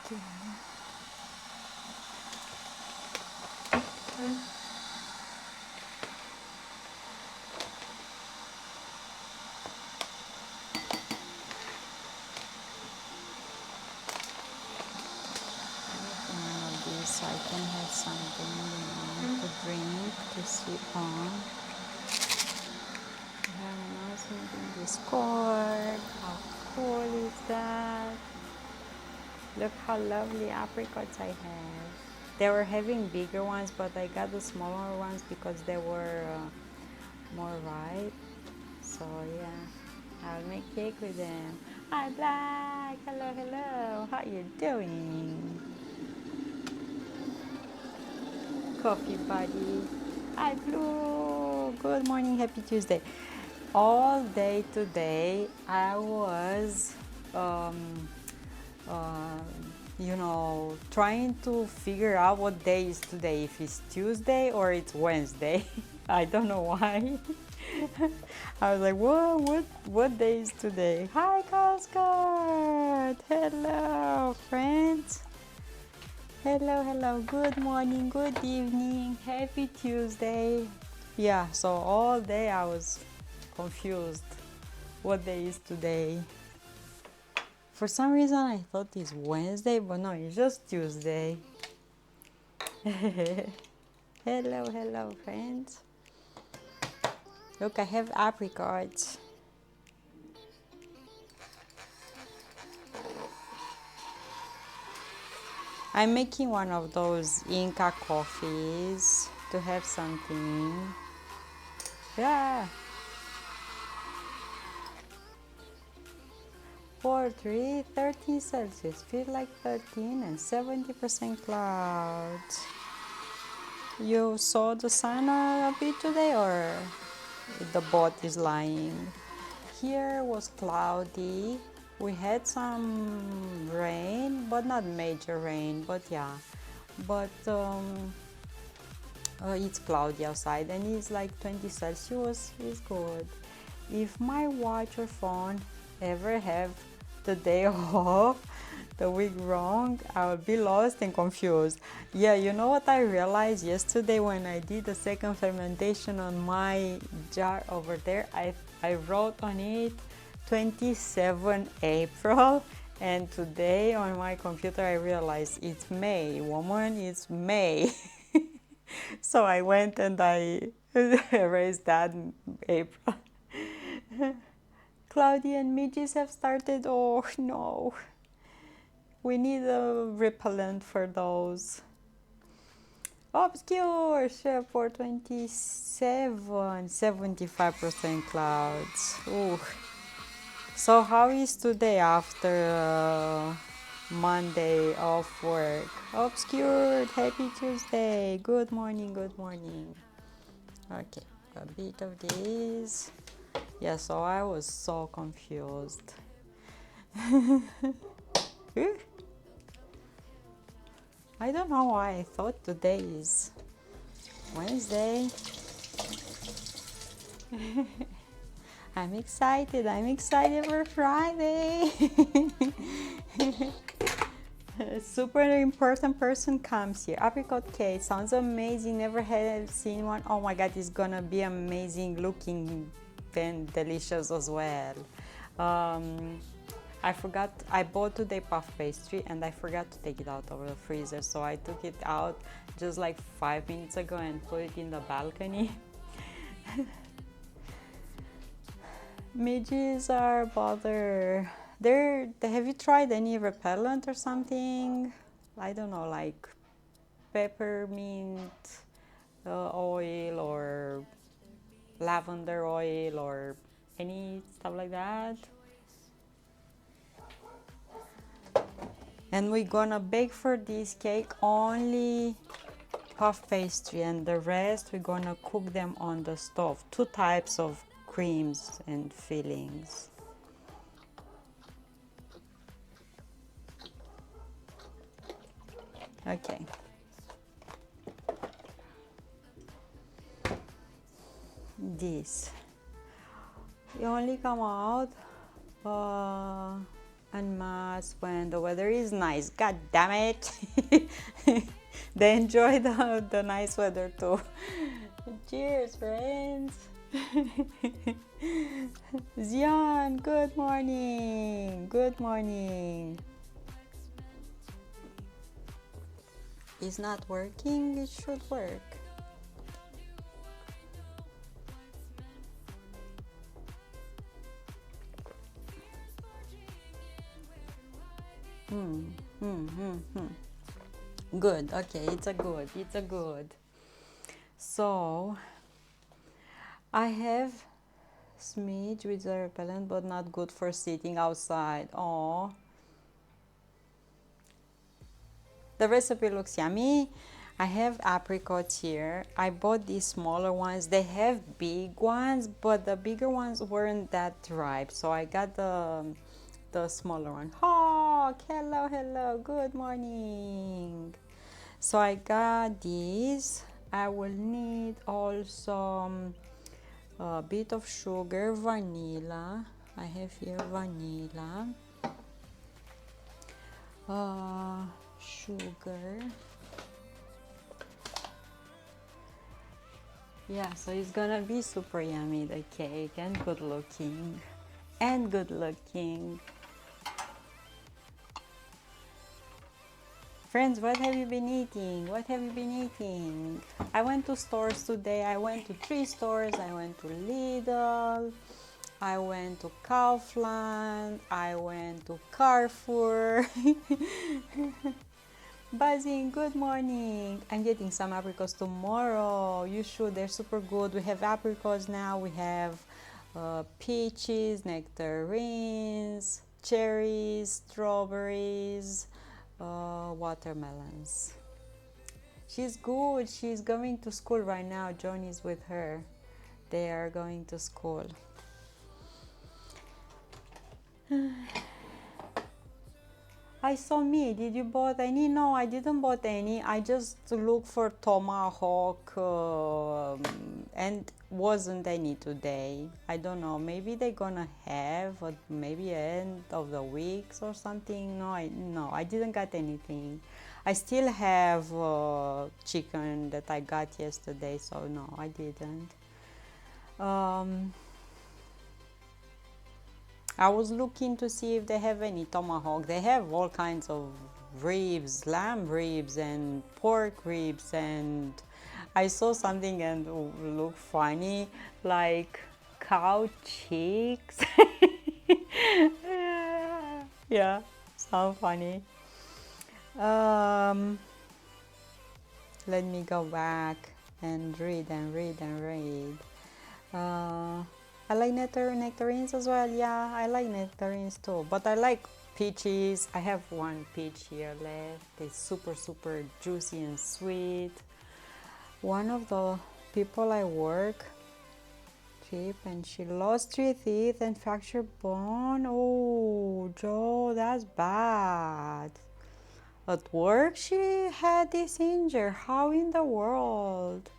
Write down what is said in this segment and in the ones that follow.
Okay. One of these so I can have something, to drink, to sip on. I have announcement in Discord. How cool is that? Look how lovely apricots I have. They were having bigger ones, but I got the smaller ones because they were more ripe. So yeah, I'll make cake with them. Hi Black, hello, hello. How you doing? Coffee buddy. Hi Blue. Good morning, happy Tuesday. All day today I was uh, trying to figure out what day is today, if it's Tuesday or it's Wednesday. I don't know why. I was like, whoa, what day is today? Hi, Cascade! Hello, friends! Hello, hello, good morning, good evening, happy Tuesday. Yeah, so all day I was confused. What day is today? For some reason I thought it's Wednesday, but no, it's just Tuesday. Hello, hello, friends. Look, I have apricots. I'm making one of those Inca coffees to have something. Yeah. 4, 3, 13 Celsius, feel like 13 and 70% clouds. You saw the sun a bit today, or the boat is lying? Here was cloudy. We had some rain, but not major rain, but yeah. But it's cloudy outside and it's like 20 Celsius is good. If my watch or phone ever have the day off, the week wrong, I will be lost and confused. Yeah, you know what I realized yesterday when I did the second fermentation on my jar over there? I wrote on it 27 April, and today on my computer I realized it's May. Woman, it's May. So I went and I erased that in April. Claudia and Midges have started. Oh no. We need a repellent for those. Obscure chef for 27, 75% clouds. Ooh. So how is today after Monday off work? Obscured, happy Tuesday. Good morning, good morning. Okay, a bit of this. Yeah, so I was so confused. I don't know why I thought today is Wednesday. I'm excited for Friday. A super important person comes here. Apricot cake sounds amazing. Never have seen one. Oh my god, it's gonna be amazing looking and delicious as well. I bought today puff pastry and I forgot to take it out of the freezer, so I took it out just like 5 minutes ago and put it in the balcony. Midges are bother. Have you tried any repellent or something? I don't know, like peppermint oil or lavender oil or any stuff like that? And we're gonna bake for this cake only puff pastry, and the rest we're gonna cook them on the stove. 2 types of creams and fillings. Okay. This. You only come out on that's when the weather is nice. God damn it. They enjoy the nice weather too. Cheers, friends. Zion, good morning. Good morning. It's not working, it should work. Good, okay, it's a good. So, I have smidge with the repellent, but not good for sitting outside. Oh, the recipe looks yummy. I have apricots here. I bought these smaller ones. They have big ones, but the bigger ones weren't that ripe, so I got the smaller one. Hawk, hello, good morning. So I got these. I will need also a bit of sugar, vanilla. I have here vanilla, sugar. Yeah, so it's gonna be super yummy, the cake, and good looking. Friends, what have you been eating? I went to stores today. I went to 3 stores. I went to Lidl. I went to Kaufland. I went to Carrefour. Buzzing, good morning. I'm getting some apricots tomorrow. You should, they're super good. We have apricots now. We have peaches, nectarines, cherries, strawberries, watermelons. She's good. She's going to school right now. John is with her. They are going to school. I saw me. Did you bought any? No, I didn't bought any. I just looked for tomahawk and wasn't any today. I don't know. Maybe they're gonna have, or maybe end of the weeks or something. No, I didn't get anything. I still have chicken that I got yesterday, so no, I didn't. I was looking to see if they have any tomahawk. They have all kinds of ribs, lamb ribs and pork ribs, and I saw something and looked funny, like cow cheeks. Yeah, sound funny. Let me go back and read. I like nectarines as well. Yeah, I like nectarines too. But I like peaches. I have one peach here left. It's super juicy and sweet. One of the people I work trip, and she lost 3 teeth and fractured bone. Oh, Joe, that's bad. At work she had this injury. How in the world?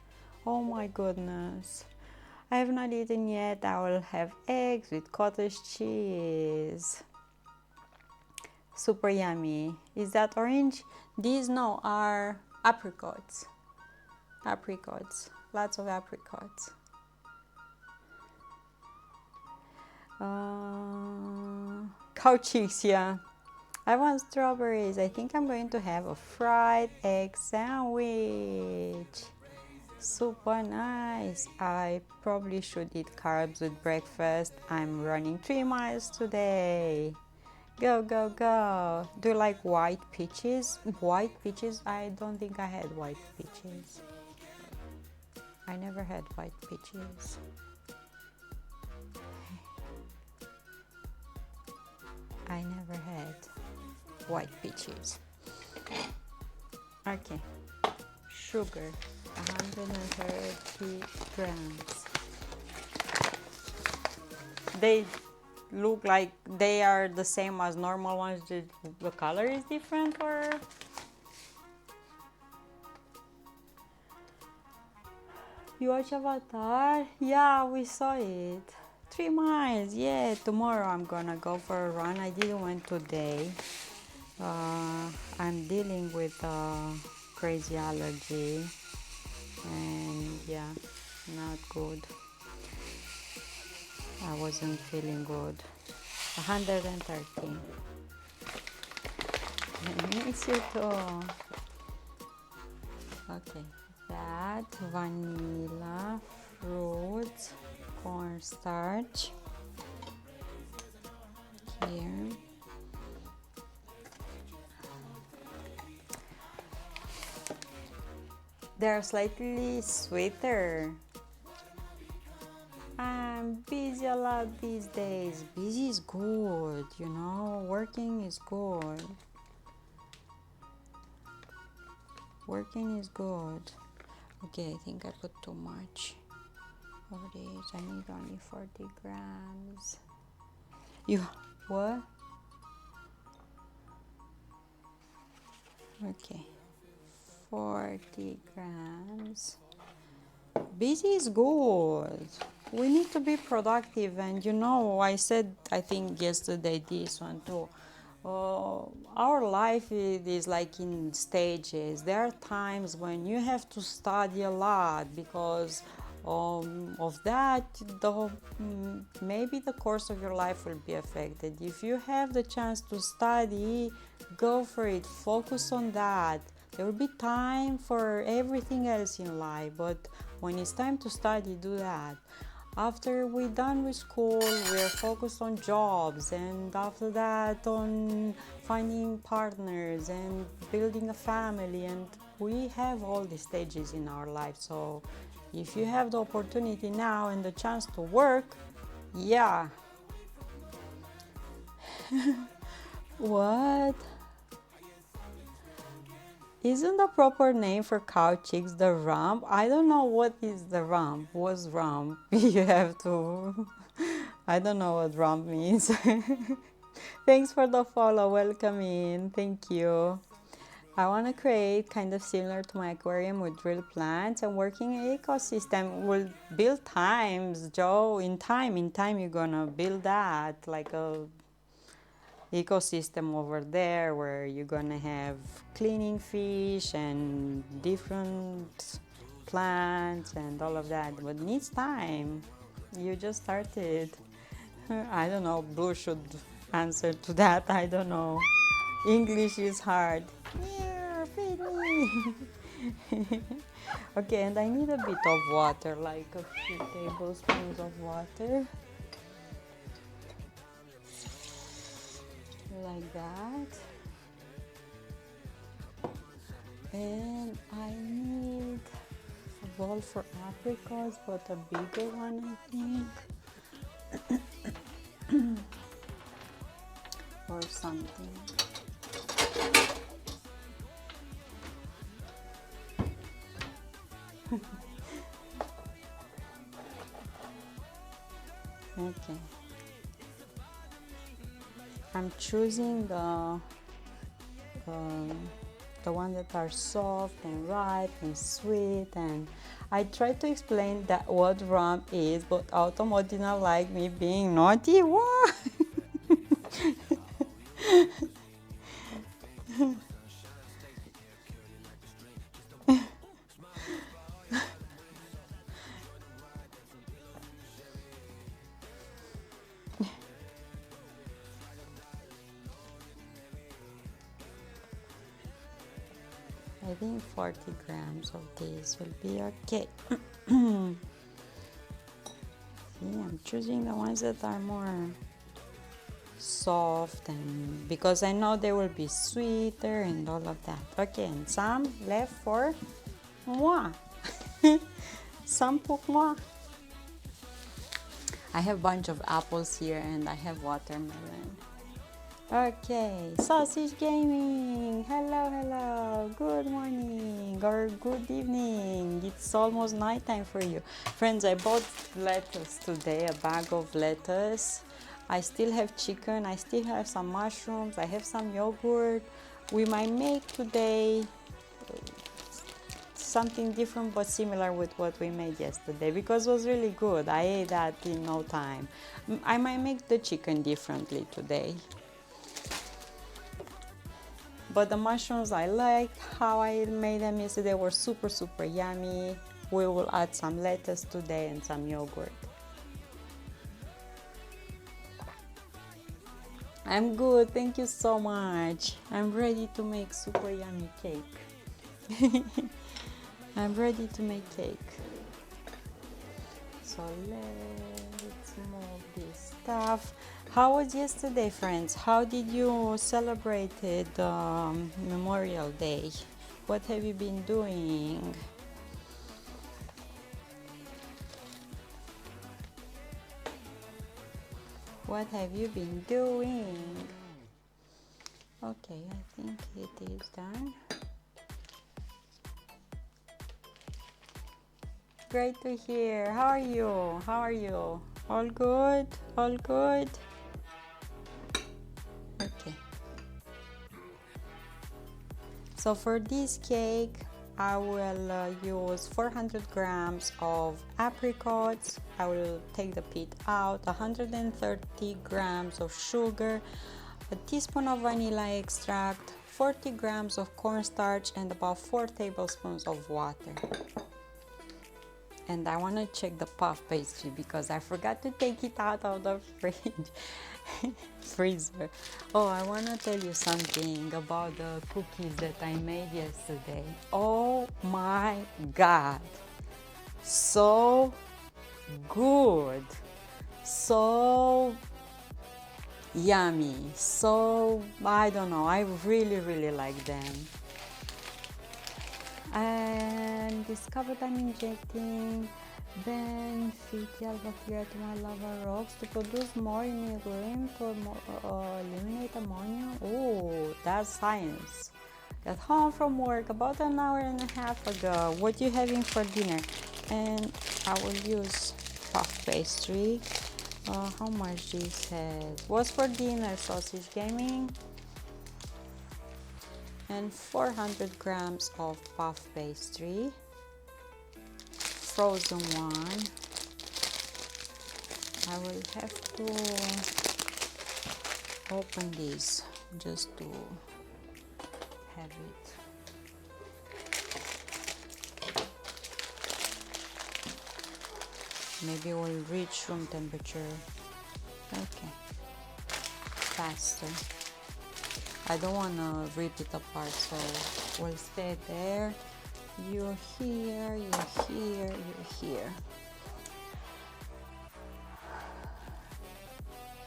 Oh my goodness. I have not eaten yet. I will have eggs with cottage cheese. Super yummy. Is that orange? These no are apricots. Lots of apricots. Cow cheeks, yeah. I want strawberries. I think I'm going to have a fried egg sandwich. Super nice. I probably should eat carbs with breakfast. I'm running 3 miles today. Go. Do you like white peaches? White peaches? I don't think I had white peaches. I never had white peaches. I never had white peaches. Okay. Sugar. 130 grams. They look like they are the same as normal ones. The color is different, or you watch Avatar? Yeah, we saw it. 3 miles. Yeah, tomorrow I'm gonna go for a run. I didn't went today. I'm dealing with crazy allergy, and yeah, not good. I wasn't feeling good. 113. I miss you too. Okay, that vanilla, fruits, cornstarch here. They're slightly sweeter. I'm busy a lot these days. Busy is good, you know, working is good. Working is good. Okay, I think I put too much of this. I need only 40 grams. You, what? Okay, 40 grams. Busy is good. We need to be productive, and you know, I said, I think yesterday this one too. Our life is like in stages. There are times when you have to study a lot because of that, maybe the course of your life will be affected. If you have the chance to study, go for it. Focus on that. There will be time for everything else in life, but when it's time to study, do that. After we're done with school, we're focused on jobs, and after that on finding partners and building a family, and we have all the stages in our life. So if you have the opportunity now and the chance to work, yeah. What? Isn't the proper name for cow chicks the rump? I don't know what is the rump. What's rump? You have to. I don't know what rump means. Thanks for the follow. Welcome in. Thank you. I want to create kind of similar to my aquarium with real plants and working ecosystem. Will build times, Joe. In time, you're gonna build that like a ecosystem over there where you're gonna have cleaning fish and different plants and all of that, but needs time. You just started. I don't know, Blue should answer to that. I don't know, English is hard. Yeah, feed me. Okay, and I need a bit of water, like a few tablespoons of water, like that. And I need a bowl for apricots, but a bigger one, I think, or something. Okay. I'm choosing the ones that are soft and ripe and sweet, and I try to explain that what rump is, but Autumn did not like me being naughty. What? I think 40 grams of this will be okay. See, I'm choosing the ones that are more soft, and because I know they will be sweeter and all of that. Okay, and some left for moi. Some pour moi. I have a bunch of apples here and I have watermelon. Okay, Sausage Gaming. Hello, hello. Good morning or good evening. It's almost nighttime for you. Friends, I bought lettuce today, a bag of lettuce. I still have chicken. I still have some mushrooms. I have some yogurt. We might make today something different but similar with what we made yesterday because it was really good. I ate that in no time. I might make the chicken differently today. But the mushrooms, I like how I made them yesterday, were super, super yummy. We will add some lettuce today and some yogurt. I'm good, thank you so much. I'm ready to make super yummy cake. I'm ready to make cake. So let's move this stuff. How was yesterday, friends? How did you celebrate Memorial Day? What have you been doing? What have you been doing? Okay, I think it is done. Great to hear. How are you? How are you? All good? All good? Okay. So for this cake, I will use 400 grams of apricots. I will take the pit out, 130 grams of sugar, a teaspoon of vanilla extract, 40 grams of cornstarch, and about 4 tablespoons of water. And I want to check the puff pastry because I forgot to take it out of the freezer. Oh, I want to tell you something about the cookies that I made yesterday. Oh my God, so good, so yummy, so I don't know, I really like them. And discovered I'm injecting beneficial bacteria to my lava rocks to produce more immunoglobuline to eliminate ammonia. Oh, that's science. Got home from work about an hour and a half ago. What you having for dinner? And I will use puff pastry. How much this has? What's for dinner? Sausage gaming. And 400 grams of puff pastry, frozen one. I will have to open this just to have it. Maybe we'll reach room temperature. Okay, faster. I don't want to rip it apart, so we'll stay there. You're here, you're here, you're here.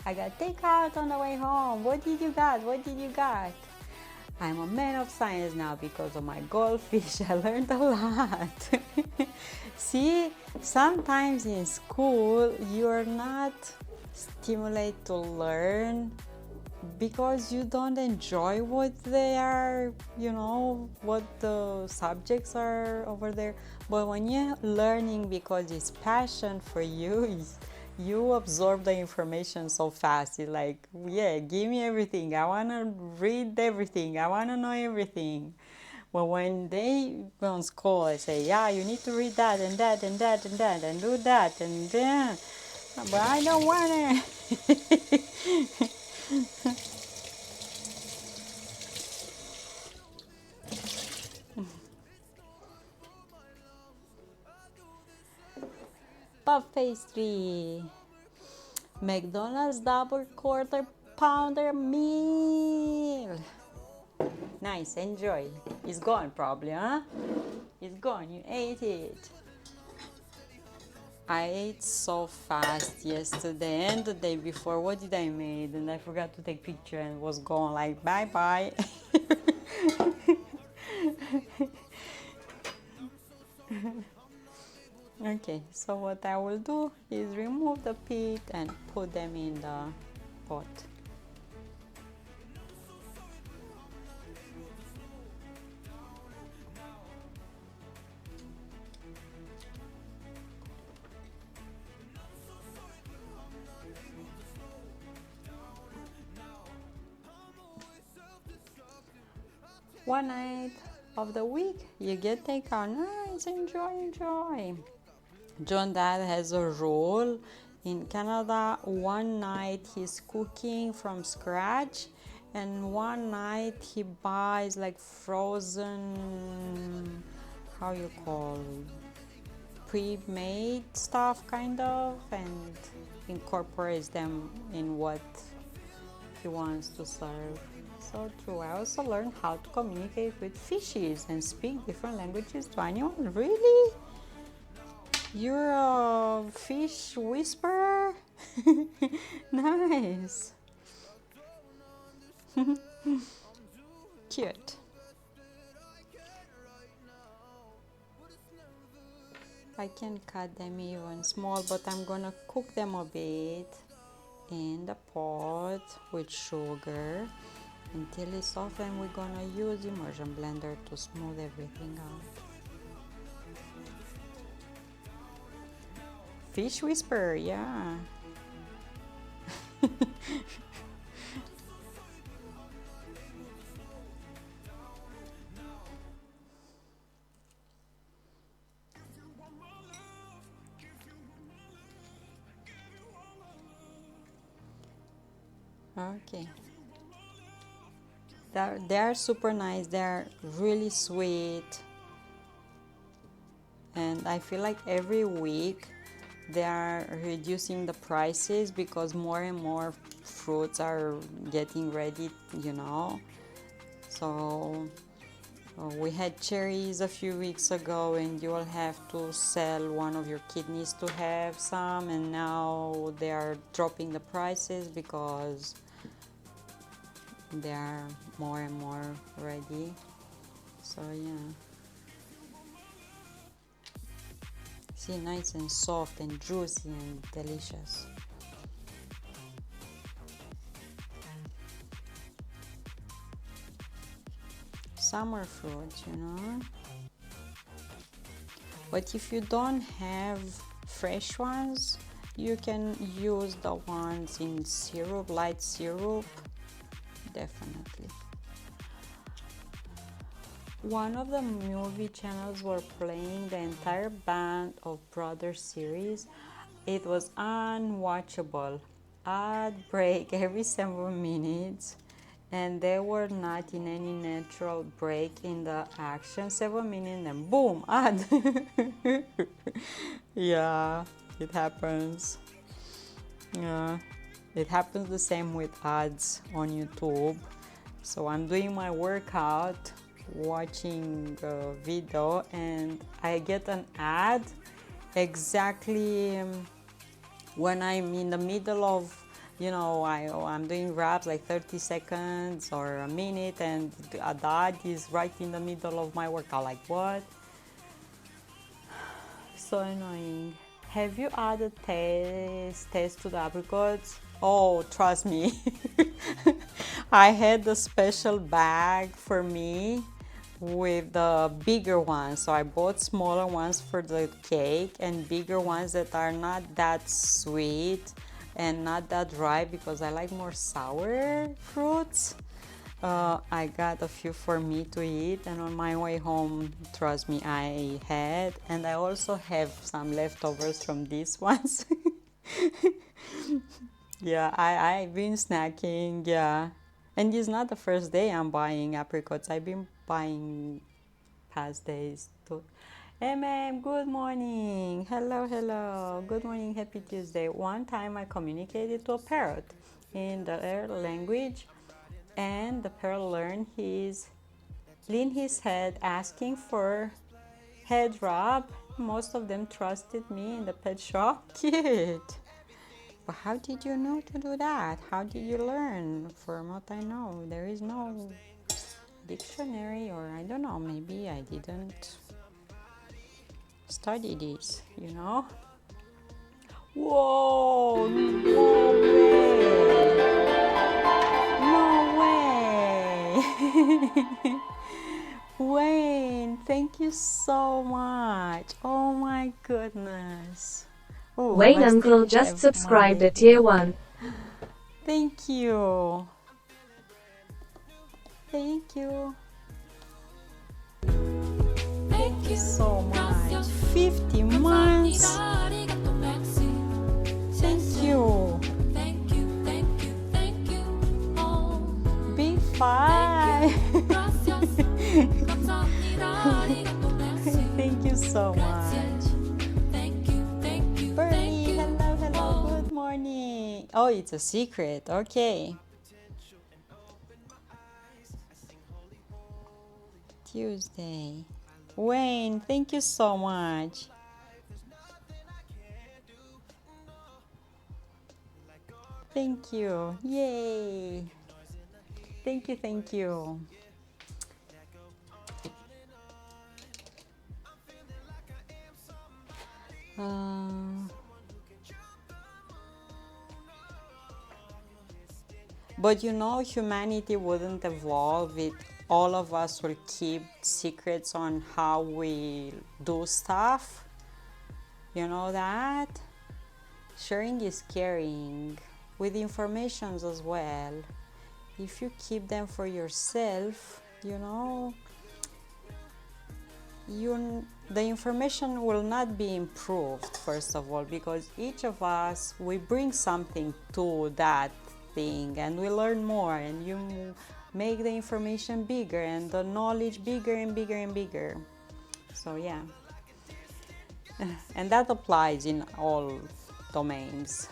I got takeout on the way home. What did you got? What did you got? I'm a man of science now because of my goldfish. I learned a lot. See, sometimes in school you're not stimulated to learn because you don't enjoy what they are, what the subjects are over there. But when you're learning because it's passion for you, you absorb the information so fast. It's like, yeah, give me everything. I want to read everything. I want to know everything. But when they go in school, I say, yeah, you need to read that and that and that and that and do that and then. But I don't want it. Puff pastry, McDonald's double quarter pounder meal. Nice, enjoy. It's gone probably, huh? It's gone, you ate it. I ate so fast yesterday and the day before. What did I make? And I forgot to take picture and was gone, like bye bye. Okay, so what I will do is remove the pit and put them in the pot. One night of the week you get takeout. Nice, enjoy. John Dad has a rule in Canada. One night he's cooking from scratch, and one night he buys like frozen, how you call, pre-made stuff kind of, and incorporates them in what he wants to serve. So true. I also learned how to communicate with fishes and speak different languages to animals. Really? You're a fish whisperer? Nice. Cute. I can cut them even small, but I'm gonna cook them a bit in the pot with sugar until it's soft, and we're gonna use immersion blender to smooth everything out. Fish whisperer, yeah. Okay. They're super nice. They're really sweet. And I feel like every week they are reducing the prices because more and more fruits are getting ready, you know. So we had cherries a few weeks ago, and you will have to sell one of your kidneys to have some, and now they are dropping the prices because they are more and more ready. So yeah. See, nice and soft and juicy and delicious. Summer fruits, you know. But if you don't have fresh ones, you can use the ones in syrup, light syrup, definitely. One of the movie channels were playing the entire Band of Brothers series. It was unwatchable. Ad break every 7 minutes, and they were not in any natural break in the action. 7 minutes and boom, ad. Yeah, it happens. Yeah, it happens the same with ads on YouTube. So I'm doing my workout, watching a video, and I get an ad exactly when I'm in the middle of, you know, I'm doing reps like 30 seconds or a minute, and the ad is right in the middle of my workout. Like, what? So annoying. Have you added taste to the apricots? Oh, trust me. I had a special bag for me with the bigger ones. So I bought smaller ones for the cake and bigger ones that are not that sweet and not that dry because I like more sour fruits. I got a few for me to eat, and on my way home, trust me, I had, and I also have some leftovers from these ones. Yeah, I've been snacking, yeah. And it's not the first day I'm buying apricots. I've been buying past days too. Hey ma'am, good morning. Hello. Good morning, happy Tuesday. One time I communicated to a parrot in their language, and the parrot leaned his head asking for head rub. Most of them trusted me in the pet shop. Cute. But how did you know to do that? How did you learn? From what I know, there is no dictionary, or I don't know, maybe I didn't study this, you know? Whoa! No way! No way! Wayne, thank you so much. Oh my goodness. Oh, Wayne Uncle just subscribed at tier 1. Thank you. Thank you. you so much. 50 months. Thank you. Big five. Thank you so much. Bernie, hello, hello, good morning. Oh, it's a secret. Okay. Tuesday. Wayne, thank you so much. Thank you. Yay. Thank you, thank you. But you know, humanity wouldn't evolve if all of us will keep secrets on how we do stuff. You know that? Sharing is caring, with informations as well. If you keep them for yourself, you know, the information will not be improved, first of all, because each of us, we bring something to that thing and we learn more, and you make the information bigger and the knowledge bigger and bigger and bigger. So yeah, and that applies in all domains.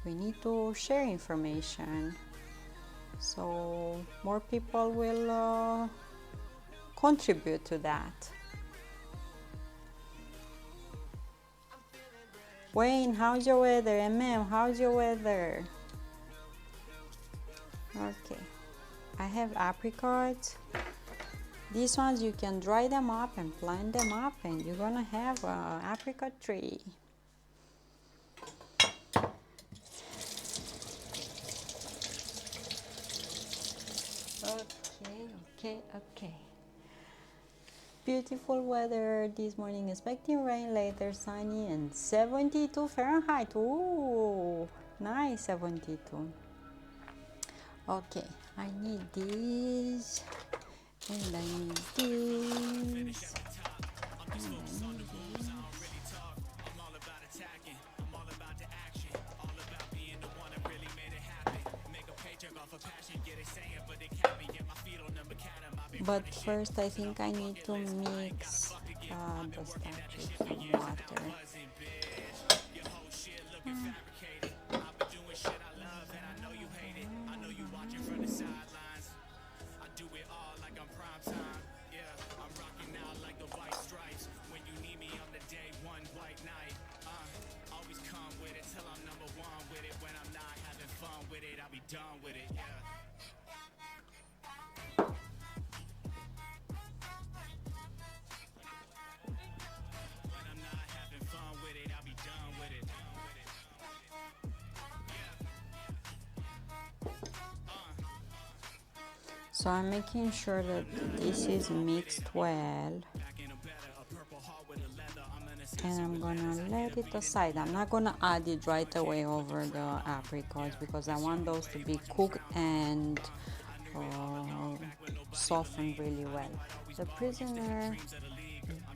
We need to share information so more people will contribute to that. Wayne, how's your weather? How's your weather? Okay, I have apricots. These ones you can dry them up and plant them up, and you're gonna have an apricot tree. Okay. Beautiful weather this morning, expecting rain, later sunny and 72 Fahrenheit. Ooh, nice 72. Okay, I need this, and I need this. But first, I think I need to mix the starch with some water. So I'm making sure that this is mixed well, and I'm gonna let it aside. I'm not gonna add it right away over the apricots because I want those to be cooked and softened really well. The prisoner,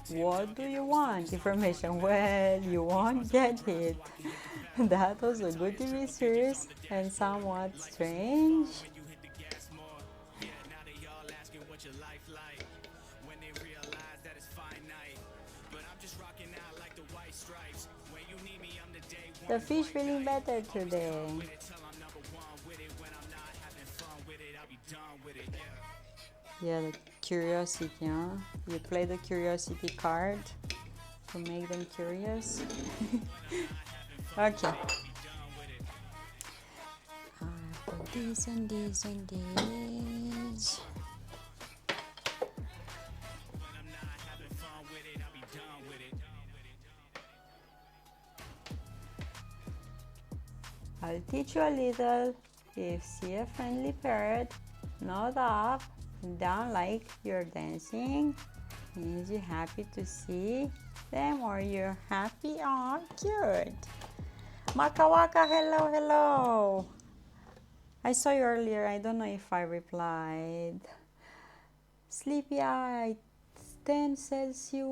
what do you want? Information? Well, you won't get it. That was a good TV series and somewhat strange. The fish feeling better today. Yeah, the curiosity, huh? You play the curiosity card to make them curious. Okay. These and these and these. I'll teach you a little. If see a friendly parrot, nod up and down like you're dancing, means you're happy to see them or you're happy. Oh, cute. Maka waka, hello, hello. I saw you earlier. I don't know if I replied. Sleepy eyed, 10 Celsius,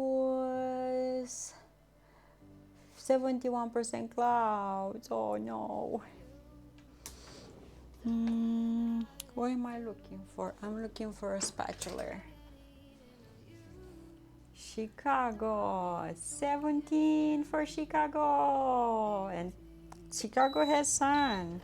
71% clouds. Oh no. What am I looking for? I'm looking for a spatula. Chicago, 17 for Chicago, and Chicago has sun.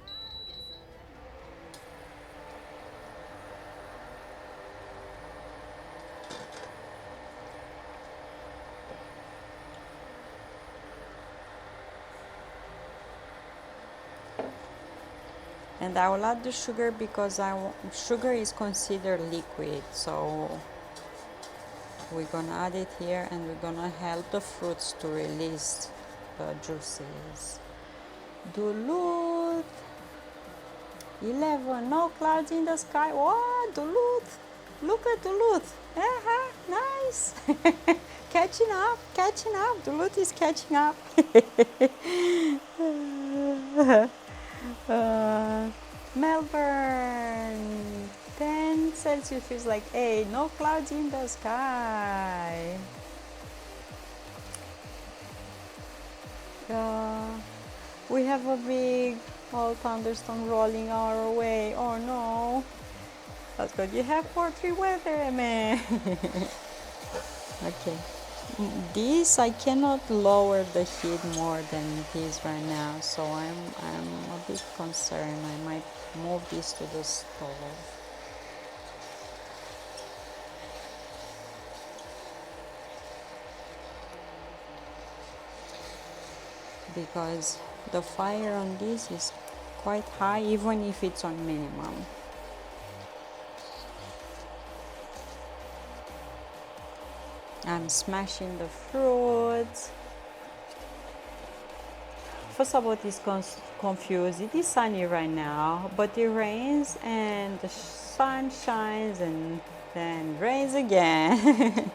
And I will add the sugar because sugar is considered liquid, so we're gonna add it here and we're gonna help the fruits to release the juices. Duluth, 11, no clouds in the sky. What? Duluth, look at Duluth. Nice. Catching up. Duluth is catching up. Melbourne, 10 Celsius feels like 8, no clouds in the sky. We have a big old thunderstorm rolling our way. Oh no, that's good. You have poetry weather, man. Okay. This I cannot lower the heat more than it is right now, so I'm a bit concerned. I might move this to the stove. Because the fire on this is quite high, even if it's on minimum. I'm smashing the fruits. First of all, it is confused. It is sunny right now, but it rains and the sun shines and then rains again.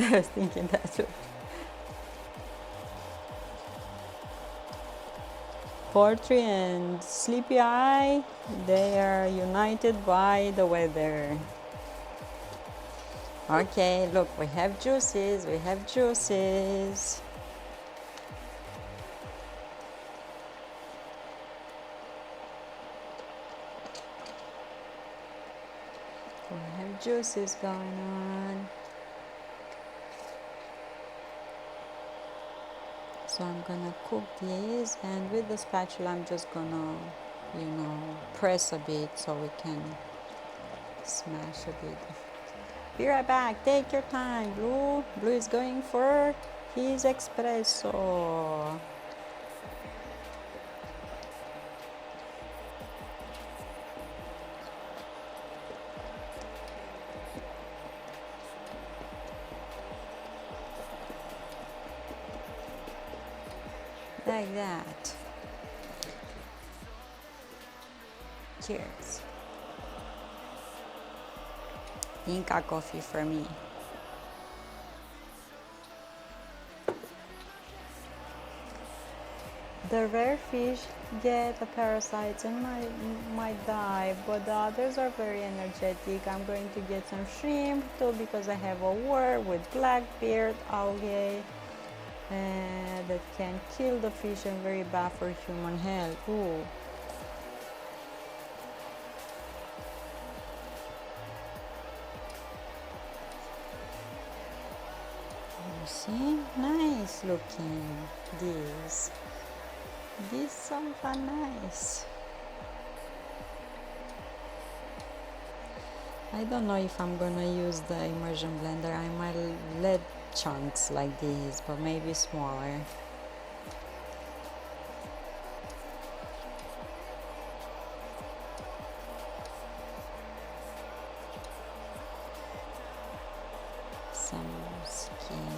I was thinking that too. Poetry and Sleepy Eye, they are united by the weather. Okay, look, we have juices. We have juices going on. So I'm gonna cook these, and with the spatula I'm just gonna, press a bit so we can smash a bit. Be right back, take your time. Blue is going for his espresso. Like that. Cheers. Inca coffee for me. The rare fish get the parasites and might die, but the others are very energetic. I'm going to get some shrimp too because I have a wort with blackbeard algae that can kill the fish and very bad for human health. Ooh. You see? Nice looking. These are nice. I don't know if I'm gonna use the immersion blender. I might let chunks like these, but maybe smaller. Some skin.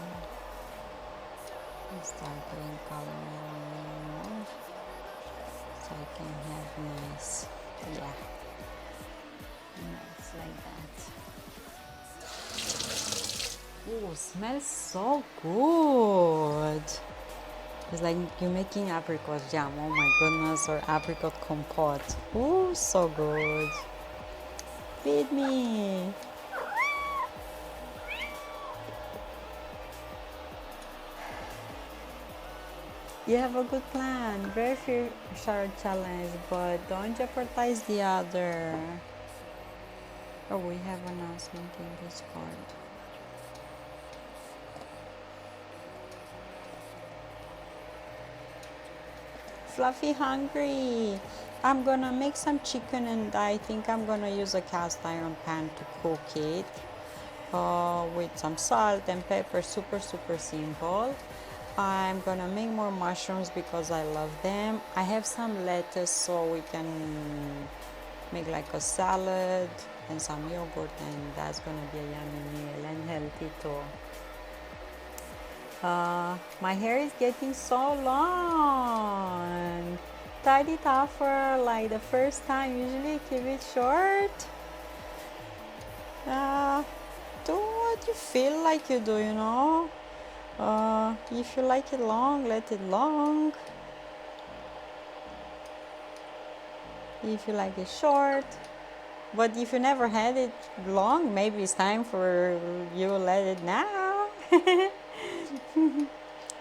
Start green color more, so I can have nice, nice like that. Ooh. Oh, smells so good. It's like you're making apricot jam. Oh my goodness, or apricot compote. Oh, so good. Feed me. You have a good plan. Very few short challenge, but don't jeopardize the other. Oh, we have announcement in Discord. Fluffy hungry. I'm gonna make some chicken and I think I'm gonna use a cast iron pan to cook it with some salt and pepper. Super simple. I'm gonna make more mushrooms because I love them. I have some lettuce so we can make like a salad and some yogurt, and that's gonna be a yummy meal and healthy too. My hair is getting so long. Tied it off for like the first time. Usually keep it short. Do what you feel like you do, you know. If you like it long, let it long. If you like it short, but if you never had it long, maybe it's time for you to let it now.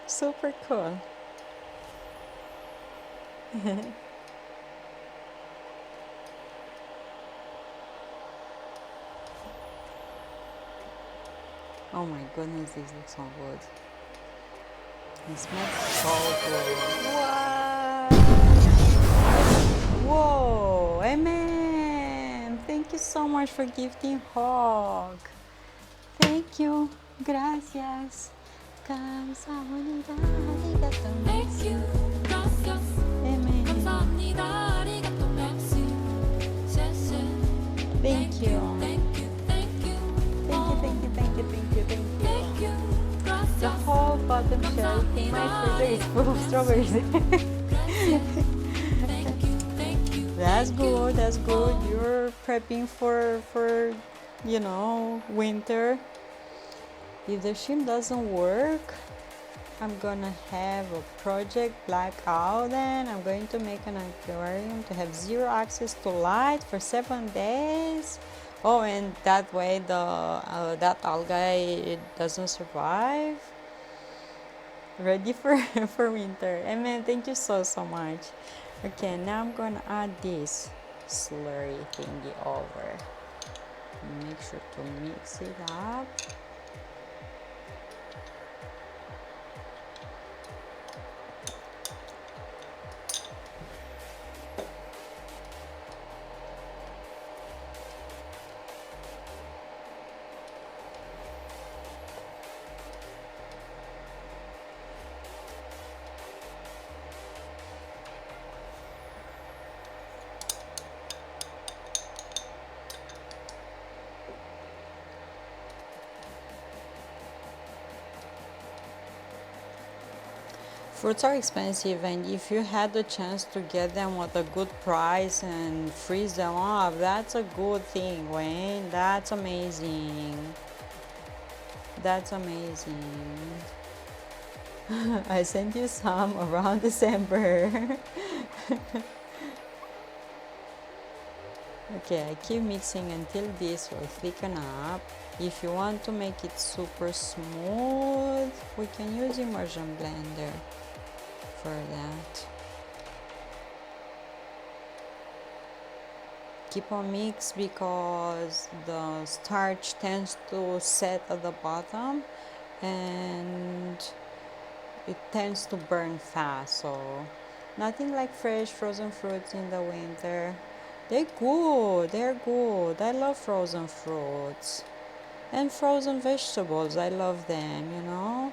Super cool. Oh my goodness, this looks so good. It smells so good. What? Whoa, amen. Thank you so much for gifting hog. Thank you. Gracias. 감사합니다. Thank you, gracias. Amen. 감사합니다. 아리가또, merci. Thank you. Thank you, thank you. Thank you, gracias. The whole bottom shelf in my freezer is full of strawberries. Thank you. That's good. That's good. You're prepping for winter. If the shim doesn't work, I'm gonna have a project blackout, and I'm going to make an aquarium to have zero access to light for 7 days. Oh, and that way that algae doesn't survive. Ready for for winter. Amen. Thank you so much. Okay, now I'm gonna add this slurry thingy over. Make sure to mix it up. Fruits are expensive, and if you had the chance to get them at a good price and freeze them up, that's a good thing, Wayne. That's amazing. That's amazing. I sent you some around December. Okay, I keep mixing until this will thicken up. If you want to make it super smooth, we can use immersion blender for that. Keep on mix because the starch tends to set at the bottom and it tends to burn fast, so nothing like fresh frozen fruits in the winter. They're good. I love frozen fruits and frozen vegetables. I love them, you know.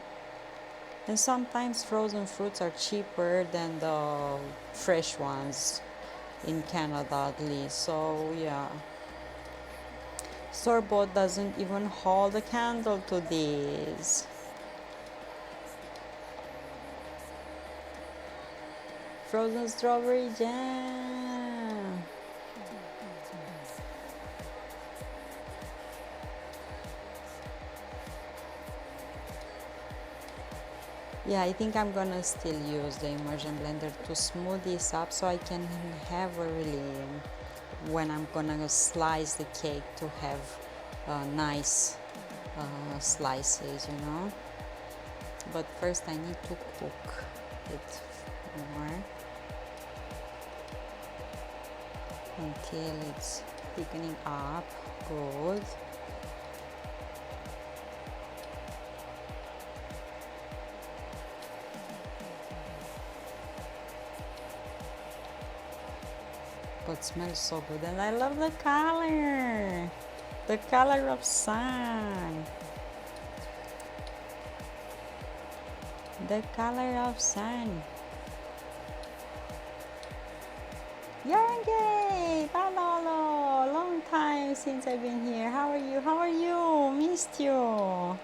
And sometimes frozen fruits are cheaper than the fresh ones in Canada at least. So yeah, store-bought doesn't even hold a candle to these. Frozen strawberry jam. Yeah, I think I'm gonna still use the immersion blender to smooth this up so I can have a really, when I'm gonna slice the cake, to have nice slices, you know. But first I need to cook it more until it's thickening up good. But smells so good, and I love the color of sun, the color of sun. Yarngay, Palolo, long time since I've been here. How are you? How are you? Missed you.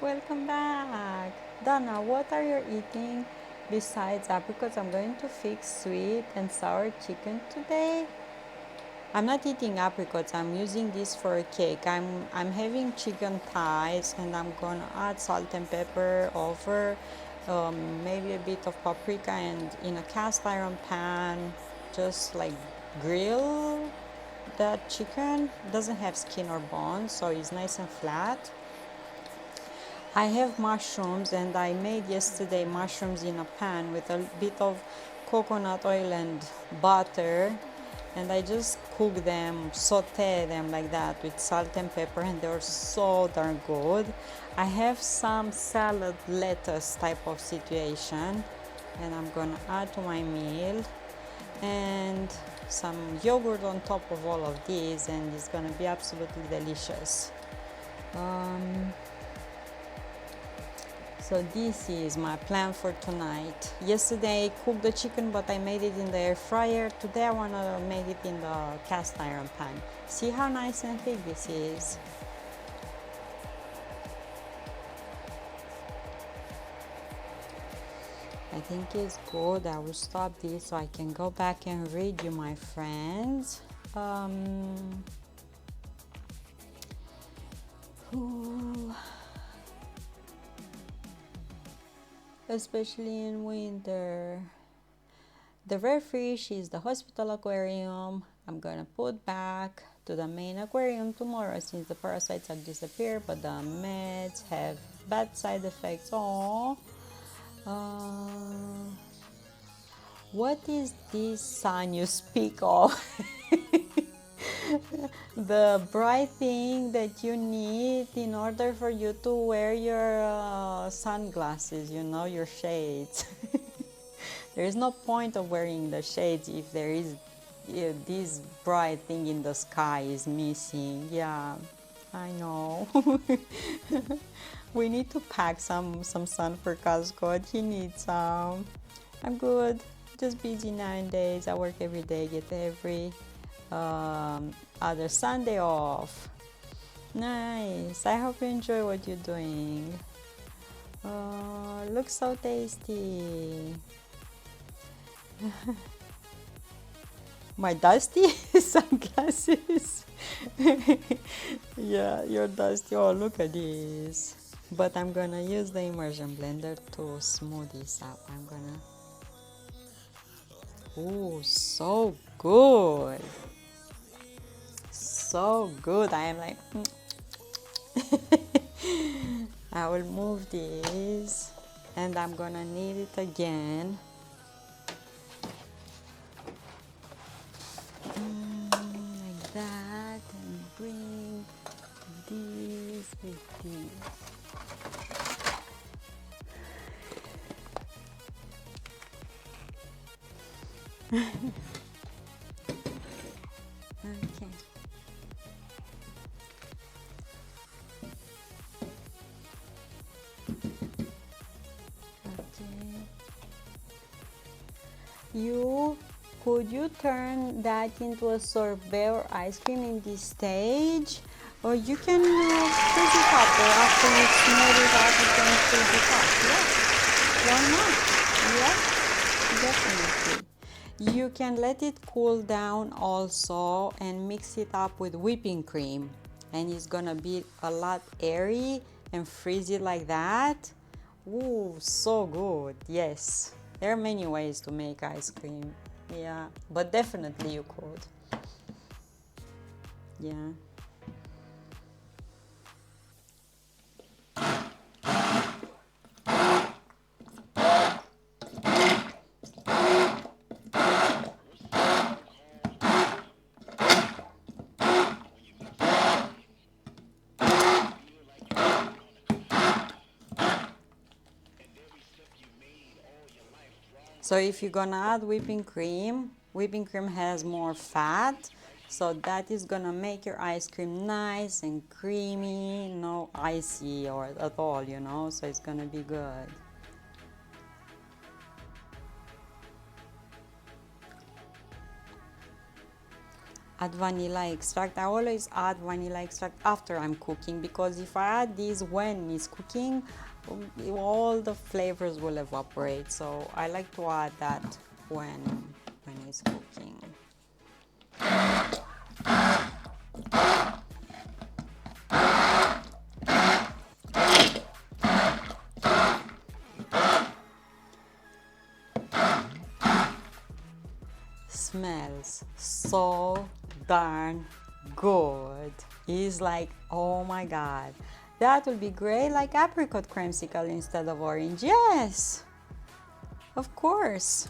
Welcome back. Donna, what are you eating besides apricots? I'm going to fix sweet and sour chicken today. I'm not eating apricots. I'm using this for a cake. I'm having chicken thighs, and I'm gonna add salt and pepper over, maybe a bit of paprika, and in a cast iron pan, just like grill that chicken. It doesn't have skin or bones, so it's nice and flat. I have mushrooms, and I made yesterday mushrooms in a pan with a bit of coconut oil and butter, and I just cook them, saute them like that with salt and pepper, and they're so darn good. I have some salad lettuce type of situation, and I'm gonna add to my meal, and some yogurt on top of all of these, and it's gonna be absolutely delicious. So this is my plan for tonight. Yesterday I cooked the chicken, but I made it in the air fryer. Today I want to make it in the cast iron pan. See how nice and thick this is. I think it's good. I will stop this so I can go back and read you, my friends. Especially in winter. The rare fish is the hospital aquarium. I'm gonna put back to the main aquarium tomorrow since the parasites have disappeared, but the meds have bad side effects. Oh, what is this sun you speak of? The bright thing that you need in order for you to wear your sunglasses, you know, your shades. There is no point of wearing the shades if there is this bright thing in the sky is missing. Yeah, I know. We need to pack some sun for Cascode. He needs some. I'm good. Just busy nowadays. I work every day, get every other Sunday off. Nice. I hope you enjoy what you're doing. Looks so tasty. My dusty sunglasses. Yeah, you're dusty. Oh, look at this. But I'm gonna use the immersion blender to smooth this up. I'm gonna. Oh, so good. So good. I am like. I will move this, and I'm gonna knead it again. Like that, and bring this with this. Okay. Could you turn that into a sorbet or ice cream in this stage? Or you can freeze it up, or after you smooth it out, you can freeze it up. Yes, why not? Yes, definitely. You can let it cool down also and mix it up with whipping cream, and it's gonna be a lot airy, and freeze it like that. Ooh, so good. Yes. There are many ways to make ice cream. Yeah, but definitely you could. Yeah. So if you're gonna add whipping cream has more fat, so that is gonna make your ice cream nice and creamy, no icy or at all, you know, so it's gonna be good. Add vanilla extract. I always add vanilla extract after I'm cooking, because if I add this when it's cooking, all the flavors will evaporate. So I like to add that when it's cooking. Smells so darn good. It's like, oh my god, that would be great, like apricot creamsicle instead of orange. Yes, of course.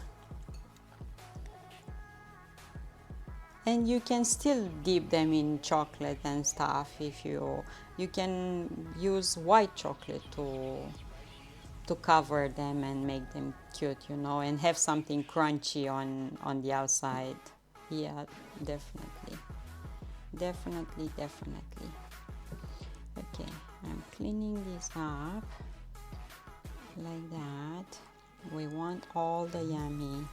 And you can still dip them in chocolate and stuff. If you can use white chocolate to cover them and make them cute, you know, and have something crunchy on the outside. Yeah, definitely. Definitely, definitely. Okay, I'm cleaning this up like that. We want all the yummy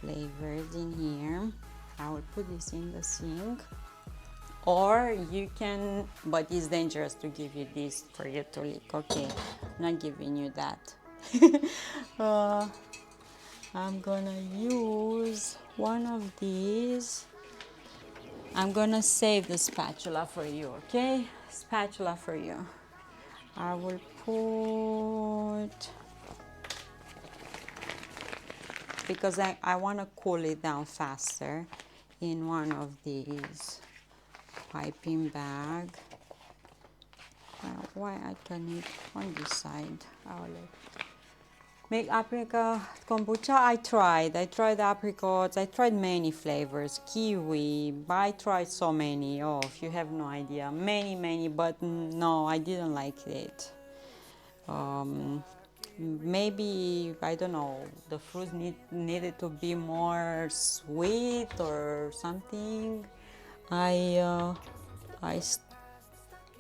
flavors in here. I will put this in the sink. Or you can, but it's dangerous to give you this for you to lick. Okay, I'm not giving you that. I'm gonna use one of these. I'm gonna save the spatula for you, okay? Spatula for you. I will put, because I want to cool it down faster, in one of these piping bag. Why I turn it on this side? I will make apricot kombucha. I tried apricots. I tried many flavors, kiwi. I tried so many. Oh, if you have no idea, many. But no, I didn't like it. Maybe I don't know. The fruit needed to be more sweet or something. I uh, I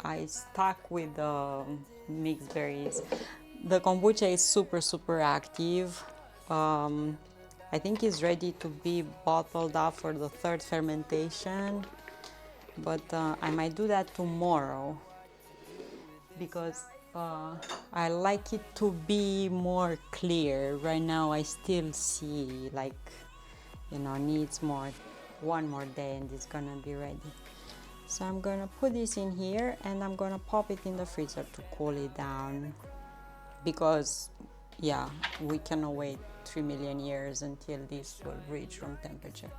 I stuck with the mixed berries. The kombucha is super active. I think it's ready to be bottled up for the third fermentation, but I might do that tomorrow, because I like it to be more clear. Right now I still see, like, you know, needs one more day and it's gonna be ready. So I'm gonna put this in here and I'm gonna pop it in the freezer to cool it down, because yeah, we cannot wait 3 million years until this will reach room temperature.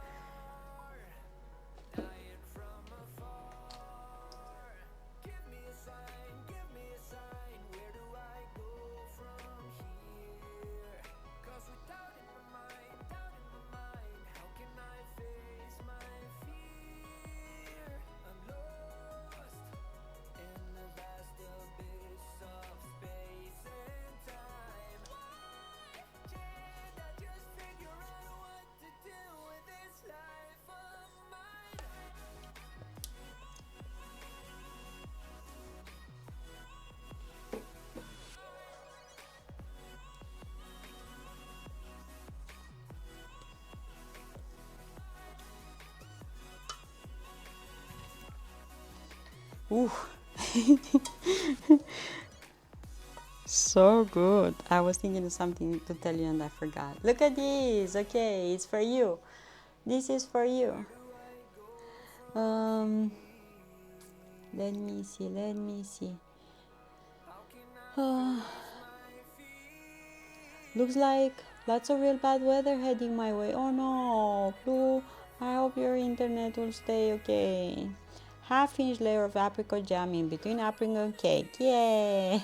Ooh. So good. I was thinking of something to tell you and I forgot. Look at this. Okay, it's for you. This is for you. Um, let me see. Looks like lots of real bad weather heading my way. Oh no, Blue, I hope your internet will stay okay. Half-inch layer of apricot jam in between apricot cake. Yay!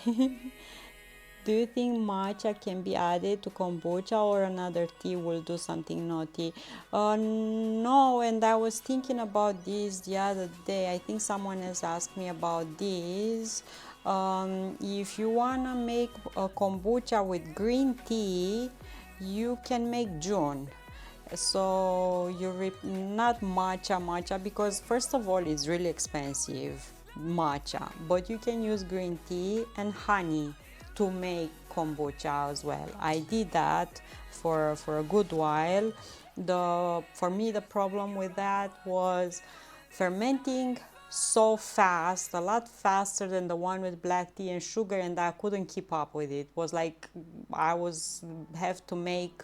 Do you think matcha can be added to kombucha or another tea will do something naughty? No, and I was thinking about this the other day. I think someone else asked me about this. If you wanna make a kombucha with green tea, you can make June. So not matcha because first of all it's really expensive matcha, but you can use green tea and honey to make kombucha as well. I did that for a good while. For me the problem with that was fermenting so fast, a lot faster than the one with black tea and sugar, and I couldn't keep up with it. It was like I was have to make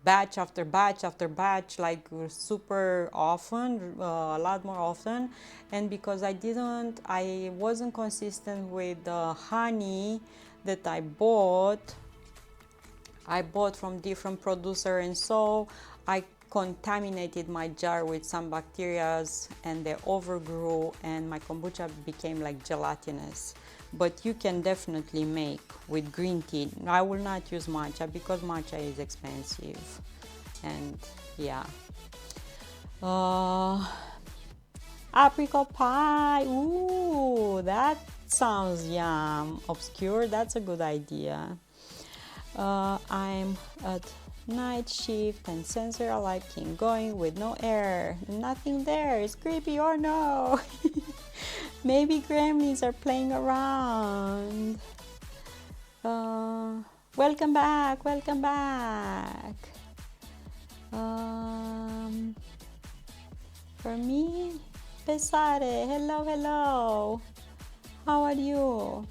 batch after batch after batch, like super often, a lot more often. And because I wasn't consistent with the honey that I bought from different producer, and so I contaminated my jar with some bacteria and they overgrew and my kombucha became like gelatinous. But you can definitely make with green tea. I will not use matcha because matcha is expensive. And yeah. Apricot pie. Ooh, that sounds yum. Obscure. That's a good idea. I'm at night shift and sensor alike keep going with no air. Nothing there. It's creepy or no. Maybe gremlins are playing around. Welcome back. Welcome back. For me, Pesare. Hello, hello. How are you?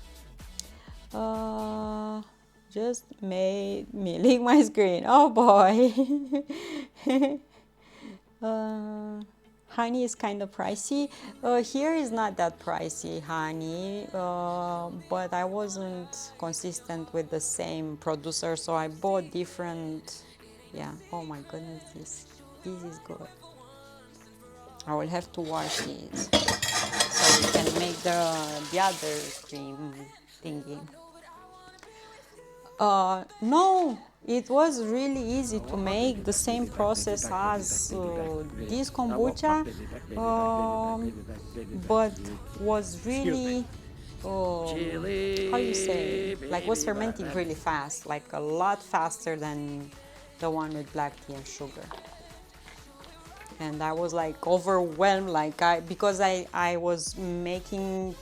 Just made me leak my screen. Oh boy. Honey is kind of pricey. Here is not that pricey, honey, but I wasn't consistent with the same producer, so I bought different. Yeah. Oh my goodness, this is good. I will have to wash it so we can make the other cream thingy. No, it was really easy to make, the same process as this kombucha, but was really, how you say, like was fermenting really fast, like a lot faster than the one with black tea and sugar. And I was like overwhelmed, like because I was making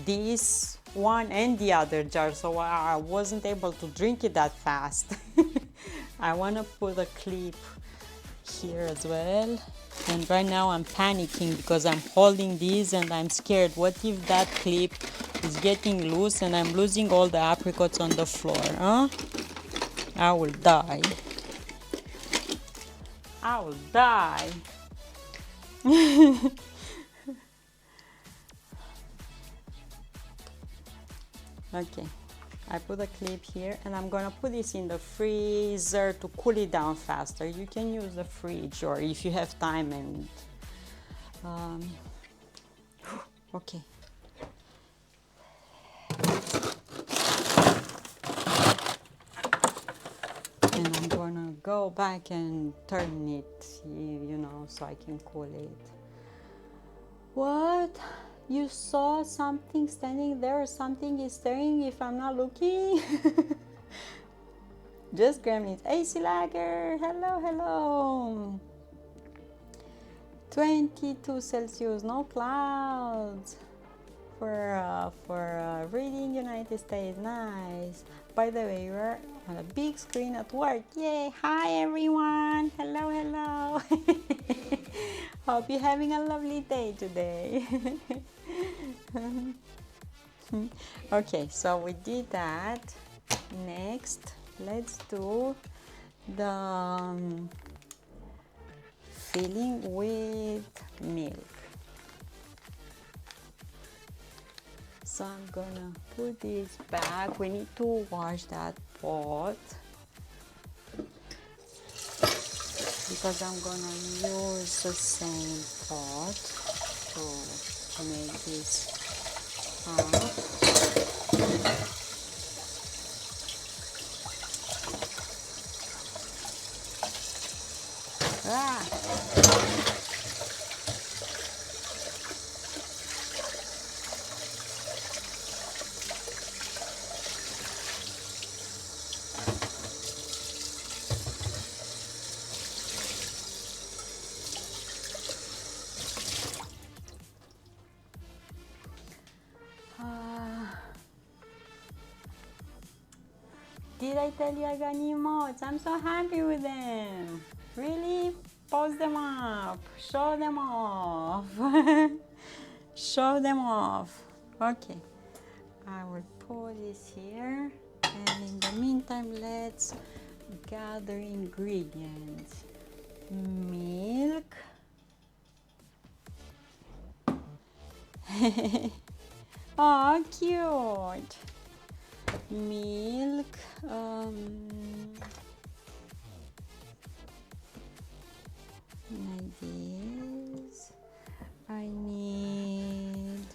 this one and the other jar, so I wasn't able to drink it that fast. I want to put a clip here as well, and right now I'm panicking because I'm holding these and I'm scared. What if that clip is getting loose and I'm losing all the apricots on the floor, huh? I will die. I will die. Okay, I put a clip here and I'm gonna put this in the freezer to cool it down faster. You can use the fridge or if you have time and okay. And I'm gonna go back and turn it, you know, so I can cool it. What? You saw something standing there or something is staring if I'm not looking? Just gremlins. AC Lager, hello, hello. 22 Celsius, no clouds. For reading United States, nice. By the way, you're on a big screen at work. Yay! Hi everyone. Hello, hello. Hope you're having a lovely day today. Okay, so we did that. Next, let's do the filling with milk. So I'm gonna put this back. We need to wash that pot because I'm gonna use the same pot to make this up. Ah! Did I tell you I got new mods? I'm so happy with them. Really? Post them up. Show them off. Show them off. Okay. I will put this here. And in the meantime, let's gather ingredients. Milk. Oh, cute. Milk. Like this. I need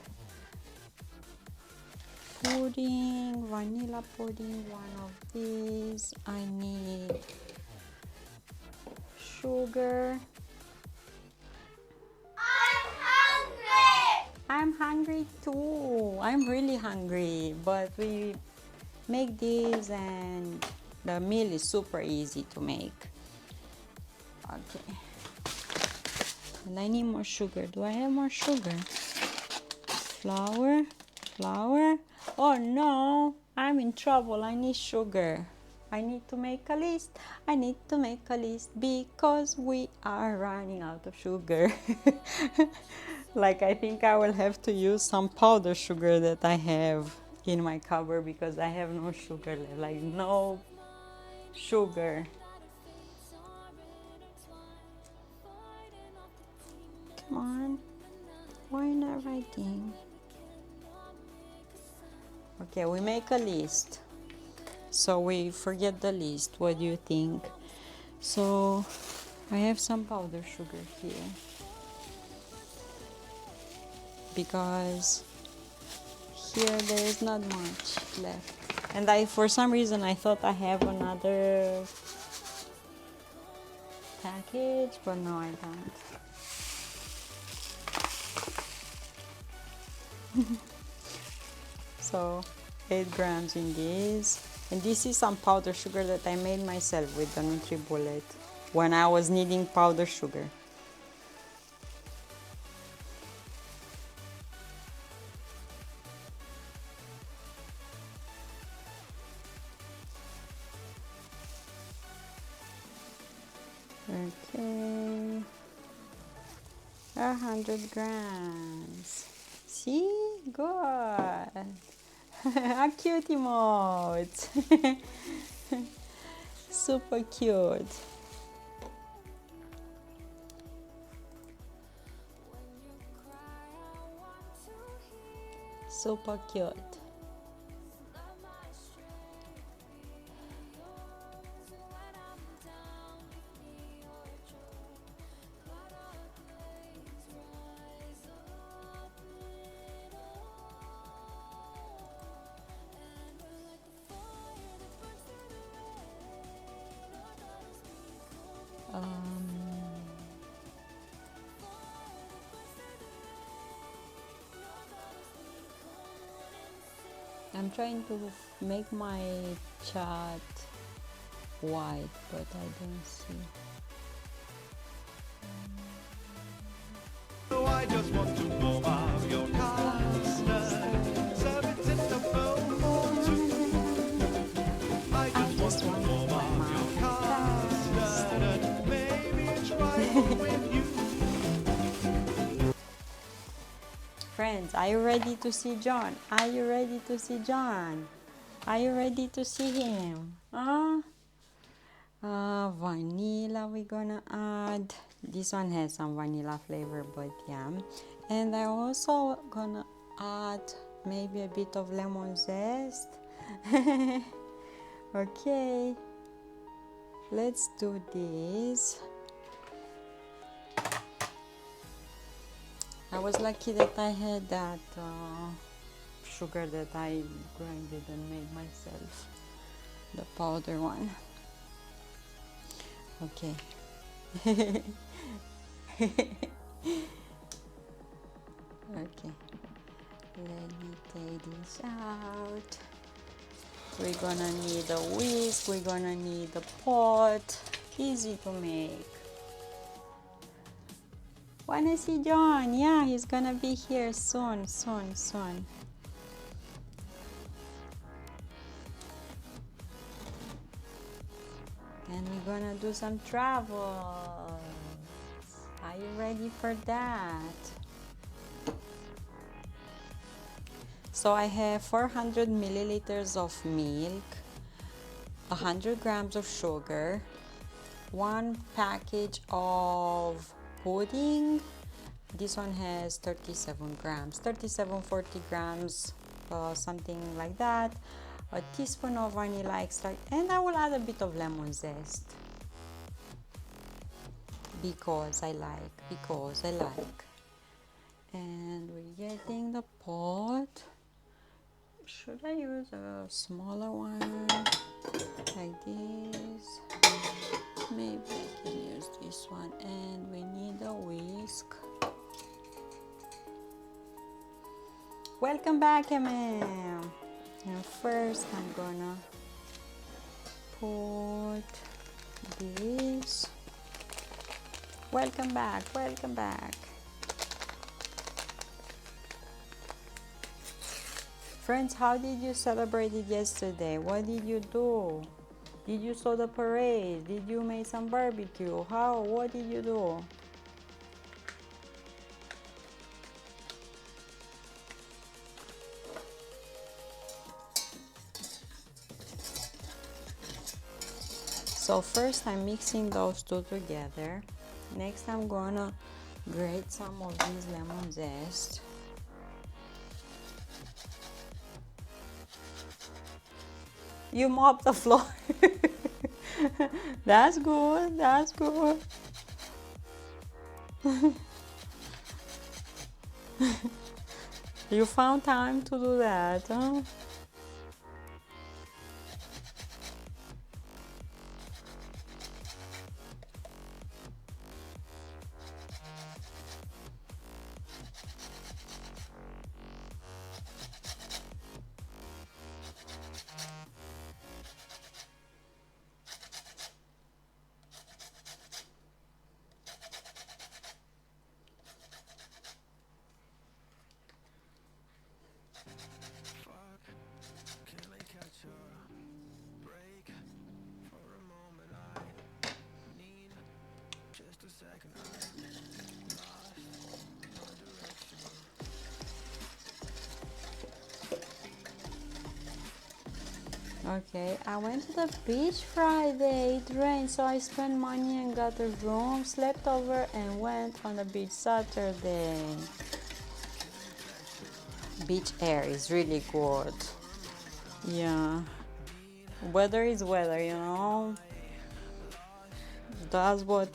pudding, vanilla pudding, one of these. I need sugar. I'm hungry too. I'm really hungry, but we make this and the meal is super easy to make. Okay. And I need more sugar. Do I have more sugar? Flour. Oh no, I'm in trouble. I need sugar. I need to make a list. I need to make a list because we are running out of sugar. Like, I think I will have to use some powder sugar that I have in my cupboard because I have no sugar left. Like, no sugar. Come on. Why not writing? Okay, we make a list. So we forget the list. What do you think? So I have some powder sugar here because here there is not much left. And for some reason, I thought I have another package, but no, I don't. So 8 grams in this. And this is some powder sugar that I made myself with the NutriBullet when I was needing powder sugar. Okay, 100 grams. See, good. A cute emote. Super cute. Super cute. I'm trying to make my chat white, but I don't see. I just want to warm up your custard. Serve it in the bowl too. I just want to warm up your custard and maybe try it with you. Friends, are you ready to see John? Are you ready to see John? Are you ready to see him? Vanilla we're gonna add. This one has some vanilla flavor, but yeah. And I'm also gonna add maybe a bit of lemon zest. Okay, let's do this. I was lucky that I had that sugar that I grinded and made myself, the powder one. Okay. Okay, let me take this out. We're gonna need a whisk, we're gonna need a pot. Easy to make. Wanna see John? Yeah, he's gonna be here soon. And we're gonna do some travels. Are you ready for that? So I have 400 milliliters of milk, 100 grams of sugar, one package of pudding. This one has 37 grams, 40 grams, something like that. A teaspoon of vanilla extract, and I will add a bit of lemon zest because I like. And we're getting the pot. Should I use a smaller one like this? Maybe I can use this one. And we need a whisk. Welcome back, MM. Now first I'm gonna put this. Welcome back. Friends, how did you celebrate it yesterday? What did you do? Did you saw the parade? Did you make some barbecue? What did you do? So first I'm mixing those two together. Next I'm gonna grate some of this lemon zest. You mop the floor. That's good. You found time to do that, huh? Okay, I went to the beach Friday. It rained, so I spent money and got a room, slept over, and went on the beach Saturday. Beach air is really good. Yeah, weather is weather, you know. Does what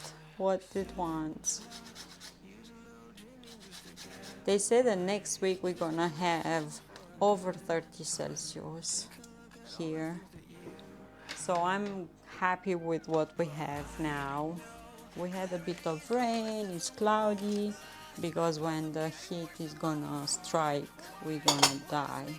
it wants. They say that next week we're gonna have over 30 Celsius here. So I'm happy with what we have now. We had a bit of rain, it's cloudy, because when the heat is gonna strike, we're gonna die.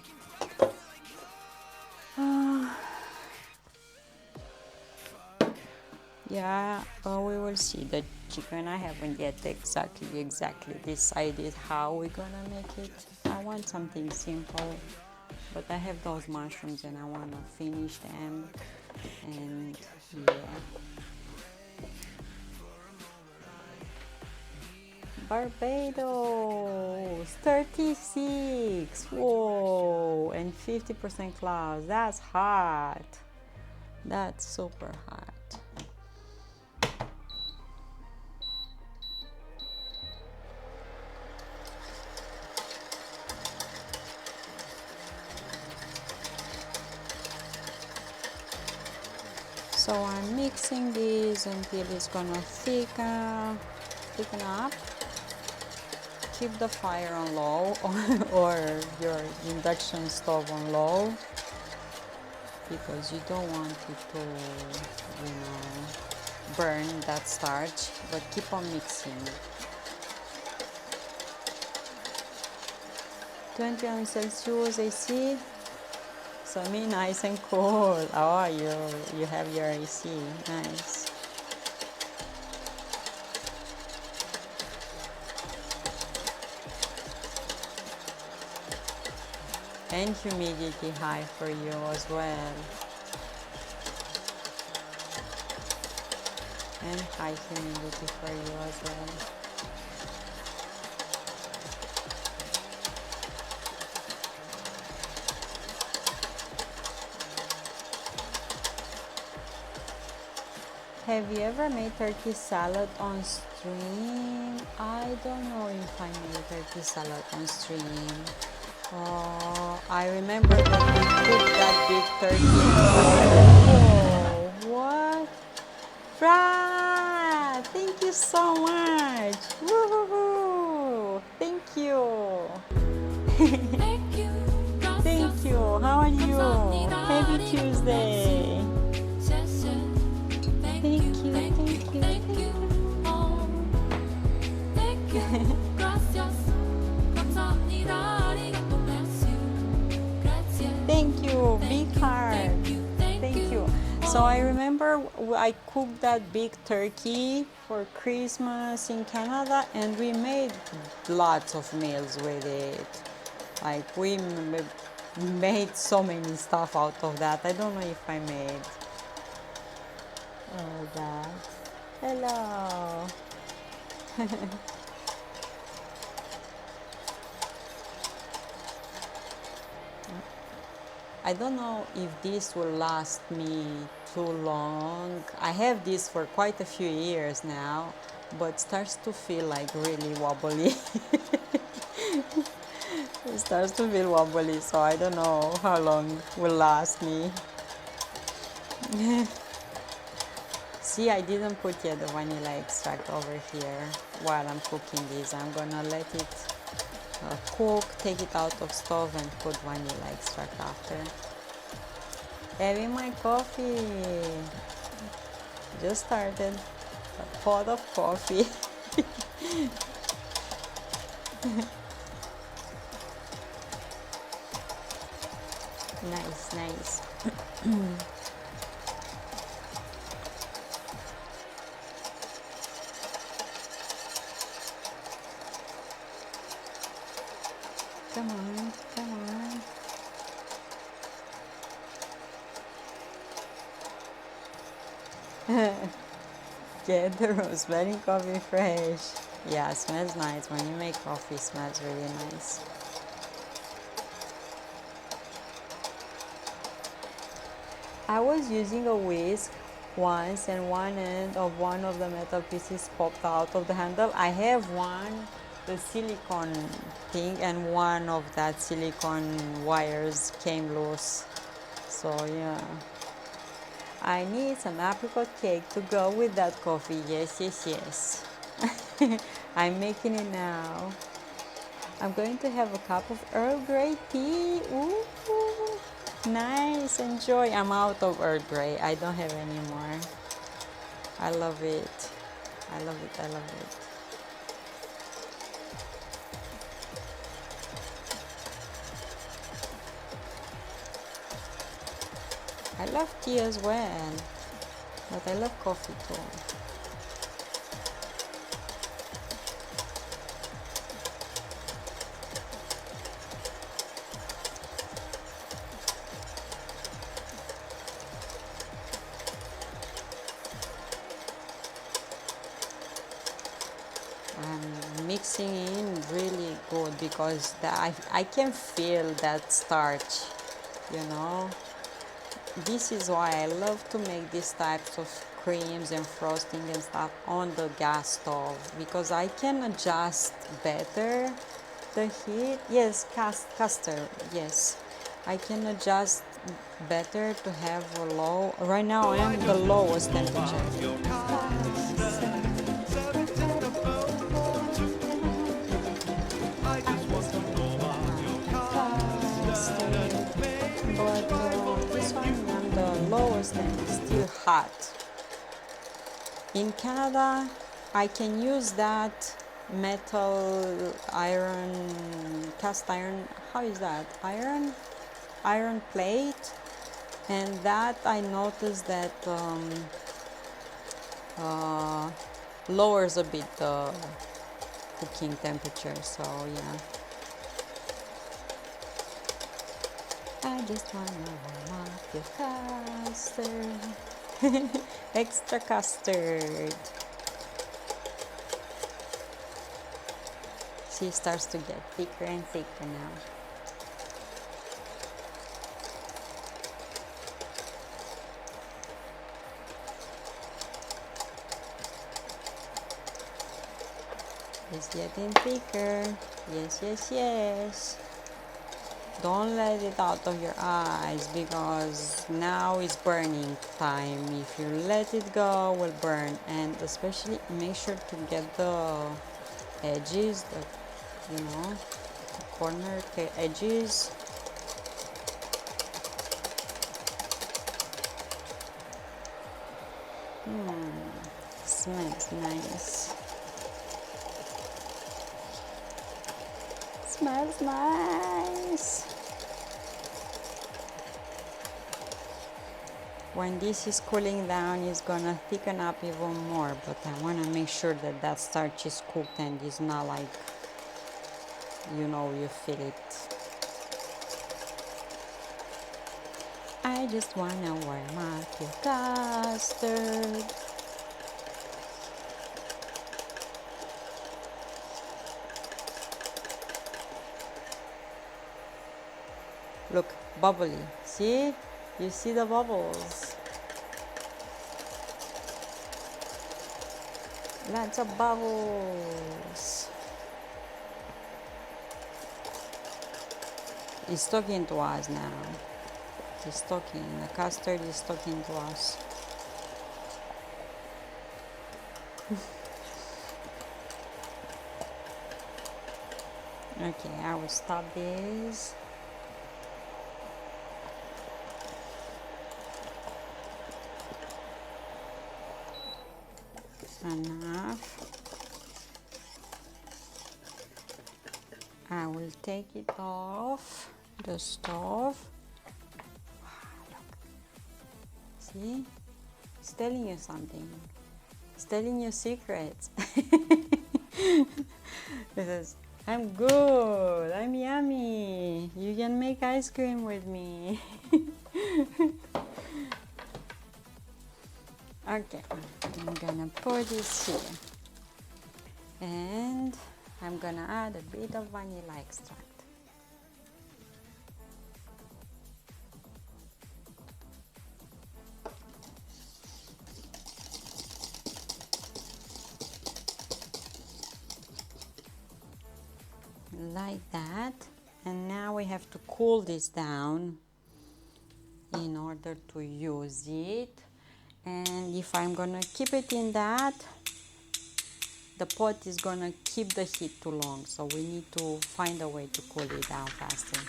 Yeah, we will see. The chicken, I haven't yet exactly decided how we're gonna make it. I want something simple, but I have those mushrooms and I wanna finish them. And yeah. Barbados, 36. Whoa, and 50% clouds. That's hot. That's super hot. So I'm mixing this until it's gonna thicken up. Keep the fire on low or your induction stove on low, because you don't want it to, burn that starch, but keep on mixing. 20 on Celsius AC, so me nice and cool. Oh, you have your AC, nice. And humidity high for you as well. And high humidity for you as well. Have you ever made turkey salad on stream? I don't know if I made turkey salad on stream. I remember that we cooked that big turkey. Whoa, what? Brad, thank you so much. Woohoo! Thank you. Thank you. Thank you. How are you? Happy Tuesday. 谢谢 Thank you, thank you, thank you. Oh, thank you. Gracias. 감사합니다. 아리가또. Bless you. Grazie. Thank you. Big heart. Thank you, Thank you. So I remember I cooked that big turkey for Christmas in Canada, and we made lots of meals with it. Like we made so many stuff out of that. I don't know if I made all that. Hello. I don't know if this will last me too long. I have this for quite a few years now, but starts to feel like really wobbly. It starts to feel wobbly, so I don't know how long will last me. See, I didn't put yet the vanilla extract over here while I'm cooking this. I'm gonna let it cook, take it out of stove, and put vanilla extract after. Having my coffee. Just started a pot of coffee. Nice, nice. Come on, come on. Get the rosemary coffee fresh. Yeah, smells nice. When you make coffee, it smells really nice. I was using a whisk once, and one end of one of the metal pieces popped out of the handle. I have one, the silicone thing, and one of that silicone wires came loose. So yeah. I need some apricot cake to go with that coffee. Yes, yes, yes. I'm making it now. I'm going to have a cup of Earl Grey tea. Ooh, nice. Enjoy. I'm out of Earl Grey. I don't have any more. I love it. I love it. I love it. I love tea as well, but I love coffee too. I'm mixing in really good because I can feel that starch, you know. This is why I love to make these types of creams and frosting and stuff on the gas stove, because I can adjust better the heat. Yes, caster, yes. I can adjust better to have a low. Right now I am the lowest temperature. But this one I'm the lowest and it's still hot. In Canada, I can use that metal cast iron, how is that? Iron plate, and that I noticed that lowers a bit the cooking temperature, so yeah. I just wanna warm up your custard. Extra custard. See, it starts to get thicker and thicker now. It's getting thicker. Yes, yes, yes. Don't let it out of your eyes because now it's burning time. If you let it go, it will burn. And especially make sure to get the edges, the corner edges. Smells nice. Smells nice. When this is cooling down, it's gonna thicken up even more, but I wanna make sure that that starch is cooked and it's not like, you feel it. I just wanna warm up your custard. Look, bubbly. See? You see the bubbles. Lots of bubbles. It's talking to us now. It's talking. The custard is talking to us. Okay, I will stop this. Enough. I will take it off the stove. Look. See? It's telling you something. It's telling you secrets. It says, I'm good, I'm yummy. You can make ice cream with me. Okay, I'm gonna pour this here. And I'm gonna add a bit of vanilla extract. Like that. And now we have to cool this down in order to use it. And if I'm gonna keep it in that, the pot is gonna keep the heat too long, so we need to find a way to cool it down faster.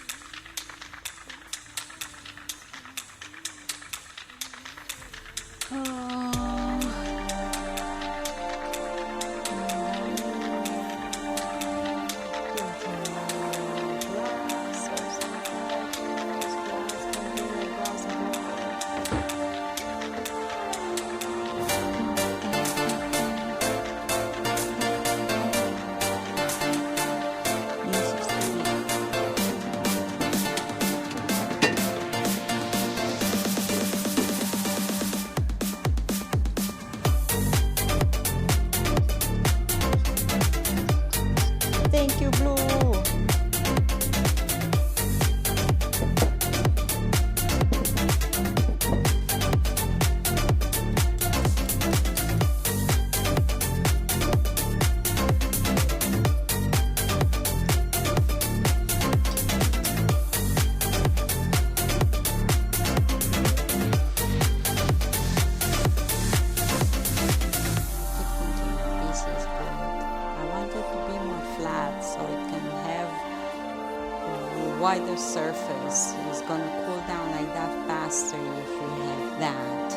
wider surface. It's gonna cool down like that faster if you have that.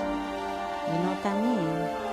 You know what I mean?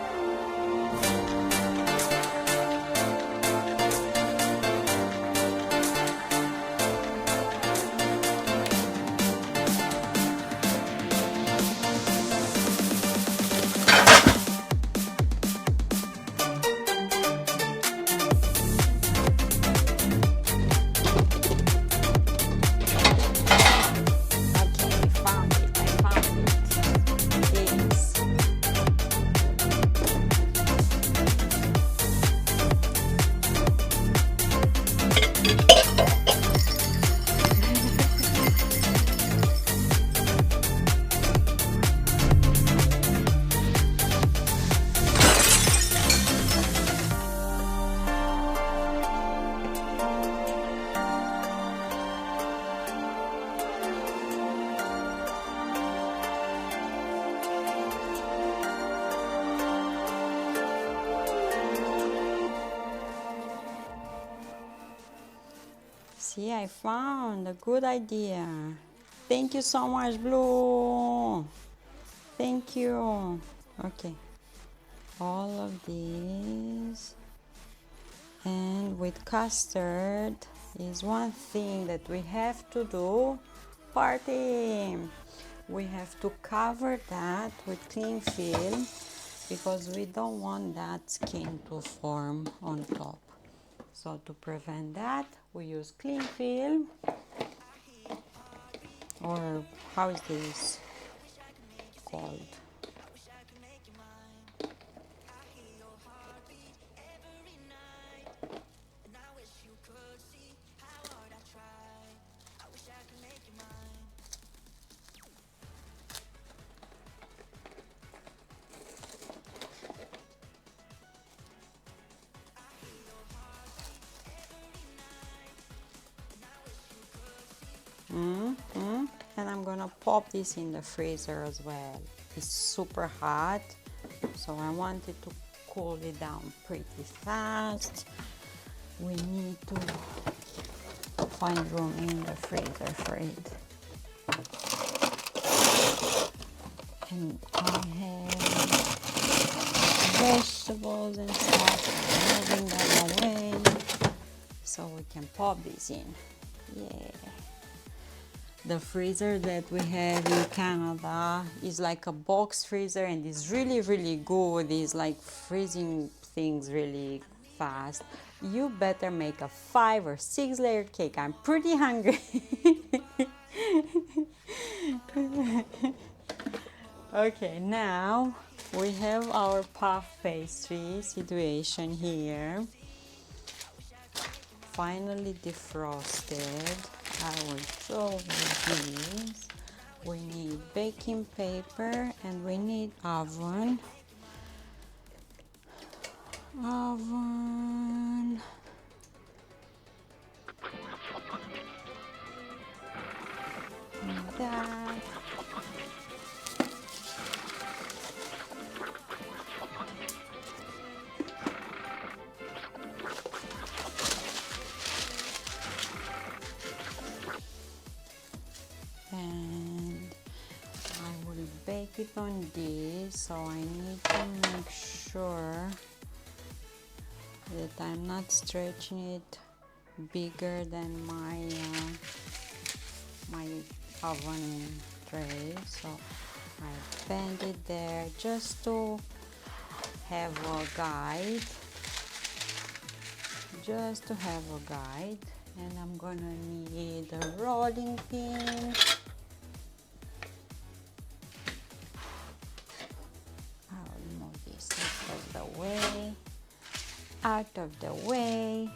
See, I found a good idea. Thank you so much, Blue. Thank you. Okay. All of these. And with custard is one thing that we have to do. Party. We have to cover that with cling film because we don't want that skin to form on top. So to prevent that, we use cling film, or how is this called? And I'm gonna pop this in the freezer as well. It's super hot, so I want it to cool it down pretty fast. We need to find room in the freezer for it. And I have vegetables and stuff, moving them away so we can pop this in. Yeah. The freezer that we have in Canada is like a box freezer and it's really good. It's like freezing things really fast. You better make a 5 or 6 layer cake. I'm pretty hungry. Okay, now we have our puff pastry situation here. Finally defrosted. I will show you these. We need baking paper and we need oven. And that. And I will bake it on this, so I need to make sure that I'm not stretching it bigger than my oven tray. So I bend it there just to have a guide, and I'm gonna need a rolling pin. I'll move this out of the way.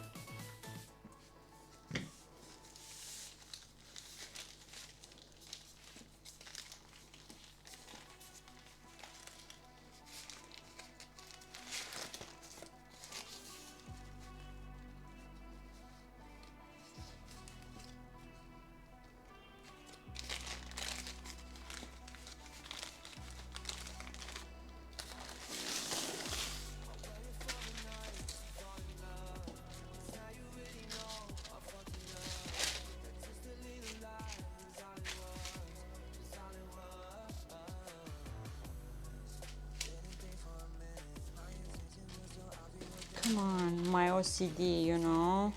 my OCD, you know.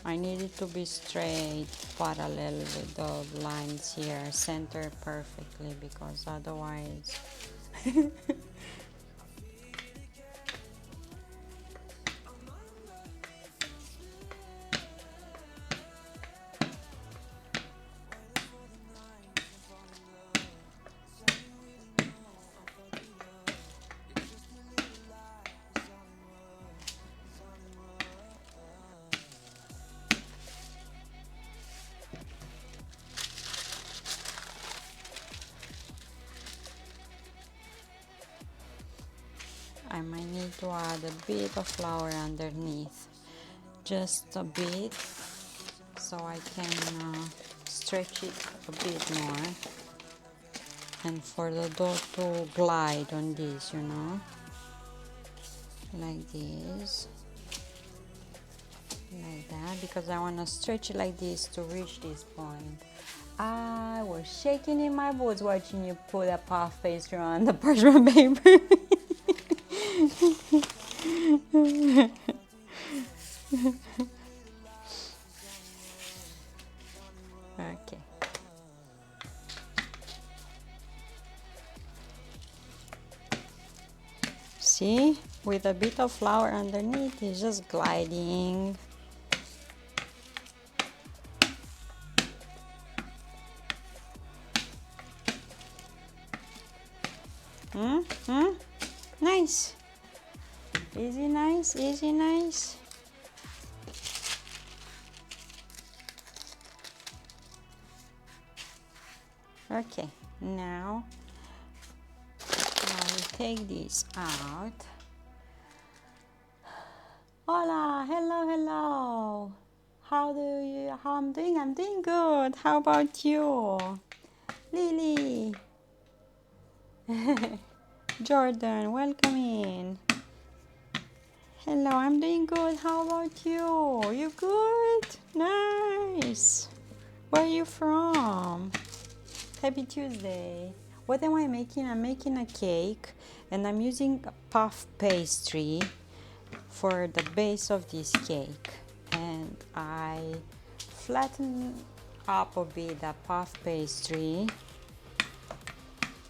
I need it to be straight, parallel with the lines here, center perfectly, because otherwise I might need to add a bit of flour underneath, just a bit, so I can stretch it a bit more, and for the dough to glide on this, you know, like this, like that, because I want to stretch it like this to reach this point. I was shaking in my boots watching you put a puff pastry on the parchment paper. Okay. See, with a bit of flour underneath, it's just gliding. Nice. Easy, nice, easy, nice. Okay, now I will take this out. Hola, hello, hello. How I'm doing? I'm doing good. How about you? Lily. Jordan, welcome in. Hello, I'm doing good. How about you? You good? Nice. Where are you from? Happy Tuesday. What am I making? I'm making a cake, and I'm using puff pastry for the base of this cake. And I flatten up a bit the puff pastry,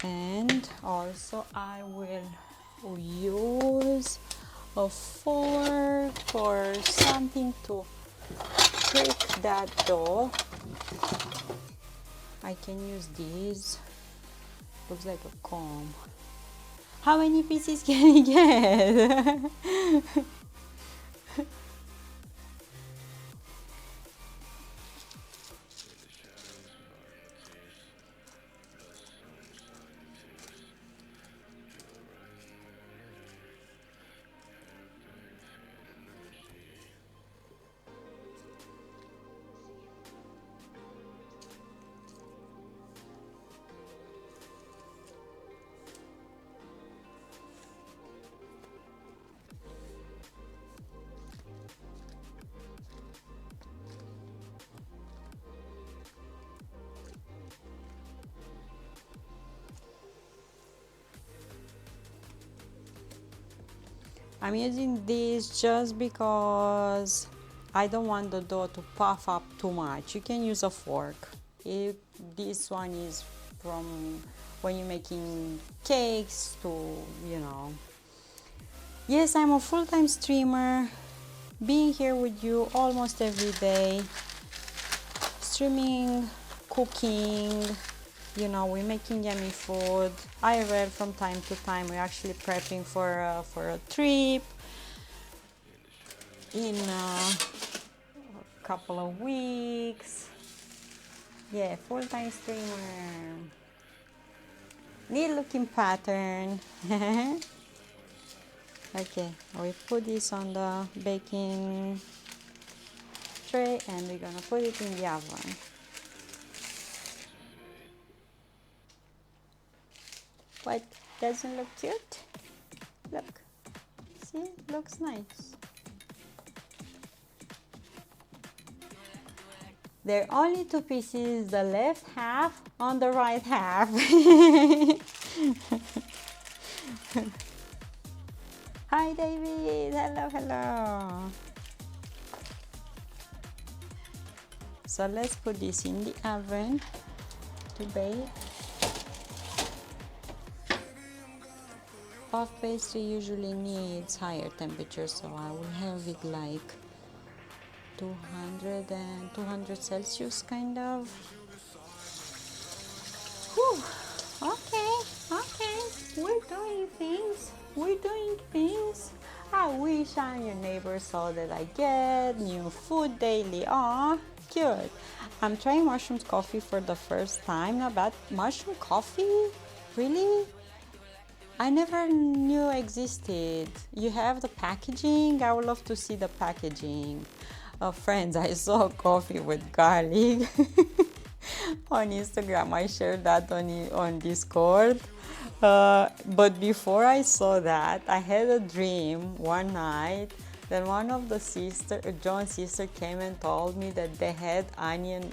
and also I will use a fork or something to prick that dough. I can use these. Looks like a comb. How many pieces can you get? I'm using this just because I don't want the dough to puff up too much. You can use a fork. This one is from when you're making cakes to, you know. Yes, I'm a full-time streamer, being here with you almost every day, streaming, cooking, you know, we're making yummy food. I read from time to time. We're actually prepping for a trip in a couple of weeks. Yeah, full-time streamer. Neat looking pattern. Okay, we put this on the baking tray and we're gonna put it in the oven. What, doesn't look cute? Look, see, looks nice. There are only two pieces, the left half on the right half. Hi, David. Hello, hello. So let's put this in the oven to bake. Puff pastry usually needs higher temperature, so I will have it like 200 Celsius kind of. Whew. Okay, okay, we're doing things. We're doing things. I wish I'm your neighbor so that I get new food daily. Aw, cute. I'm trying mushrooms coffee for the first time. Not bad. Mushroom coffee? Really? I never knew existed. You have the packaging? I would love to see the packaging. Friends, I saw coffee with garlic on Instagram. I shared that on Discord. But before I saw that, I had a dream one night that one of the John's sister came and told me that they had onion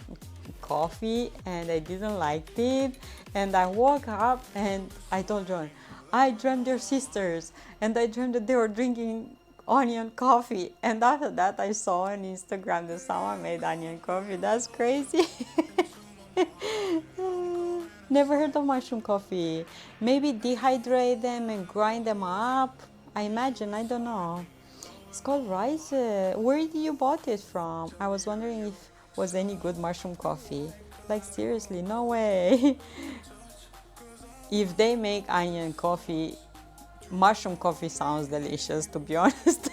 coffee and I didn't like it. And I woke up and I told John, I dreamed they're sisters and I dreamed that they were drinking onion coffee. And after that, I saw on Instagram that someone made onion coffee. That's crazy. Never heard of mushroom coffee. Maybe dehydrate them and grind them up. I imagine, I don't know. It's called rice. Where did you bought it from? I was wondering if was any good mushroom coffee. Like seriously, no way. If they make onion coffee, mushroom coffee sounds delicious, to be honest.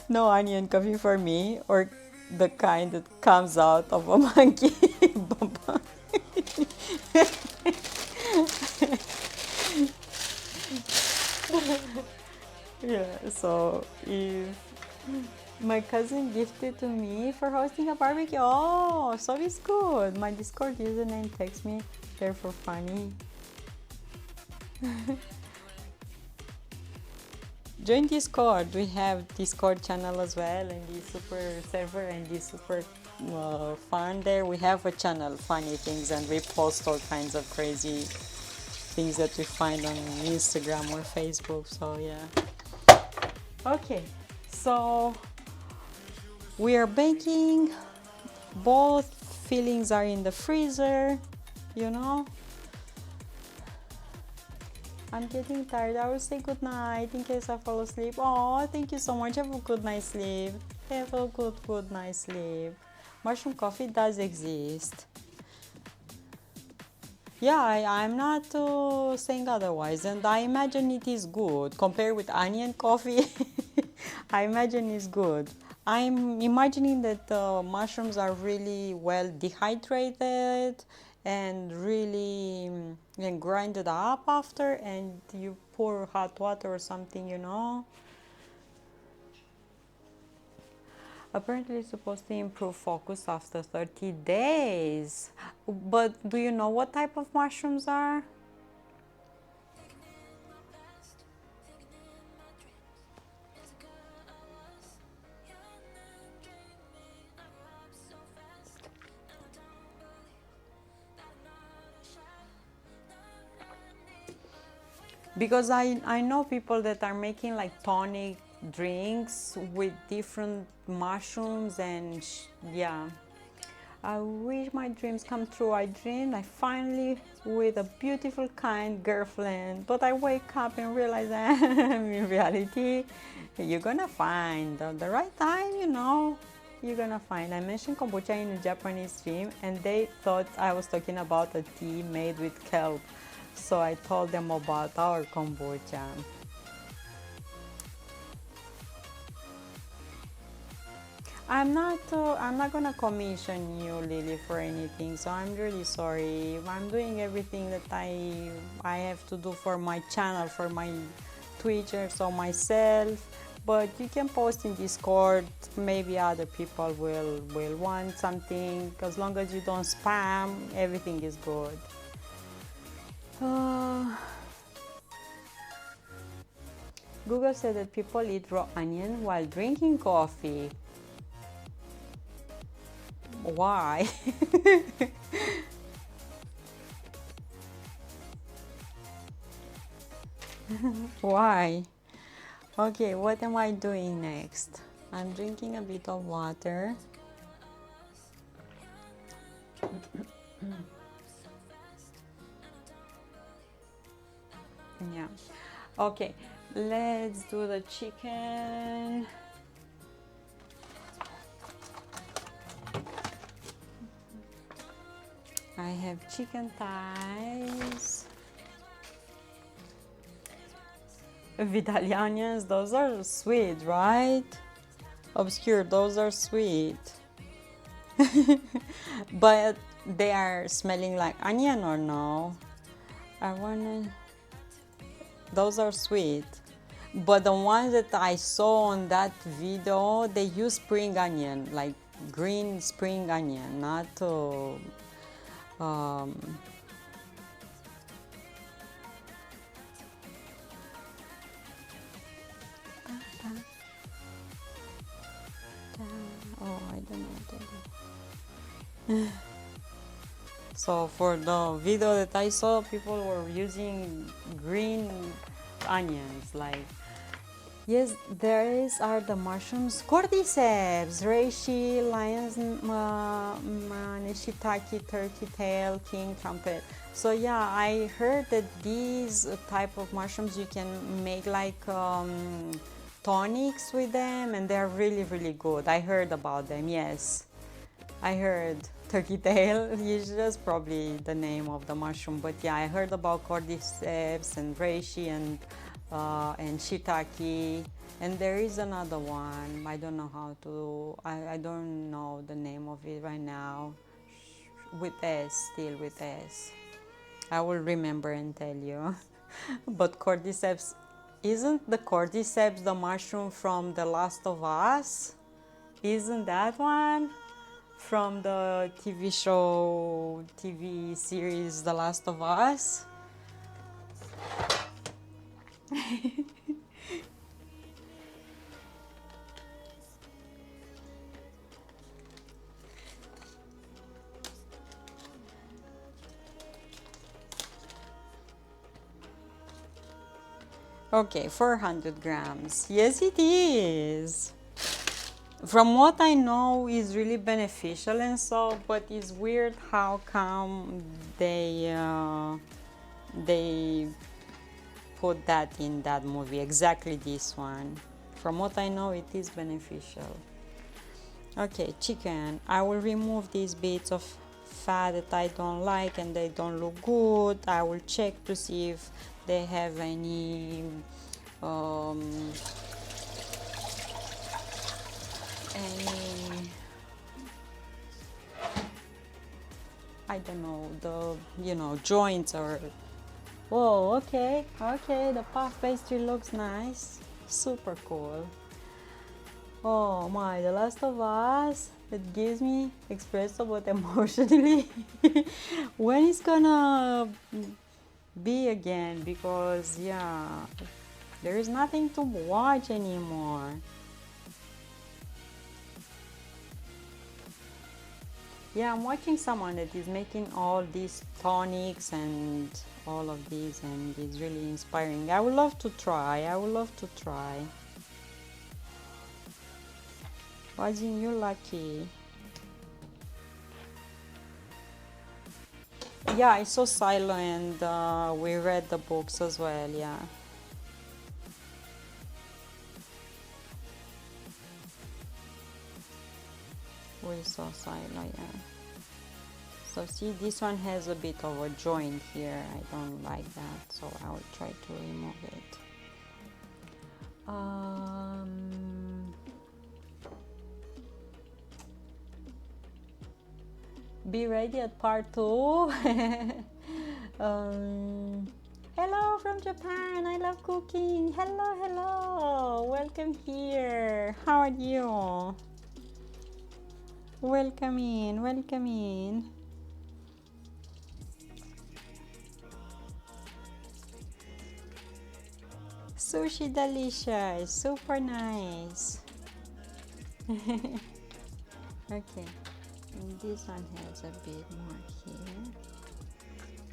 No onion coffee for me, or the kind that comes out of a monkey. Yeah, so if my cousin gifted to me for hosting a barbecue, oh, so it's good. My Discord username text me there for funny. Join Discord. We have Discord channel as well, and the super server and the super fun there. We have a channel, funny things, and we post all kinds of crazy things that we find on Instagram or Facebook. So yeah. Okay, so we are baking. Both fillings are in the freezer, you know. I'm getting tired. I will say good night in case I fall asleep. Oh, thank you so much. Have a good night's sleep. Have a good night's sleep. Mushroom coffee does exist. Yeah, I'm not saying otherwise, and I imagine it is good compared with onion coffee. I imagine it's good. I'm imagining that the mushrooms are really well dehydrated and really and grinded up after, and you pour hot water or something, you know. Apparently, it's supposed to improve focus after 30 days. But do you know what type of mushrooms are? Because I know people that are making like tonic drinks with different mushrooms and yeah. I wish my dreams come true. I dreamed I finally with a beautiful, kind girlfriend, but I wake up and realize that in reality, you're gonna find the right time, you know. You're gonna find. I mentioned kombucha in a Japanese dream, and they thought I was talking about a tea made with kelp. So I told them about our kombucha. I'm not gonna commission you, Lily, for anything. So I'm really sorry. I'm doing everything that I have to do for my channel, for my Twitter, so myself. But you can post in Discord. Maybe other people will want something. As long as you don't spam, everything is good. Google said that people eat raw onion while drinking coffee. Why? Why? Okay, what am I doing next? I'm drinking a bit of water. Yeah. Okay, let's do the chicken. I have chicken thighs. Vitalianians, those are sweet, right? Obscure, those are sweet. But they are smelling like onion or no? I wanna. Those are sweet. But the ones that I saw on that video, they use spring onion, like green spring onion, not um, oh, I don't know what that is. So for the video that I saw, people were using green onions, like. Yes, are the mushrooms, cordyceps, reishi, lion's mane, shiitake, turkey tail, king trumpet. So yeah, I heard that these type of mushrooms you can make like tonics with them, and they're really really good. I heard about them. Yes, I heard turkey tail. It's just probably the name of the mushroom, but yeah, I heard about cordyceps and reishi and shiitake, and there is another one. I don't know how to. I don't know the name of it right now. With S, still with S. I will remember and tell you. But cordyceps, isn't the cordyceps the mushroom from The Last of Us? Isn't that one? From the TV show, TV series The Last of Us? Okay, 400 grams. Yes, it is. From what I know, is really beneficial and so, but it's weird how come they put that in that movie, exactly this one. From what I know, it is beneficial. Okay, chicken. I will remove these bits of fat that I don't like and they don't look good. I will check to see if they have um, any, I don't know, joints or. Whoa, okay, the puff pastry looks nice. Super cool. Oh my, The Last of Us, it gives me espresso, but emotionally. When it's gonna be again? Because, yeah, there is nothing to watch anymore. Yeah, I'm watching someone that is making all these tonics and all of these, and it's really inspiring. I would love to try. Wasn't you lucky? Yeah, I saw Silo and we read the books as well, yeah. We saw Silo, yeah. So see, this one has a bit of a joint here. I don't like that, so I will try to remove it. Be ready at part 2. Hello from Japan. I love cooking. Hello. Welcome here. How are you? Welcome in. Sushi delicious. Super nice. Okay. And this one has a bit more here.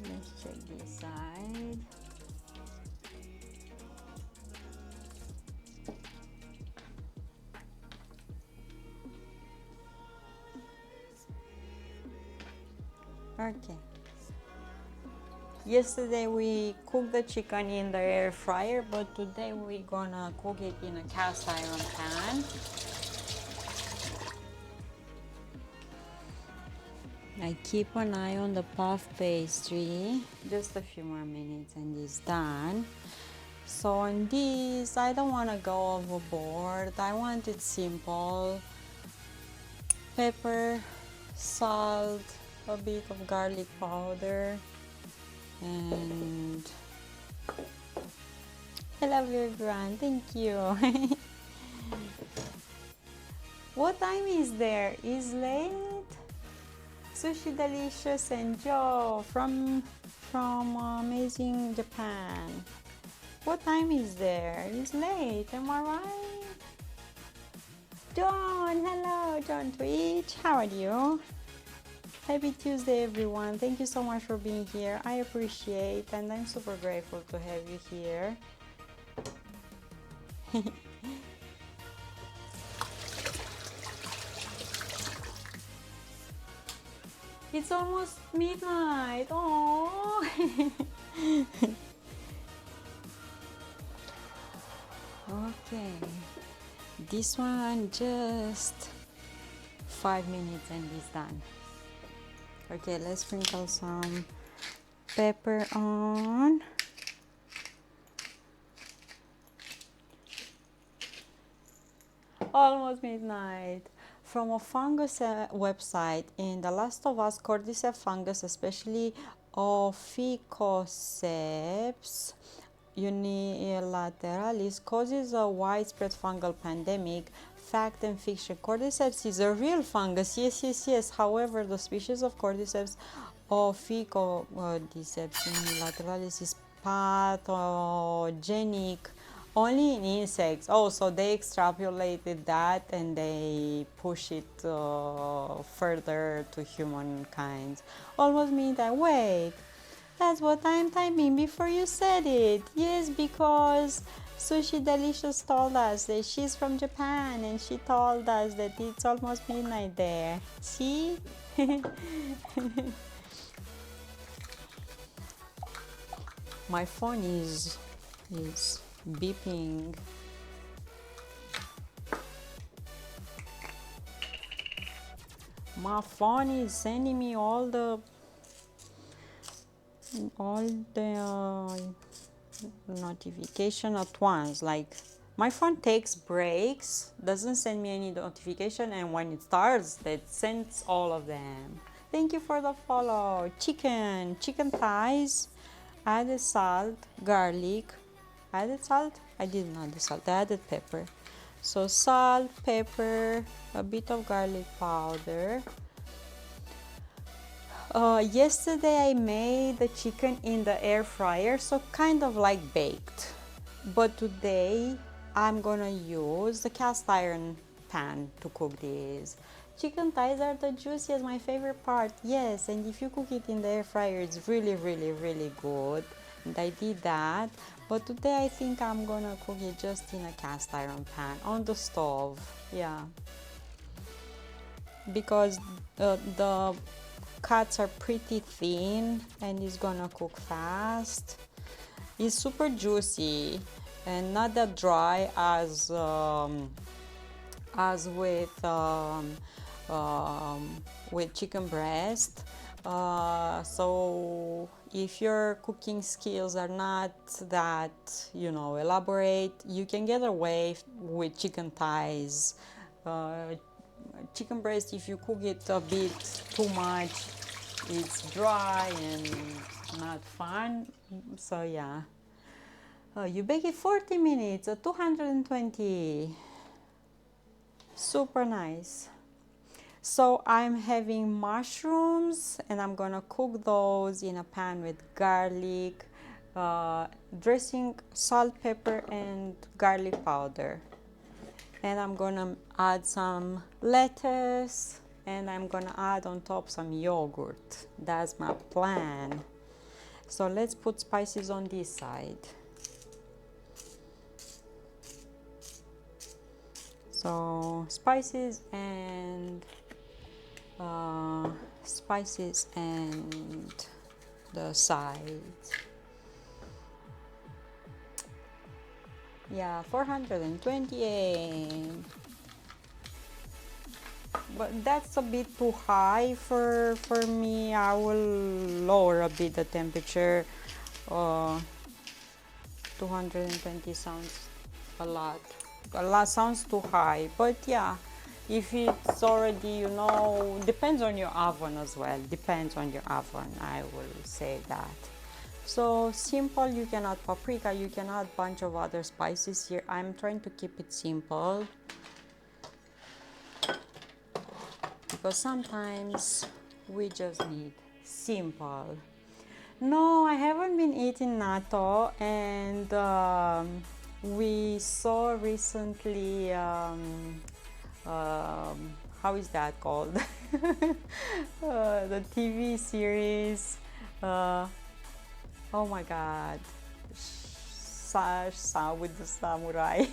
Let's check this side. Okay. Yesterday we cooked the chicken in the air fryer, but today we're gonna cook it in a cast iron pan. I keep an eye on the puff pastry. Just a few more minutes and it's done. So on this, I don't want to go overboard. I want it simple. Pepper, salt, a bit of garlic powder, and I love your brand. Thank you. What time is there? Is late? Sushi Delicious and Joe from Amazing Japan. What time is there? It's late, am I right? John, hello, John Twitch. How are you? Happy Tuesday, everyone. Thank you so much for being here. I appreciate and I'm super grateful to have you here. It's almost midnight. Oh. Okay. This one just 5 minutes and it's done. Okay, let's sprinkle some pepper on. Almost midnight. From a fungus website, in The Last of Us, cordyceps fungus, especially Ophicoceps unilateralis, causes a widespread fungal pandemic. Fact and fiction. Cordyceps is a real fungus. Yes. However, the species of Cordyceps Ophicoceps unilateralis is pathogenic only in insects. Oh, so they extrapolated that and they push it further to humankind. Almost mean that, wait, that's what I'm typing before you said it. Yes, because Sushi Delicious told us that she's from Japan and she told us that it's almost midnight there. See? My phone is beeping. My phone is sending me all the notification at once. Like, my phone takes breaks, doesn't send me any notification, and when it starts, it sends all of them. Thank you for the follow. Chicken thighs, added salt, garlic. Added salt? I didn't add the salt. I added pepper. So salt, pepper, a bit of garlic powder. Yesterday I made the chicken in the air fryer, so kind of like baked. But today I'm gonna use the cast iron pan to cook this. Chicken thighs are the juiciest, my favorite part. Yes, and if you cook it in the air fryer, it's really good. And I did that. But today I think I'm gonna cook it just in a cast iron pan on the stove. Yeah. Because the cuts are pretty thin and it's gonna cook fast. It's super juicy and not that dry as with chicken breast. So if your cooking skills are not that elaborate, you can get away with chicken thighs. Chicken breast, if you cook it a bit too much, it's dry and not fun. So yeah. You bake it 40 minutes at 220. Super nice. So I'm having mushrooms and I'm gonna cook those in a pan with garlic, dressing, salt, pepper, and garlic powder. And I'm gonna add some lettuce and I'm gonna add on top some yogurt. That's my plan. So let's put spices on this side. So spices and spices and the sides. Yeah, 428. But that's a bit too high for me. I will lower a bit the temperature. 220 sounds a lot. A lot sounds too high, but yeah, if it's already, you know, depends on your oven as well. Depends on your oven, I will say that. So simple, you can add paprika, you can add bunch of other spices here. I'm trying to keep it simple because sometimes we just need simple. No, I haven't been eating natto, and we saw recently how is that called? The TV series. Oh my God, with the samurai.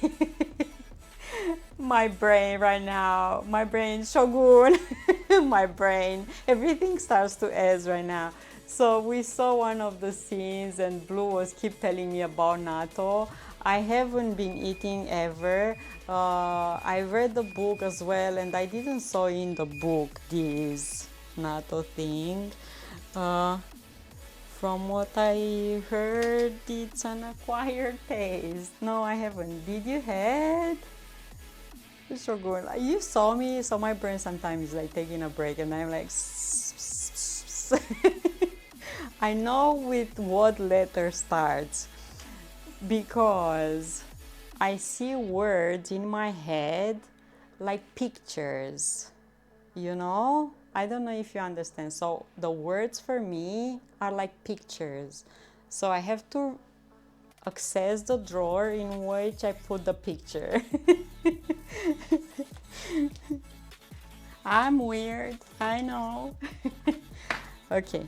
My brain right now, my brain, Shogun, my brain, everything starts to S right now. So we saw one of the scenes and Blue was keep telling me about natto. I haven't been eating ever. I read the book as well and I didn't saw in the book this natto thing. From what I heard, it's an acquired taste. No, I haven't. Did you had? Shogun, you saw me, so my brain sometimes is like taking a break and I'm like I know with what letter starts because I see words in my head like pictures, you know? I don't know if you understand. So the words for me are like pictures. So I have to access the drawer in which I put the picture. I'm weird, I know. Okay.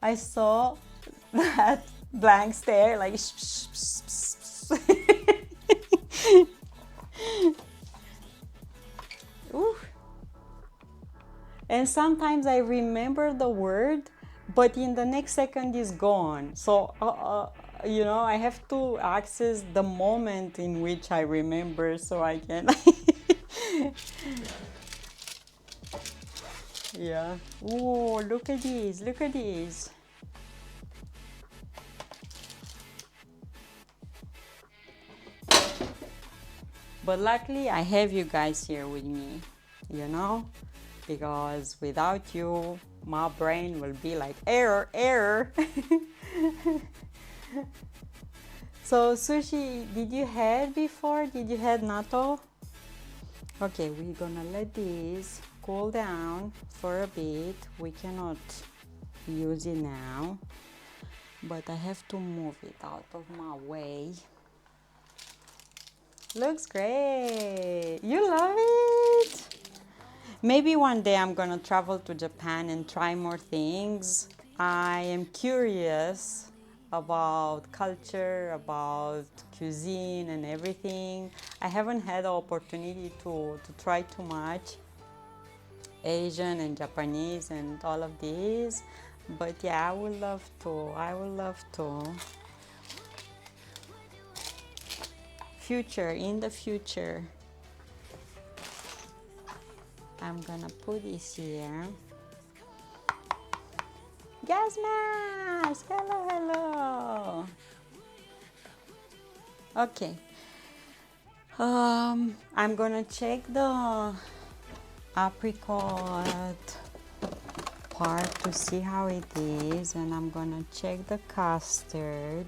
I saw that blank stare like Ooh. And sometimes I remember the word, but in the next second is gone. So, you know, I have to access the moment in which I remember so I can. Yeah. Oh, look at these, look at these. But luckily, I have you guys here with me, you know, because without you, my brain will be like error, error. So sushi, did you had before? Did you had natto? Okay, we're gonna let this cool down for a bit. We cannot use it now, but I have to move it out of my way. Looks great. You love it? Maybe one day I'm gonna travel to Japan and try more things. I am curious about culture, about cuisine and everything. I haven't had the opportunity to try too much Asian and Japanese and all of these. But yeah, I would love to. I would love to. In the future. I'm gonna put this here. Gas mask! Hello, hello! Okay. I'm gonna check the apricot part to see how it is, and I'm gonna check the custard.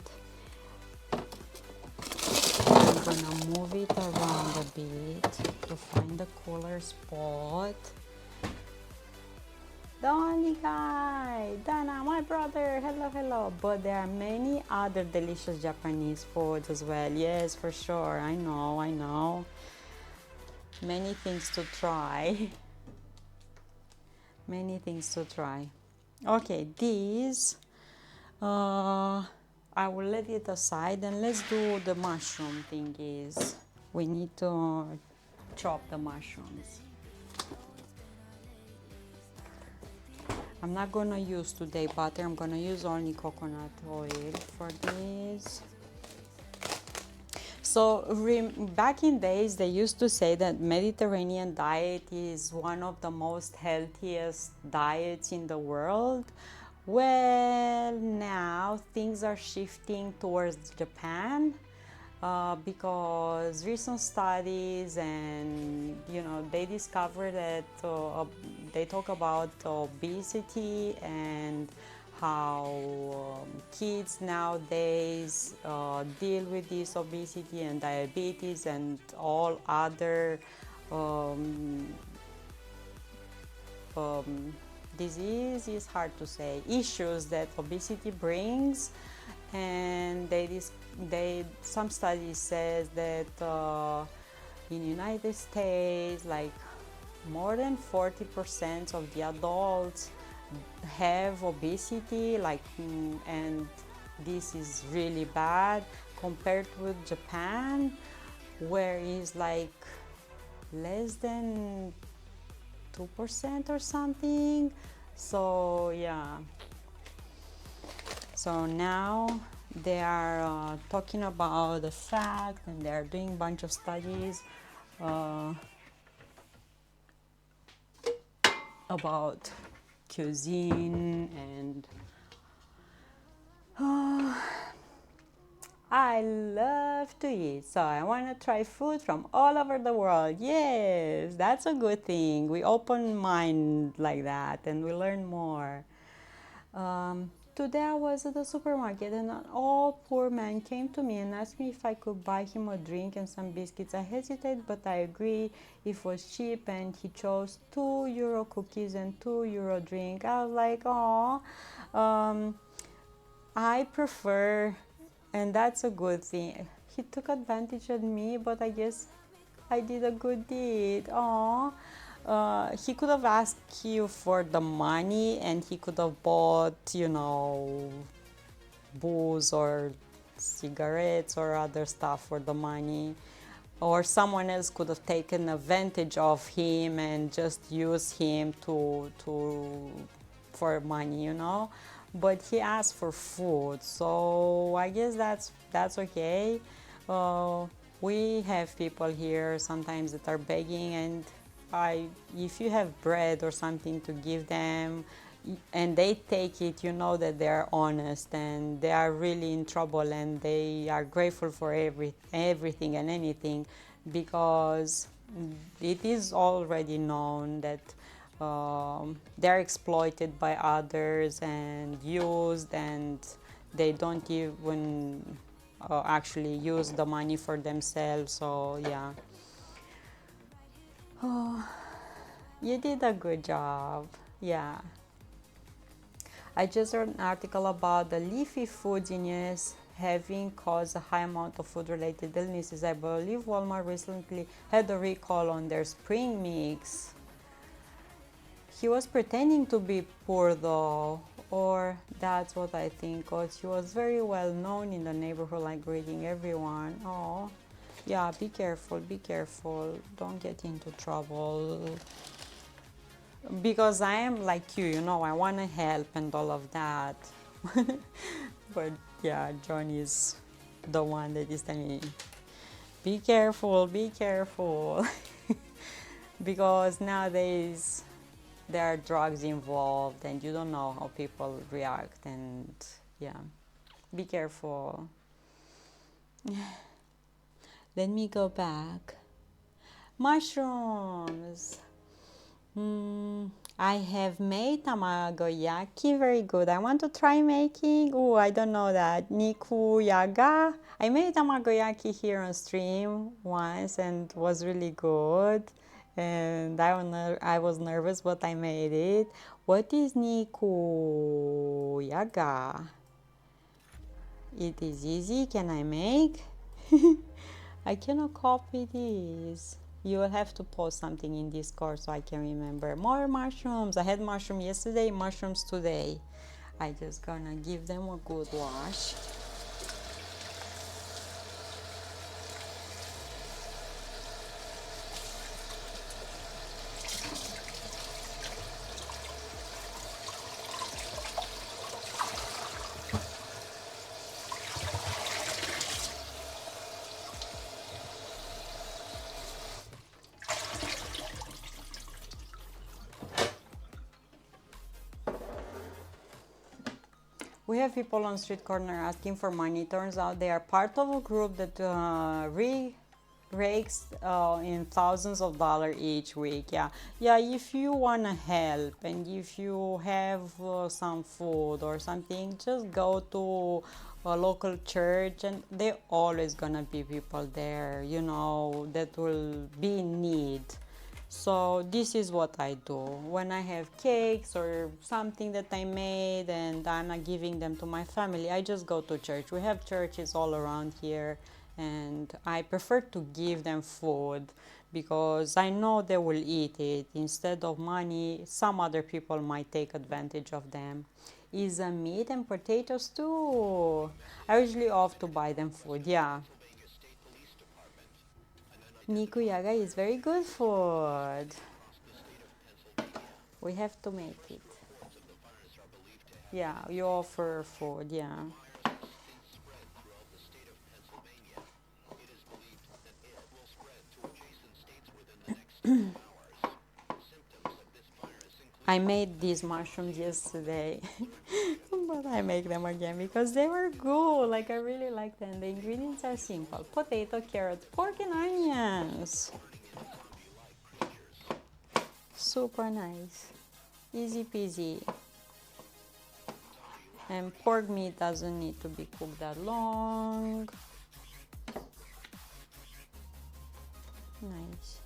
I'm gonna move it around a bit to find the cooler spot. The only guy, Dana, my brother, hello, hello. But there are many other delicious Japanese foods as well. Yes, for sure, I know. Many things to try. Many things to try. Okay, these, I will let it aside and let's do the mushroom thingies. we need to chop the mushrooms. I'm not gonna use today butter, I'm gonna use only coconut oil for this. So back in days, they used to say that Mediterranean diet is one of the most healthiest diets in the world. Well, now things are shifting towards Japan. Because recent studies and they discovered that they talk about obesity and how kids nowadays deal with this obesity and diabetes and all other um, disease is hard to say, issues that obesity brings. And some studies says that in United States, like more than 40% of the adults have obesity, and this is really bad compared with Japan, where it's like less than 2% or something. So yeah. So now they are talking about the fact, and they are doing a bunch of studies about cuisine, and I love to eat, so I want to try food from all over the world. Yes, that's a good thing. We open mind like that and we learn more. Today I was at the supermarket and an old poor man came to me and asked me if I could buy him a drink and some biscuits. I hesitated, but I agreed. It was cheap and he chose €2 cookies and €2 drink. I was like, oh, I prefer, and that's a good thing. He took advantage of me, but I guess I did a good deed. Oh. He could have asked you for the money and he could have bought, booze or cigarettes or other stuff for the money. Or someone else could have taken advantage of him and just used him for money, But he asked for food, so I guess that's okay. We have people here sometimes that are begging, and if you have bread or something to give them and they take it, you know that they are honest and they are really in trouble and they are grateful for everything and anything, because it is already known that they're exploited by others and used, and they don't even actually use the money for themselves. So yeah. Oh, you did a good job. Yeah. I just read an article about the leafy foods in US having caused a high amount of food-related illnesses. I believe Walmart recently had a recall on their spring mix. He was pretending to be poor though, or that's what I think, because he was very well known in the neighborhood, like greeting everyone. Oh. Yeah, be careful, don't get into trouble, because I am like you, I want to help and all of that. But yeah, John is the one that is telling me, be careful, because nowadays there are drugs involved and you don't know how people react, and yeah, be careful. Let me go back. Mushrooms. I have made tamagoyaki, very good. I want to try making. Oh, I don't know that. Nikuyaga. I made tamagoyaki here on stream once and was really good. And I was nervous, but I made it. What is nikuyaga? It is easy. Can I make? I cannot copy this. You will have to post something in Discord so I can remember. More mushrooms. I had mushroom yesterday, mushrooms today. I just gonna give them a good wash. We have people on street corner asking for money. Turns out they are part of a group that rakes in thousands of dollars each week. Yeah. If you wanna help and if you have some food or something, just go to a local church, and there always gonna be people there, that will be in need. So this is what I do when I have cakes or something that I made and I'm not giving them to my family. I just go to church. We have churches all around here, and I prefer to give them food because I know they will eat it. Instead of money, some other people might take advantage of them. Is meat and potatoes too. I usually off to buy them food. Yeah. Nikuyaga is very good food. We have to make it. Yeah, you offer food, yeah. I made these mushrooms yesterday, but I make them again because they were good. Like, I really like them. The ingredients are simple: potato, carrots, pork, and onions. Super nice. Easy peasy. And pork meat doesn't need to be cooked that long. Nice.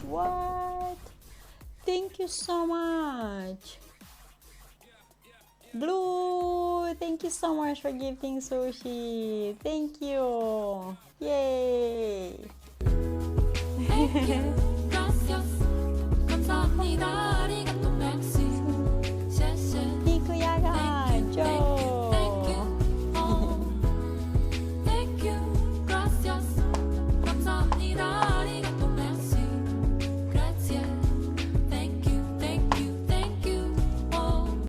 What? Thank you so much. Blue, thank you so much for gifting sushi. Thank you. Yay. Thank you, gracias, 감사합니다, 아리가또, merci, 谢谢, Nikuyaga, thank you, oh. Thank you, gracias, 감사합니다, 아리가또, merci, grazie, thank you, oh.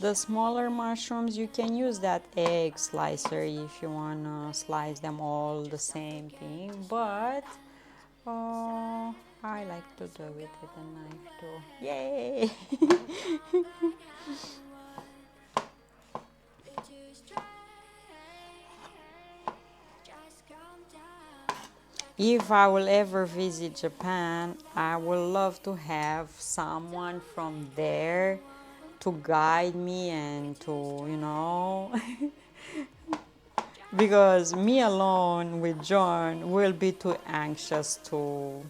The smaller mushrooms, you can use that egg slicer if you want to slice them all the same thing, but I like to do it with a knife too. Yay! If I will ever visit Japan, I would love to have someone from there to guide me and to, because me alone with John will be too anxious to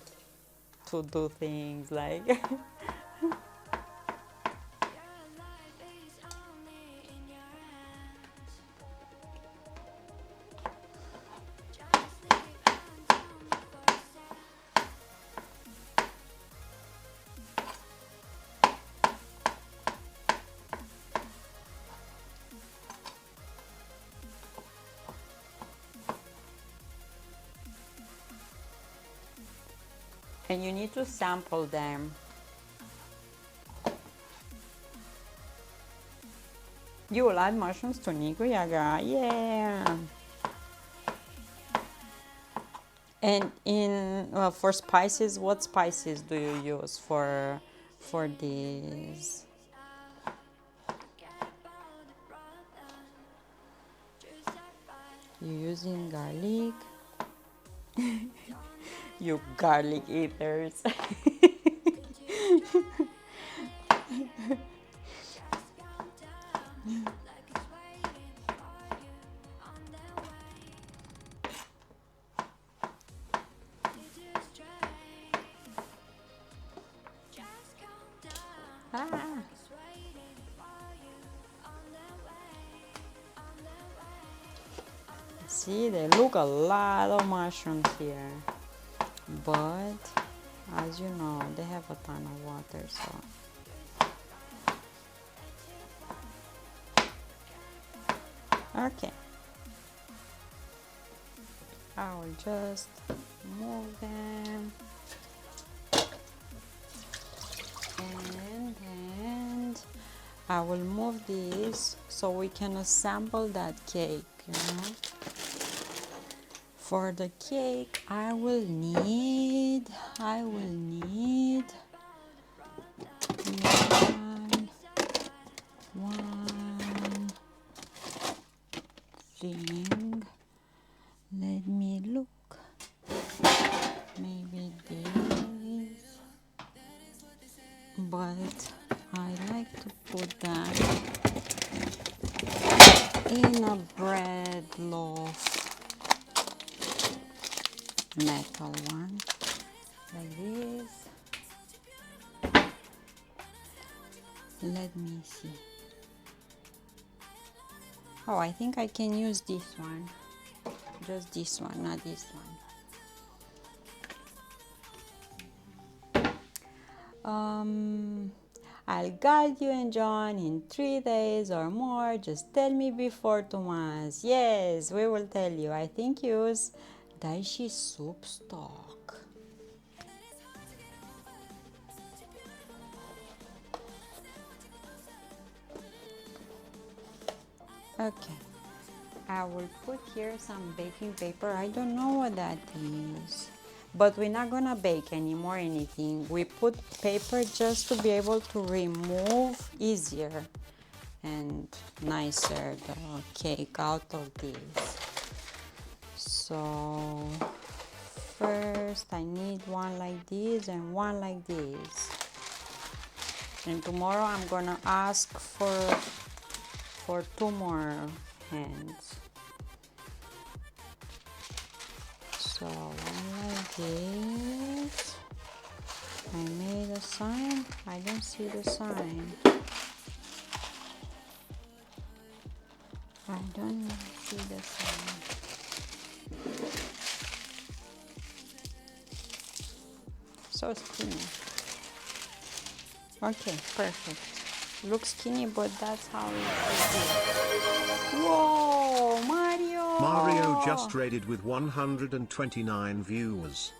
do things like. And you need to sample them. You will add mushrooms to nikuyaga, yeah. And for spices, what spices do you use for these? You using garlic? You garlic eaters. Ah. See, they look a lot of mushrooms here, but as you know, they have a ton of water, so. Okay. I will just move them. And then I will move this so we can assemble that cake. you know. For the cake, I will need one thing. Let me look. Maybe this, but I like to put that in a bread loaf, metal one, like this. Let me see. Oh, I think I can use this one. Just this one, not this one. I'll guide you and John in 3 days or more. Just tell me before 2 months. Yes, we will tell you. I think use daishi soup stock. Okay. I will put here some baking paper. I don't know what that is. But we're not gonna bake anymore anything. We put paper just to be able to remove easier and nicer the cake out of this. So first I need one like this and one like this. And tomorrow I'm gonna ask for 2 more hands. So one like this. I made a sign. I don't see the sign. I don't see the sign. So skinny. Okay, perfect. Looks skinny, but that's how it is. Whoa, Mario! Mario just raided with 129 viewers.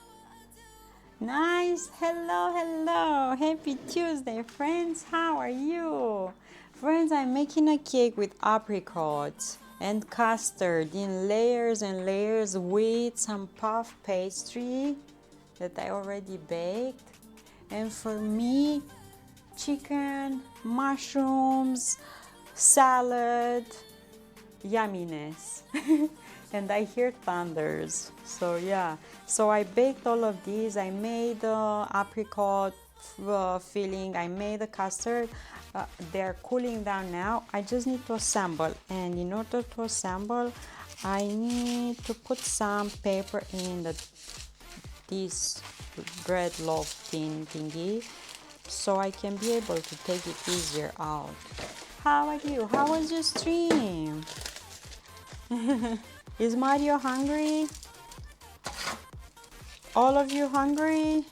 Nice. Hello, hello. Happy Tuesday, friends. How are you? Friends, I'm making a cake with apricots and custard in layers and layers with some puff pastry that I already baked. And for me, chicken, mushrooms, salad, yumminess. And I hear thunders. So yeah, so I baked all of these. I made the apricot filling. I made the custard. They're cooling down now. I just need to assemble, and in order to assemble I need to put some paper in this bread loaf thingy, so I can be able to take it easier out. How about you? How was your stream? Is Mario hungry? All of you hungry?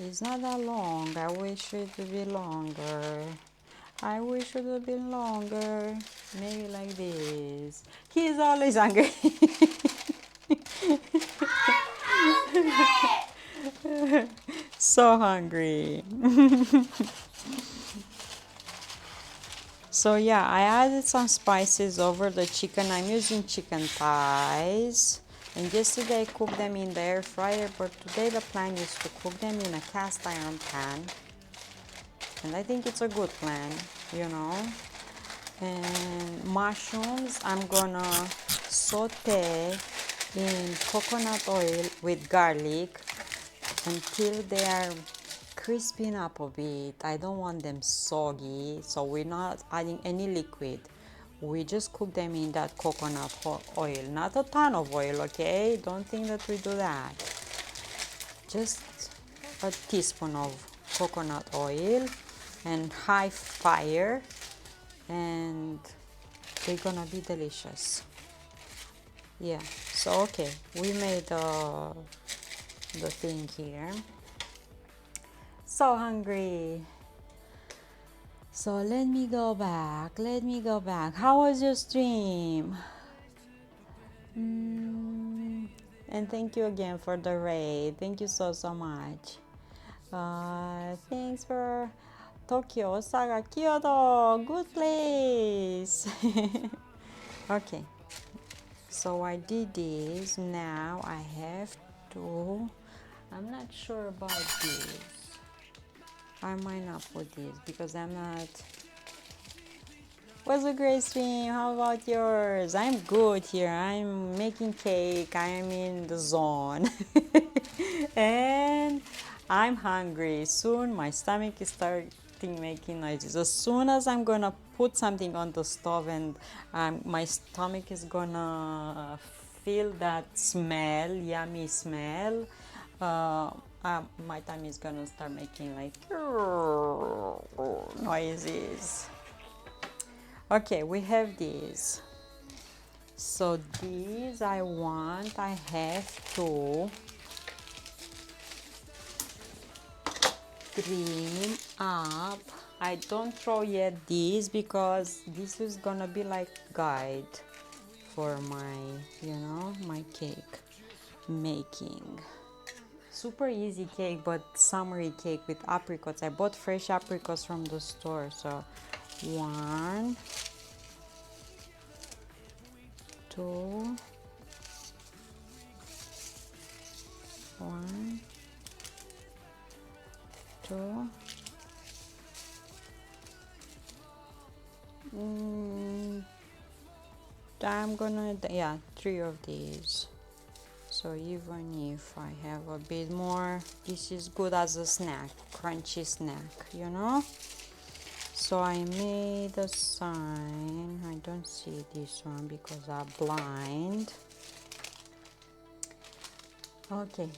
It's not that long. I wish it would be longer. I wish it would be longer. Maybe like this. He's always hungry. So hungry. So yeah, I added some spices over the chicken. I'm using chicken thighs. And yesterday I cooked them in the air fryer, but today the plan is to cook them in a cast iron pan. And I think it's a good plan, you know. And mushrooms, I'm gonna saute in coconut oil with garlic until they are crisping up a bit. I don't want them soggy, so we're not adding any liquid. We just cook them in that coconut oil, not a ton of oil, okay? Don't think that we do that. Just a teaspoon of coconut oil and high fire, and they're gonna be delicious. Yeah, so okay, we made the thing here. So hungry. So let me go back. How was your stream? And thank you again for the raid. Thank you so much. Thanks for Tokyo, Osaka, Kyoto, good place. Okay, so I did this. Now I have to, I'm not sure about this. I might not put this because I'm not. What's a great stream? How about yours? I'm good here. I'm making cake. I'm in the zone. And I'm hungry. Soon my stomach is starting making noises. As soon as I'm gonna put something on the stove and my stomach is gonna feel that smell, yummy smell, my tummy is gonna start making like noises. Okay, we have these. So these I have to cream up. I don't throw yet these because this is gonna be like guide for my, my cake making. Super easy cake, but summery cake with apricots. I bought fresh apricots from the store. So 1, 2, 1, 2. I'm gonna, 3 of these. So even if I have a bit more, this is good as a snack, crunchy snack. So I made a sign. I don't see this one because I'm blind. Okay.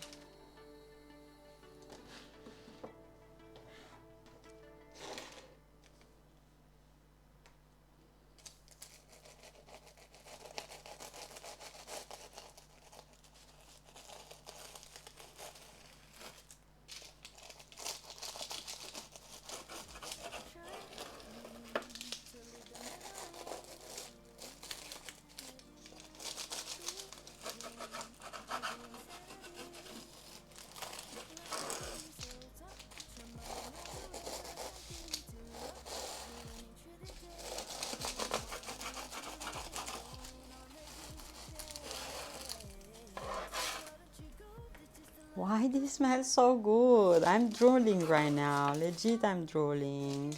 Why this smells so good? I'm drooling right now. Legit, I'm drooling.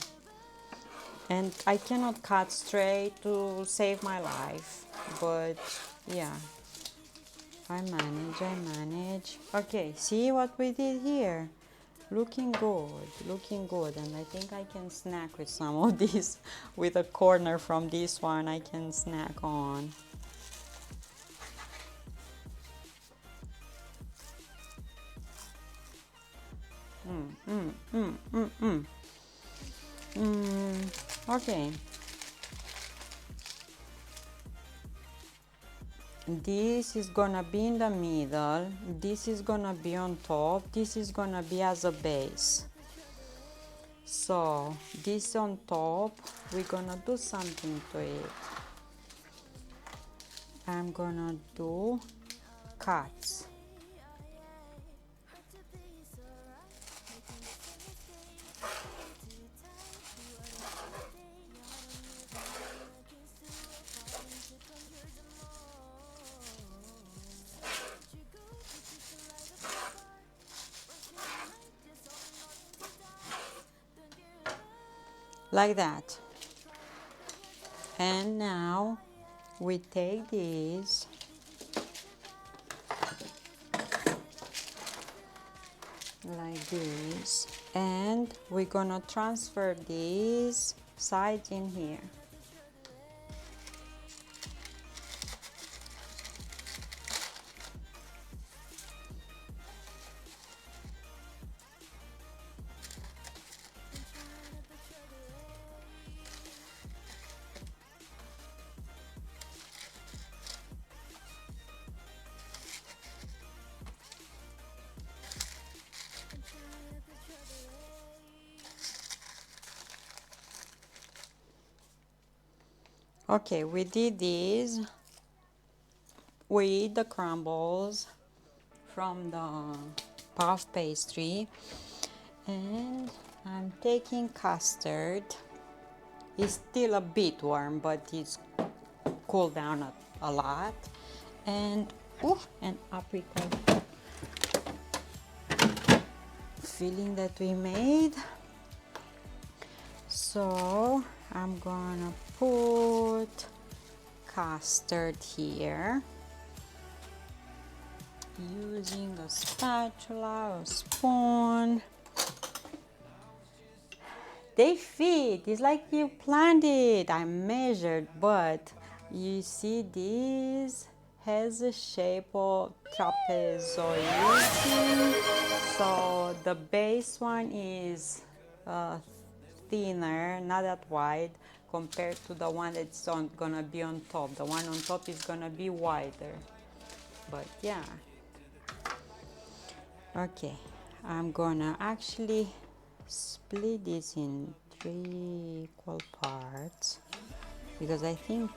And I cannot cut straight to save my life. But yeah, I manage. Okay, see what we did here? Looking good. And I think I can snack with some of this. With a corner from this one, I can snack on. Okay. This is gonna be in the middle. This is gonna be on top. This is gonna be as a base. So this on top, we're gonna do something to it. I'm gonna do cuts. Like that. And now we take this like this, and we're gonna transfer these sides in here. Okay, we did this with the crumbles from the puff pastry, and I'm taking custard. It's still a bit warm, but it's cooled down a lot. And an apricot filling that we made. So I'm gonna put custard here using a spatula or spoon. They fit. It's like you planned it. I measured, but you see this has a shape of trapezoid. So the base one is thinner, not that wide, compared to the one that's gonna be on top. The one on top is gonna be wider. But yeah. Okay, I'm gonna actually split this in 3 equal parts because I think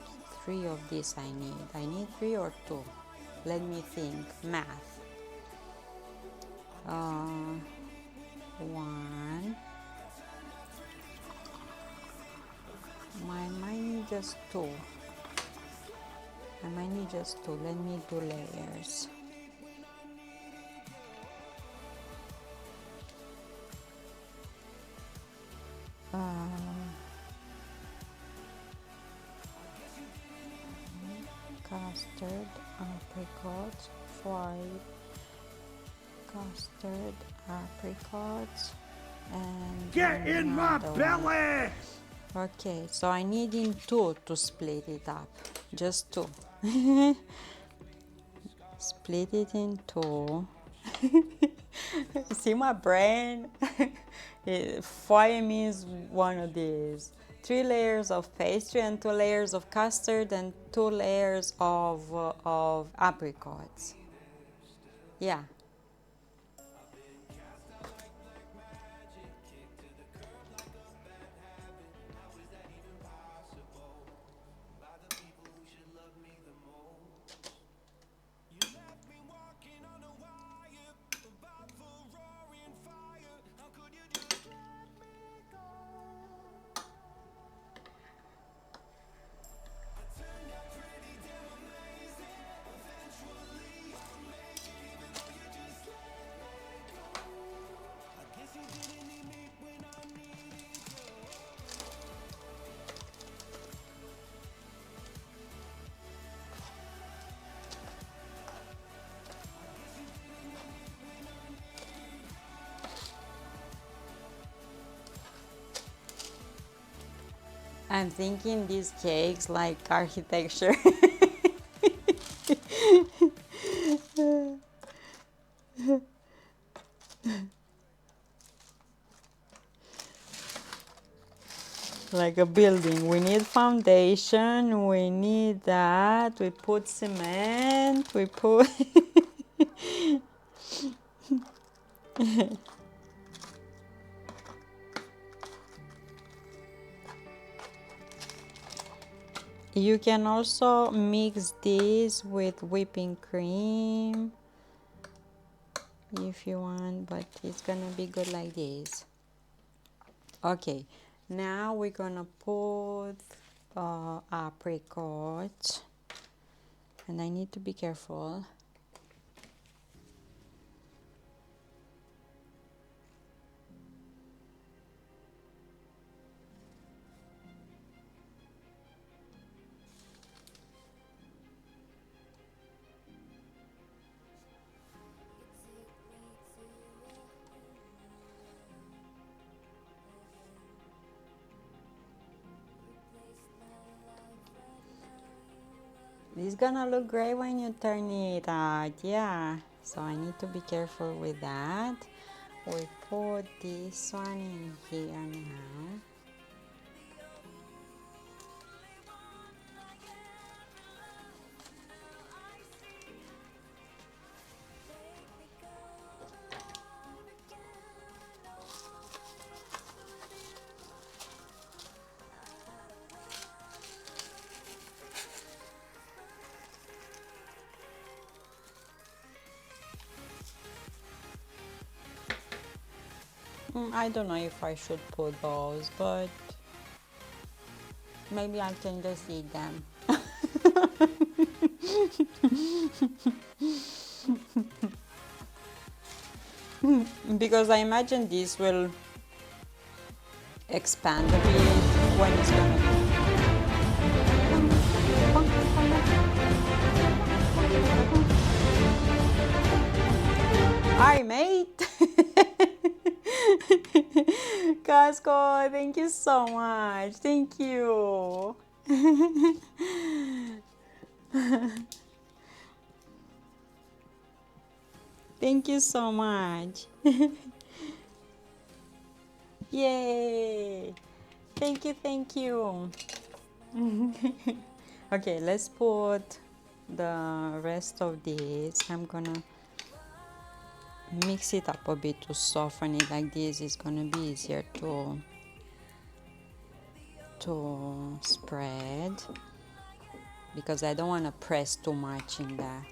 3 of this I need. I need 3 or 2. Let me think. Math. 1. I might need just 2. I might need just 2. Let me do layers. Custard, apricots, fried custard, apricots, and Get in my another one. belly! Okay, so I need in 2 to split it up, just 2. Split it in 2. See my brain? Foil means one of these. 3 layers of pastry and 2 layers of custard and 2 layers of apricots. Yeah. I'm thinking these cakes like architecture. Like a building. We need foundation, we need that, we put cement, we put You can also mix this with whipping cream if you want, but it's gonna be good like this. Okay, now we're gonna put apricots, and I need to be careful. It's gonna look great when you turn it out, yeah. So I need to be careful with that. We put this one in here now. I don't know if I should put those, but maybe I can just eat them. Because I imagine this will expand a bit when it's gonna Hi, mate. Casco, thank you so much. Thank you. Thank you so much. Yay. Thank you, thank you. Okay, let's put the rest of this. I'm gonna mix it up a bit to soften it like this. It's gonna be easier to spread because I don't want to press too much in that.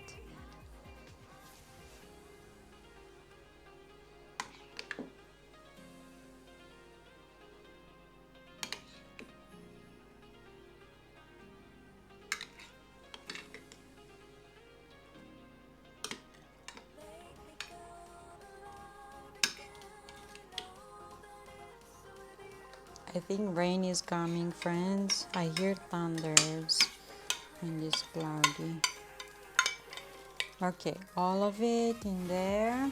I think rain is coming, friends. I hear thunders and it's cloudy. Okay, all of it in there.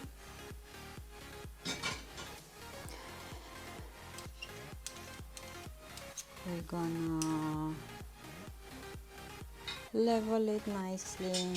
We're gonna level it nicely.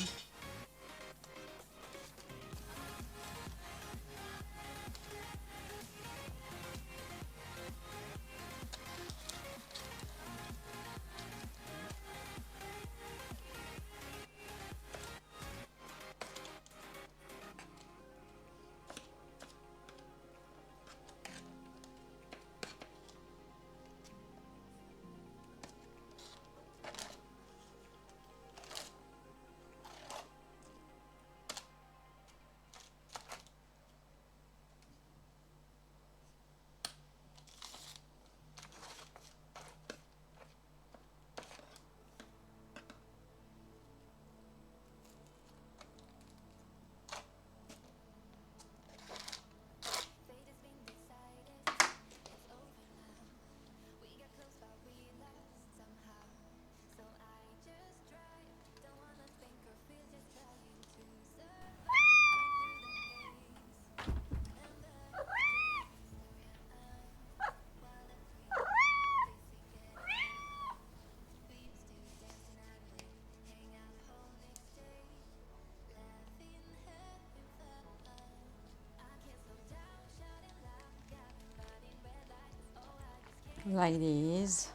Like this.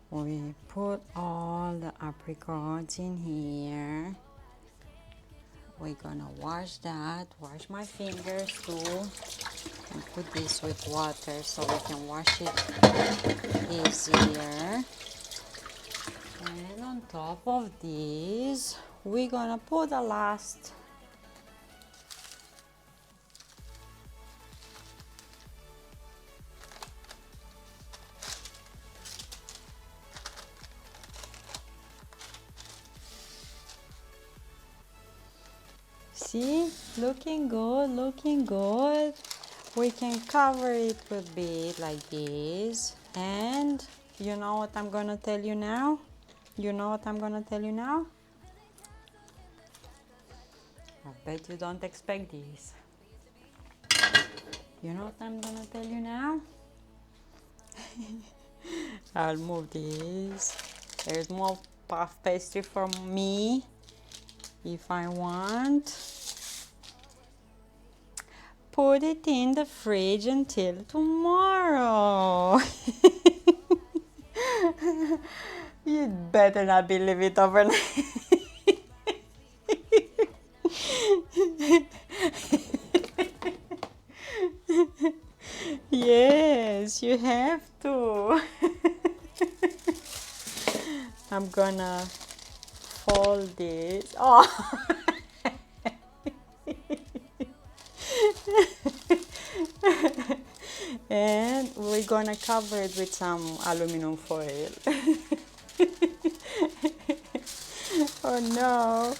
We put all the apricots in here. We're gonna wash that, wash my fingers too, and put this with water so we can wash it easier. And on top of this, we're gonna put the last See, looking good, looking good. We can cover it with a bit like this. And you know what I'm gonna tell you now? You know what I'm gonna tell you now? I bet you don't expect this. You know what I'm gonna tell you now? I'll move this. There's more puff pastry for me if I want. Put it in the fridge until tomorrow. You'd better not believe it overnight. Yes, you have to. I'm gonna fold this. Oh. And we're gonna cover it with some aluminum foil. Oh no.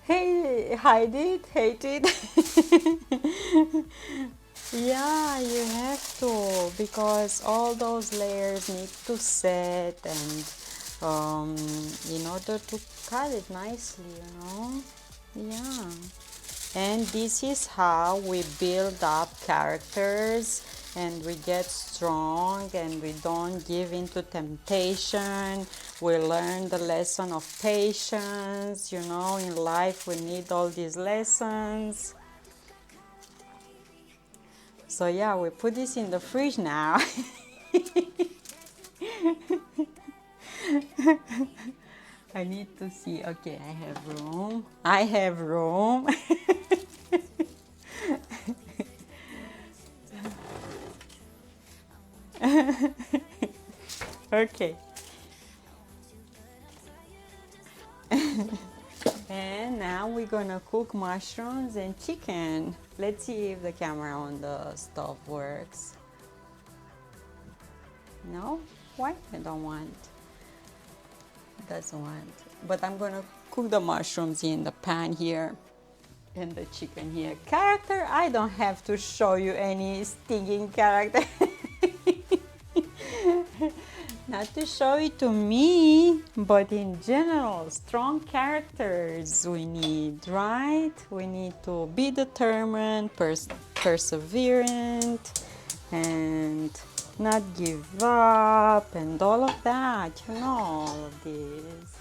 Hey, hide it, hate it. Yeah, you have to, because all those layers need to set, and in order to cut it nicely, Yeah. And this is how we build up characters, and we get strong, and we don't give in to temptation. We learn the lesson of patience. In life we need all these lessons. So yeah, we put this in the fridge now. I need to see. Okay, I have room. I have room. Okay. And now we're gonna cook mushrooms and chicken. Let's see if the camera on the stove works. No? Why? I don't want. Doesn't want. But I'm gonna cook the mushrooms in the pan here and the chicken here. Character, I don't have to show you any stinging character. Not to show it to me, but in general, strong characters we need, right? We need to be determined, perseverant, and not give up, and all of that. All of this.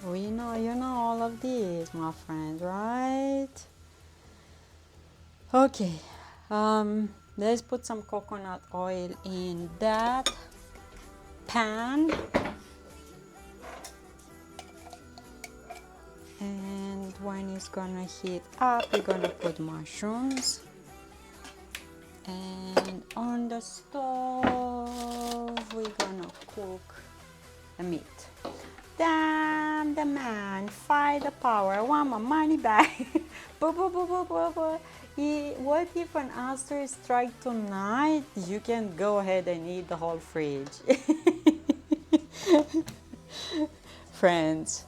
You know all of this, my friend, right? Okay. Let's put some coconut oil in that pan. And when it's gonna heat up, we're gonna put mushrooms. And on the stove, we're gonna cook the meat. Damn the man, fight the power, I want my money back. What if an asteroid strike tonight? You can go ahead and eat the whole fridge. Friends,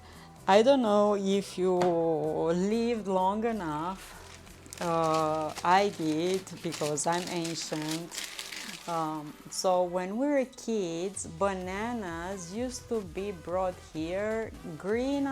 I don't know if you lived long enough. I did, because I'm ancient. So when we were kids, bananas used to be brought here green.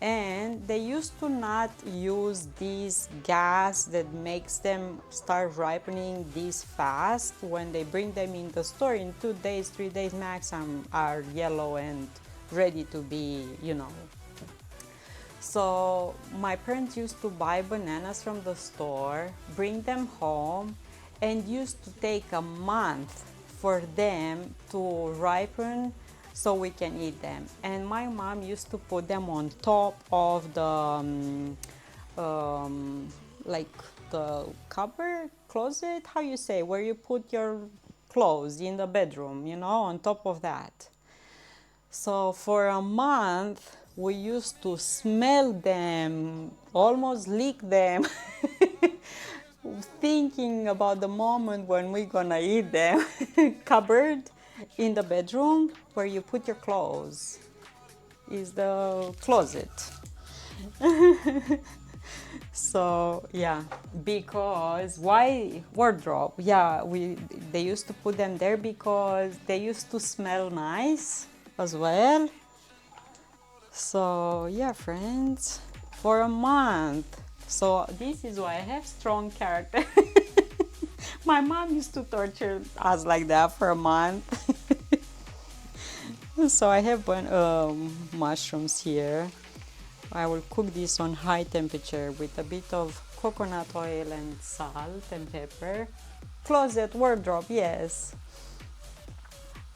And they used to not use this gas that makes them start ripening this fast. When they bring them in the store, in 2 days, 3 days max, are yellow and ready to be, So my parents used to buy bananas from the store, bring them home, and used to take a month for them to ripen so we can eat them. And my mom used to put them on top of the like the cupboard, closet, how you say, where you put your clothes in the bedroom, on top of that. So for a month we used to smell them, almost lick them, thinking about the moment when we're gonna eat them. Cupboard in the bedroom where you put your clothes is the closet. So yeah, because why wardrobe? Yeah, they used to put them there because they used to smell nice as well. So yeah, friends, for a month. So this is why I have strong character. My mom used to torture us like that for a month. So I have mushrooms here. I will cook this on high temperature with a bit of coconut oil and salt and pepper. Closet, wardrobe, yes.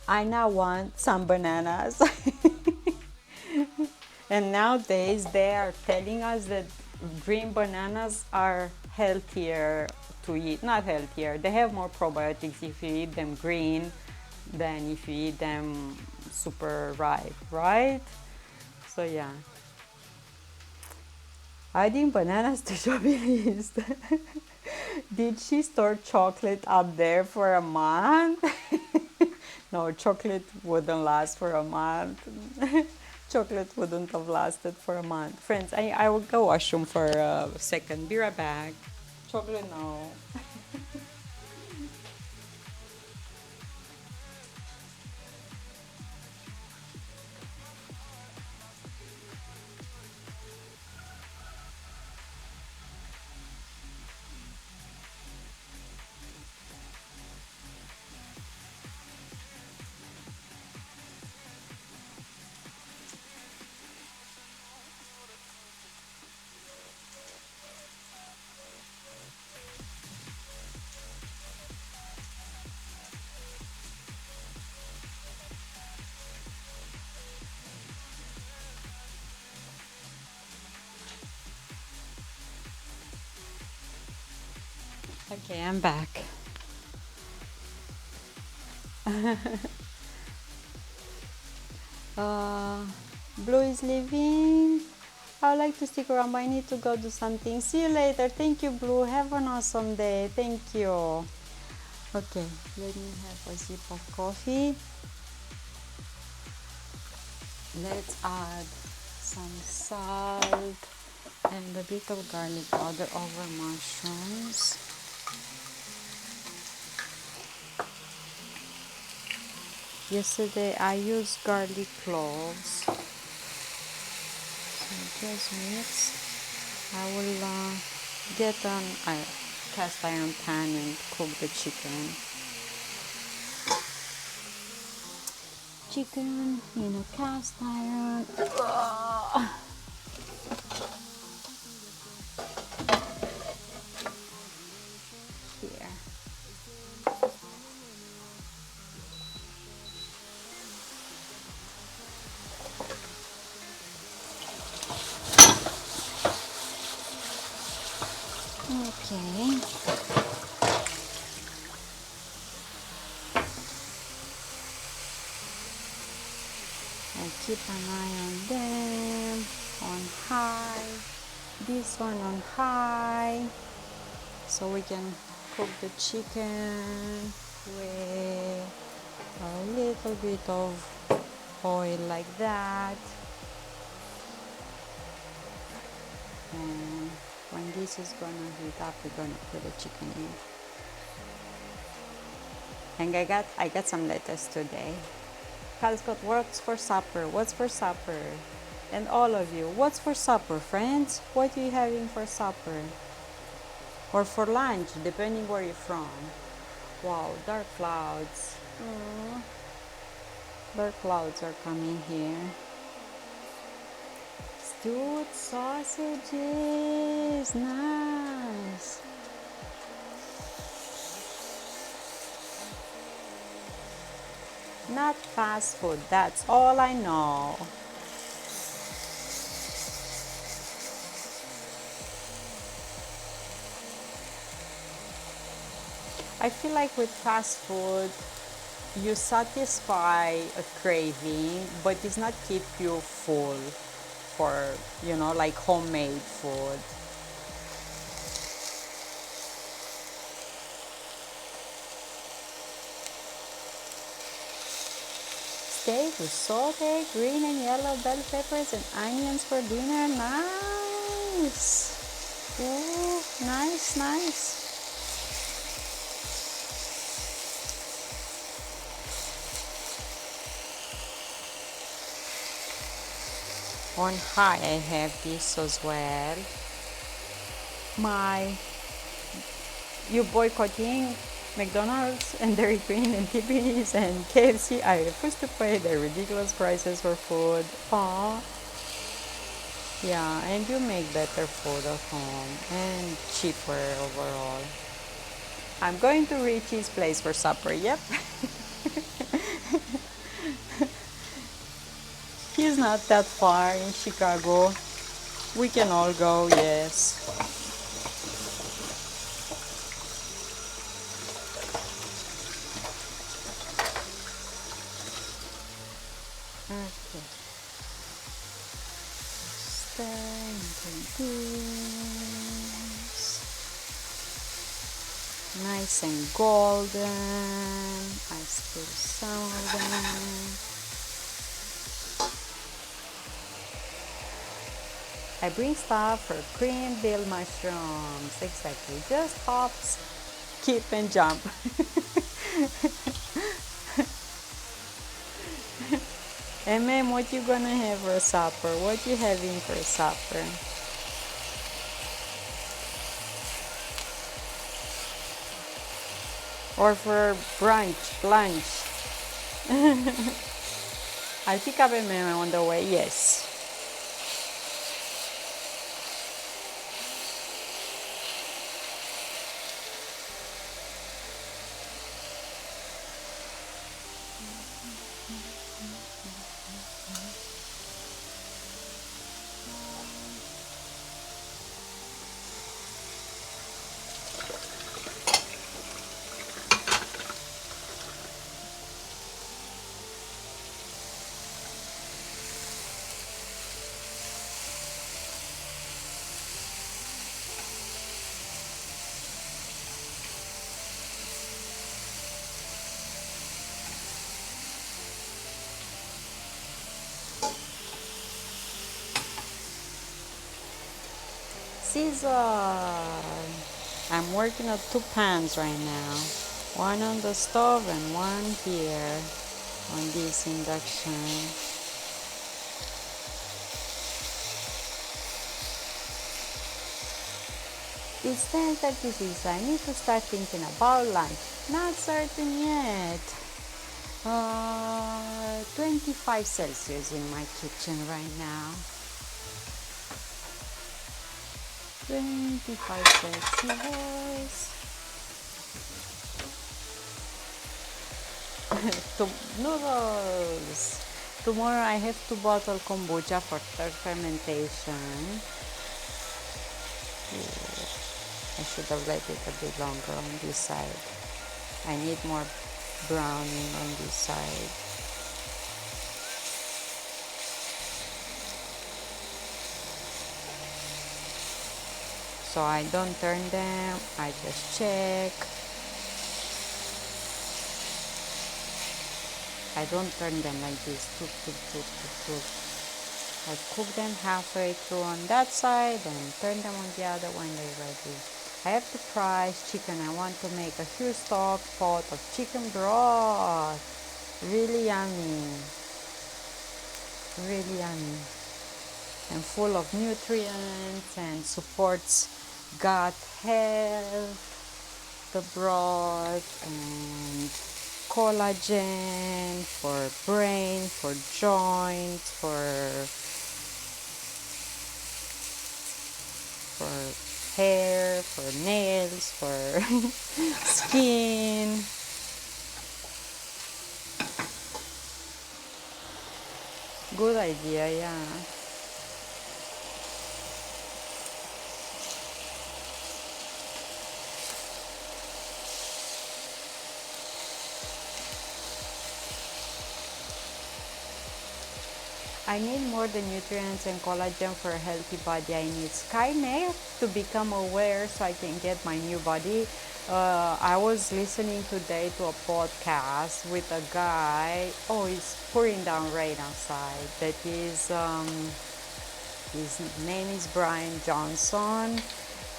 I now want some bananas. And nowadays they are telling us that green bananas are healthier to eat, not healthier. They have more probiotics if you eat them green than if you eat them super ripe, right? So yeah. Adding bananas to shopping list. Did she store chocolate up there for a month? No, chocolate wouldn't last for a month. Chocolate wouldn't have lasted for a month. Friends, I will go washroom for a second. Be right back. Chocolate, no. Okay, I'm back. Blue is leaving. I would like to stick around, but I need to go do something. See you later. Thank you, Blue. Have an awesome day. Thank you. Okay, let me have a sip of coffee. Let's add some salt and a bit of garlic powder over mushrooms. Yesterday I used garlic cloves. So just mix. I will get an cast iron pan and cook the chicken. Chicken in a cast iron. Here. Okay. And keep an eye on them, on high, this one on high, so we can cook the chicken with a little bit of oil like that. And when this is gonna heat up, we're gonna put the chicken in. And I got some lettuce today. Cal Scott, what's for supper? What's for supper? And all of you, what's for supper, friends? What are you having for supper? Or for lunch, depending where you're from. Wow, dark clouds. Aww. Dark clouds are coming here. Stewed sausages, nice. Not fast food, that's all I know. I feel like with fast food, you satisfy a craving, but it's not keep you full for, like homemade food. Steak with sauteed green and yellow bell peppers and onions for dinner. Nice. Ooh, nice, nice. On high, I have this as well. You boycotting McDonald's and Dairy Queen and Tiffany's and KFC. I refuse to pay the ridiculous prices for food. Aww. Yeah, and you make better food at home and cheaper overall. I'm going to Richie's place for supper. Yep. He's not that far in Chicago. We can all go, yes. into this. Nice and golden. I spill some of them. I bring stuff for cream dill mushrooms. Exactly. Just hops, skip and jump. And ma'am, what you gonna have for supper? What you having for supper? Or for brunch, lunch? I'll pick up a ma'am on the way, yes. I'm working on 2 pans right now. One on the stove and one here on this induction. It's 10:36. I need to start thinking about lunch. Not certain yet. 25 Celsius in my kitchen right now. 25 Celsius. Noodles. Tomorrow I have to bottle kombucha for 3rd fermentation. I should have let it a bit longer on this side. I need more browning on this side. So I don't turn them, I just check. I don't turn them like this. I cook them halfway through on that side and turn them on the other when they're ready. I have to fry chicken. I want to make a huge stock pot of chicken broth. Really yummy. Really yummy. And full of nutrients and supports gut health, the broth, and collagen for brain, for joints, for hair, for nails, for skin. Good idea, yeah. I need more the nutrients and collagen for a healthy body. I need Skynet to become aware so I can get my new body. I was listening today to a podcast with a guy. Oh, it's pouring down rain outside. That is, his name is Brian Johnson,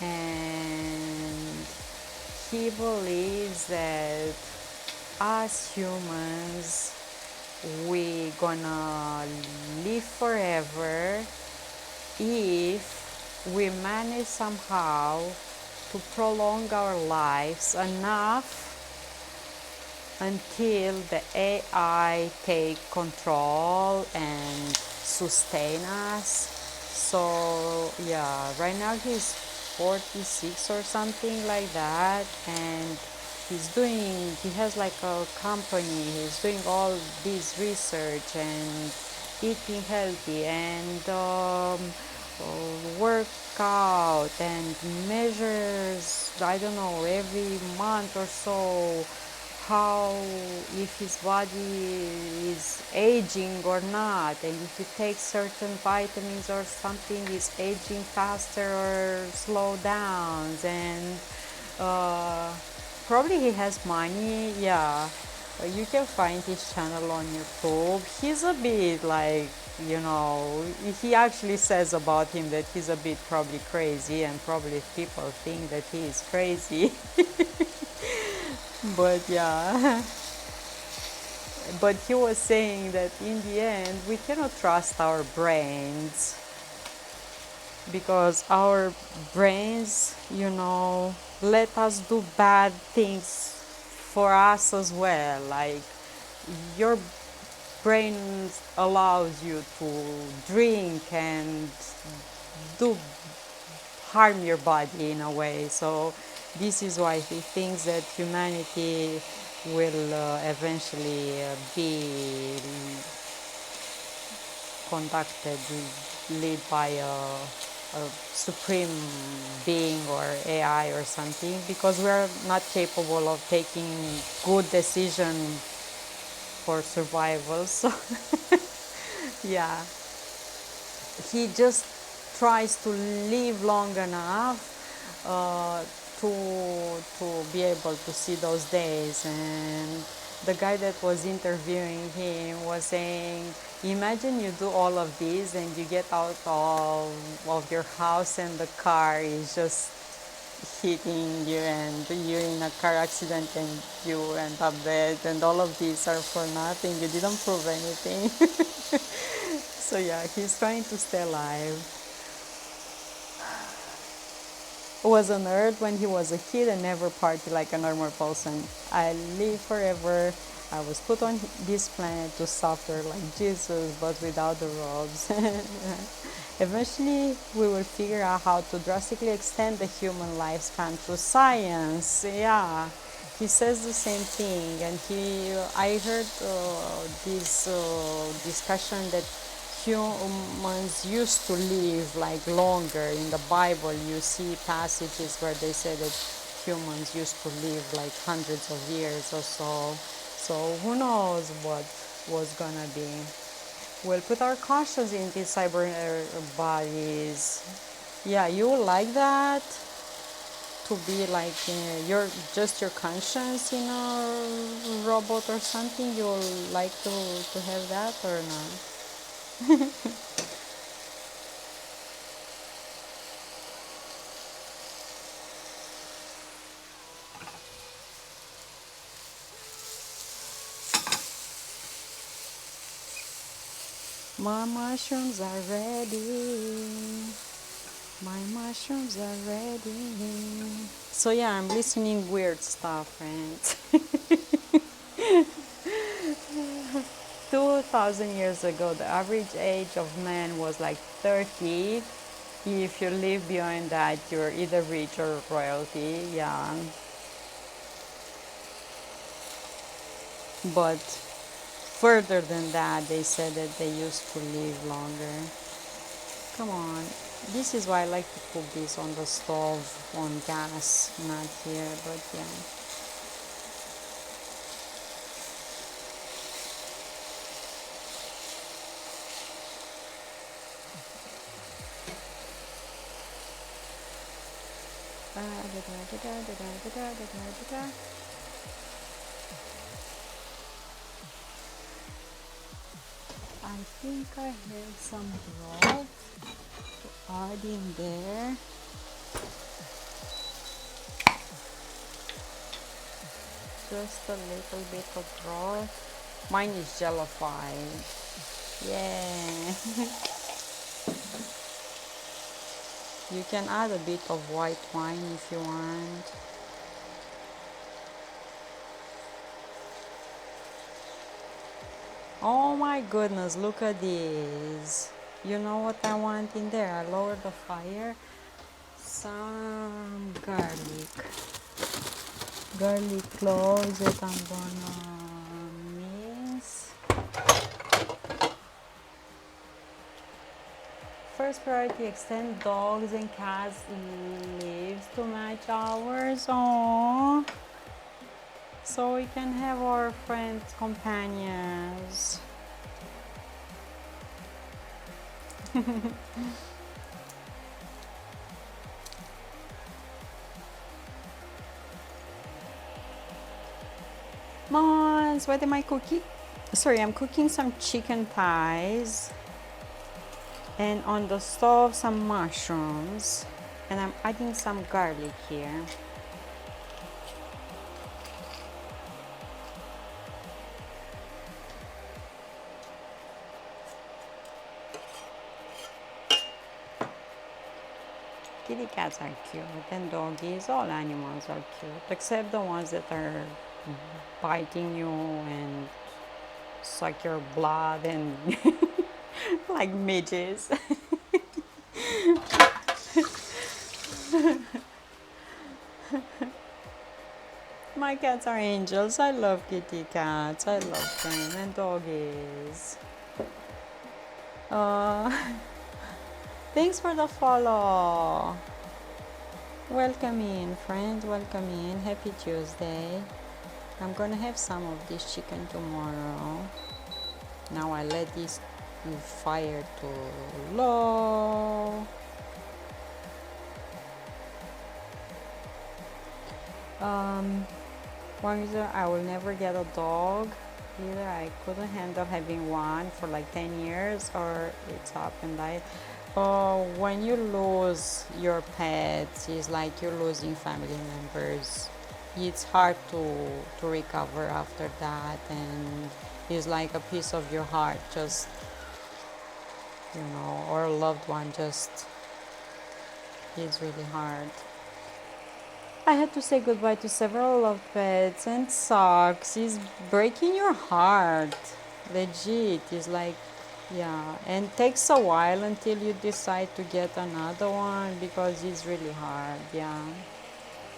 and he believes that us humans, we gonna live forever if we manage somehow to prolong our lives enough until the AI take control and sustain us. So yeah, right now he's 46 or something like that, and he has like a company, he's doing all this research and eating healthy and work out and measures, I don't know, every month or so how, if his body is aging or not, and if he takes certain vitamins or something is aging faster or slow down. And probably he has money. Yeah, you can find his channel on YouTube. He's a bit like, you know, he actually says about him that he's a bit probably crazy, and probably people think that he is crazy. But yeah, but he was saying that in the end we cannot trust our brains, because our brains, you know, let us do bad things for us as well. Like, your brain allows you to drink and do harm your body in a way. So this is why he thinks that humanity will eventually be conducted, led by a supreme being or AI or something, because we are not capable of taking good decision for survival. So yeah, he just tries to live long enough to be able to see those days. And the guy that was interviewing him was saying, imagine you do all of this and you get out of your house and the car is just hitting you and you're in a car accident and you end up dead, and all of these are for nothing. You didn't prove anything. So yeah, he's trying to stay alive. Was on earth when he was a kid and never partied like a normal person. I live forever. I was put on this planet to suffer like Jesus, but without the robes. Eventually, we will figure out how to drastically extend the human lifespan through science. Yeah, he says the same thing. And I heard this discussion that humans used to live like longer. In the Bible, you see passages where they say that humans used to live like hundreds of years or so. So who knows what was gonna be. We'll put our conscience in these cyber bodies. Yeah, you would like that? To be like your conscience in a robot or something? You would like to have that or not? My mushrooms are ready. My mushrooms are ready. So yeah, I'm listening weird stuff, friends. 2,000 years ago, the average age of man was like 30. If you live beyond that, you're either rich or royalty. Yeah. But further than that, they said that they used to live longer. Come on. This is why I like to cook this on the stove, on gas, not here, but yeah. I think I have some broth to add in there. Just a little bit of broth. Mine is jellified. Yeah. You can add a bit of white wine if you want. Oh my goodness, look at this. You know what I want in there? I lowered the fire. Some garlic. Garlic cloves that I'm gonna mince. First priority, extend dogs and cats' lives to match ours. Aww. so we can have our friends, companions. Mons, what am I cooking? Sorry, I'm cooking some chicken thighs, and on the stove some mushrooms, and I'm adding some garlic here. Kitty cats are cute, and doggies, all animals are cute, except the ones that are biting you and suck your blood and like midges. My cats are angels. I love kitty cats. I love them, and doggies. Uh, thanks for the follow. Welcome in, friends. Welcome in. Happy Tuesday. I'm gonna have some of this chicken tomorrow. Now I let this fire to low. One reason I will never get a dog. Either I couldn't handle having one for like 10 years, or it's up and died. When you lose your pets, it's like you're losing family members. It's hard to recover after that, and it's like a piece of your heart just, or a loved one just, it's really hard. I had to say goodbye to several loved pets, and sucks. It's breaking your heart. Legit. It's like, yeah. And takes a while until you decide to get another one, because it's really hard. Yeah.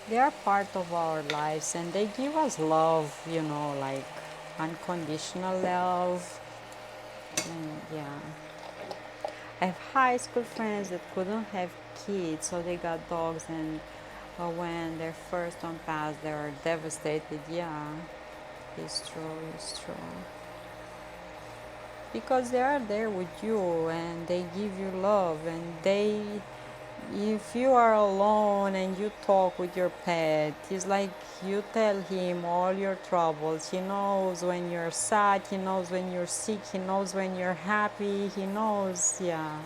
They are part of our lives, and they give us love, like unconditional love. And yeah. I have high school friends that couldn't have kids, so they got dogs, and when their first one passed, they were devastated. Yeah, it's true, it's true. Because they are there with you, and they give you love, and if you are alone and you talk with your pet, it's like you tell him all your troubles. He knows when you're sad, he knows when you're sick, he knows when you're happy, he knows, yeah.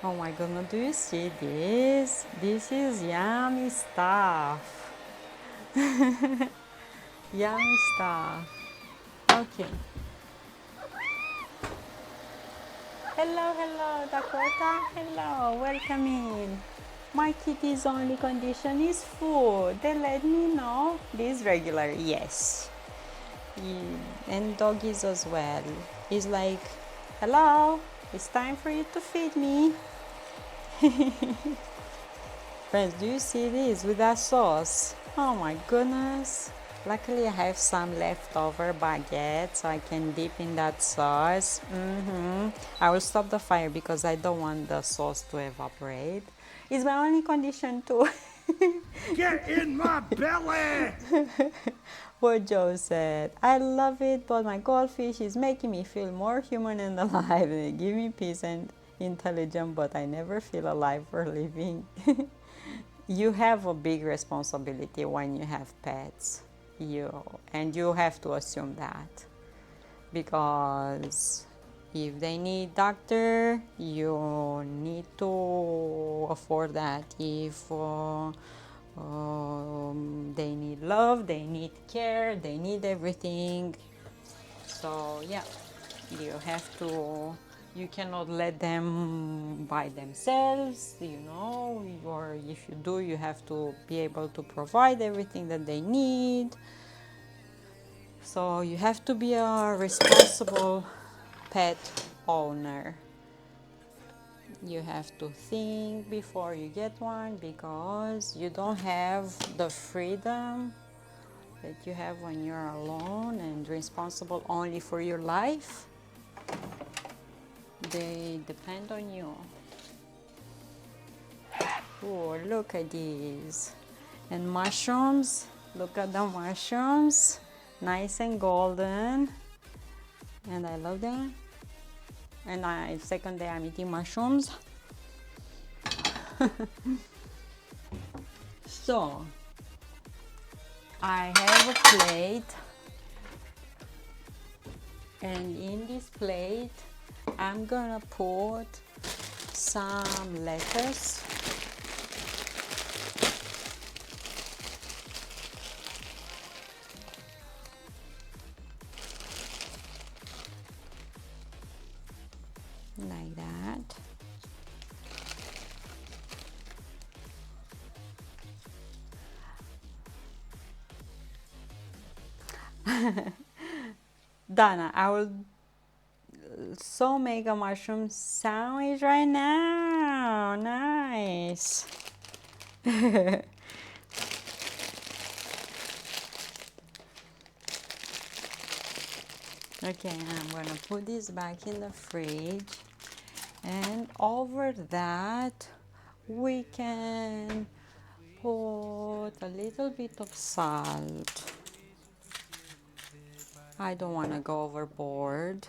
Oh my goodness, do you see this? This is yummy stuff. Yummy stuff. Okay. Hello, hello, Dakota. Hello, welcome in. My kitty's only condition is food. They let me know. This regular, yes. And doggies as well. It's like, hello, it's time for you to feed me. Friends, do you see this with that sauce? Oh my goodness. Luckily I have some leftover baguette, so I can dip in that sauce. I will stop the fire because I don't want the sauce to evaporate. It's my only condition too. Get in my belly! What Joe said. I love it, but my goldfish is making me feel more human and alive. They give me peace and intelligence, but I never feel alive or living. You have a big responsibility when you have pets. And you have to assume that, because if they need doctor, you need to afford that. If they need love, they need care, they need everything. So yeah, you cannot let them by themselves, or if you do, you have to be able to provide everything that they need. So you have to be a responsible pet owner. You have to think before you get one, because you don't have the freedom that you have when you're alone and responsible only for your life. They depend on you. Oh, look at these. And mushrooms, Look at the mushrooms, nice and golden, and I love them. And second day I'm eating mushrooms. So I have a plate, and in this plate I'm gonna put some lettuce. Like that. Donna, I will so make a mushroom sandwich right now. Nice. Okay, I'm gonna put this back in the fridge, and over that we can put a little bit of salt. I don't want to go overboard.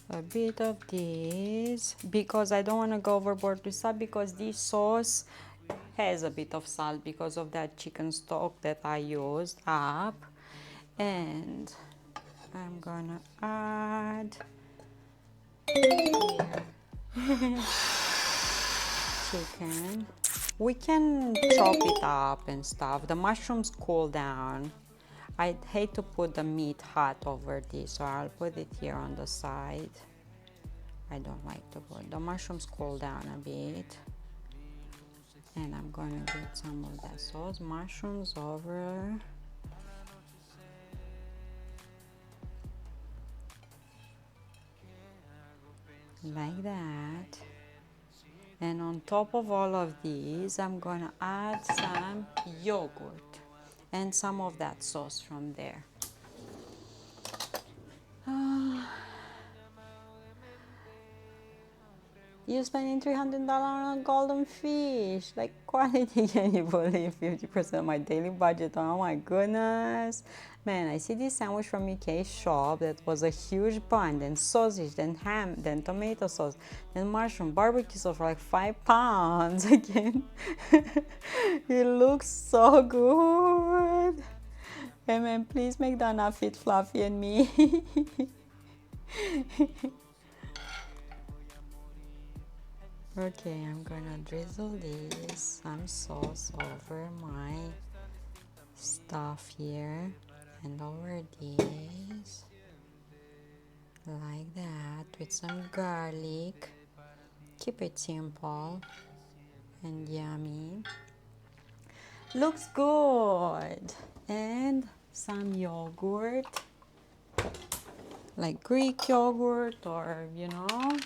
A bit of this, because I don't want to go overboard with salt, because this sauce has a bit of salt because of that chicken stock that I used up. And I'm gonna add here chicken. We can chop it up and stuff. The mushrooms cool down. I hate to put the meat hot over this, so I'll put it here on the side. I don't like to put the mushrooms cool down a bit. And I'm gonna get some of that sauce, mushrooms over. Like that. And on top of all of these, I'm gonna add some yogurt and some of that sauce from there. You're spending $300 on a golden fish. Like, quality, can you believe 50% of my daily budget? Oh my goodness. Man, I see this sandwich from UK shop that was a huge bun, then sausage, then ham, then tomato sauce, then mushroom, barbecue sauce for like £5 again. It looks so good. Hey man, please make Donna fit Fluffy and me. Okay, I'm gonna drizzle this some sauce over my stuff here and over this, like that, with some garlic. Keep it simple and yummy. Looks good. And some yogurt, like Greek yogurt, or you know.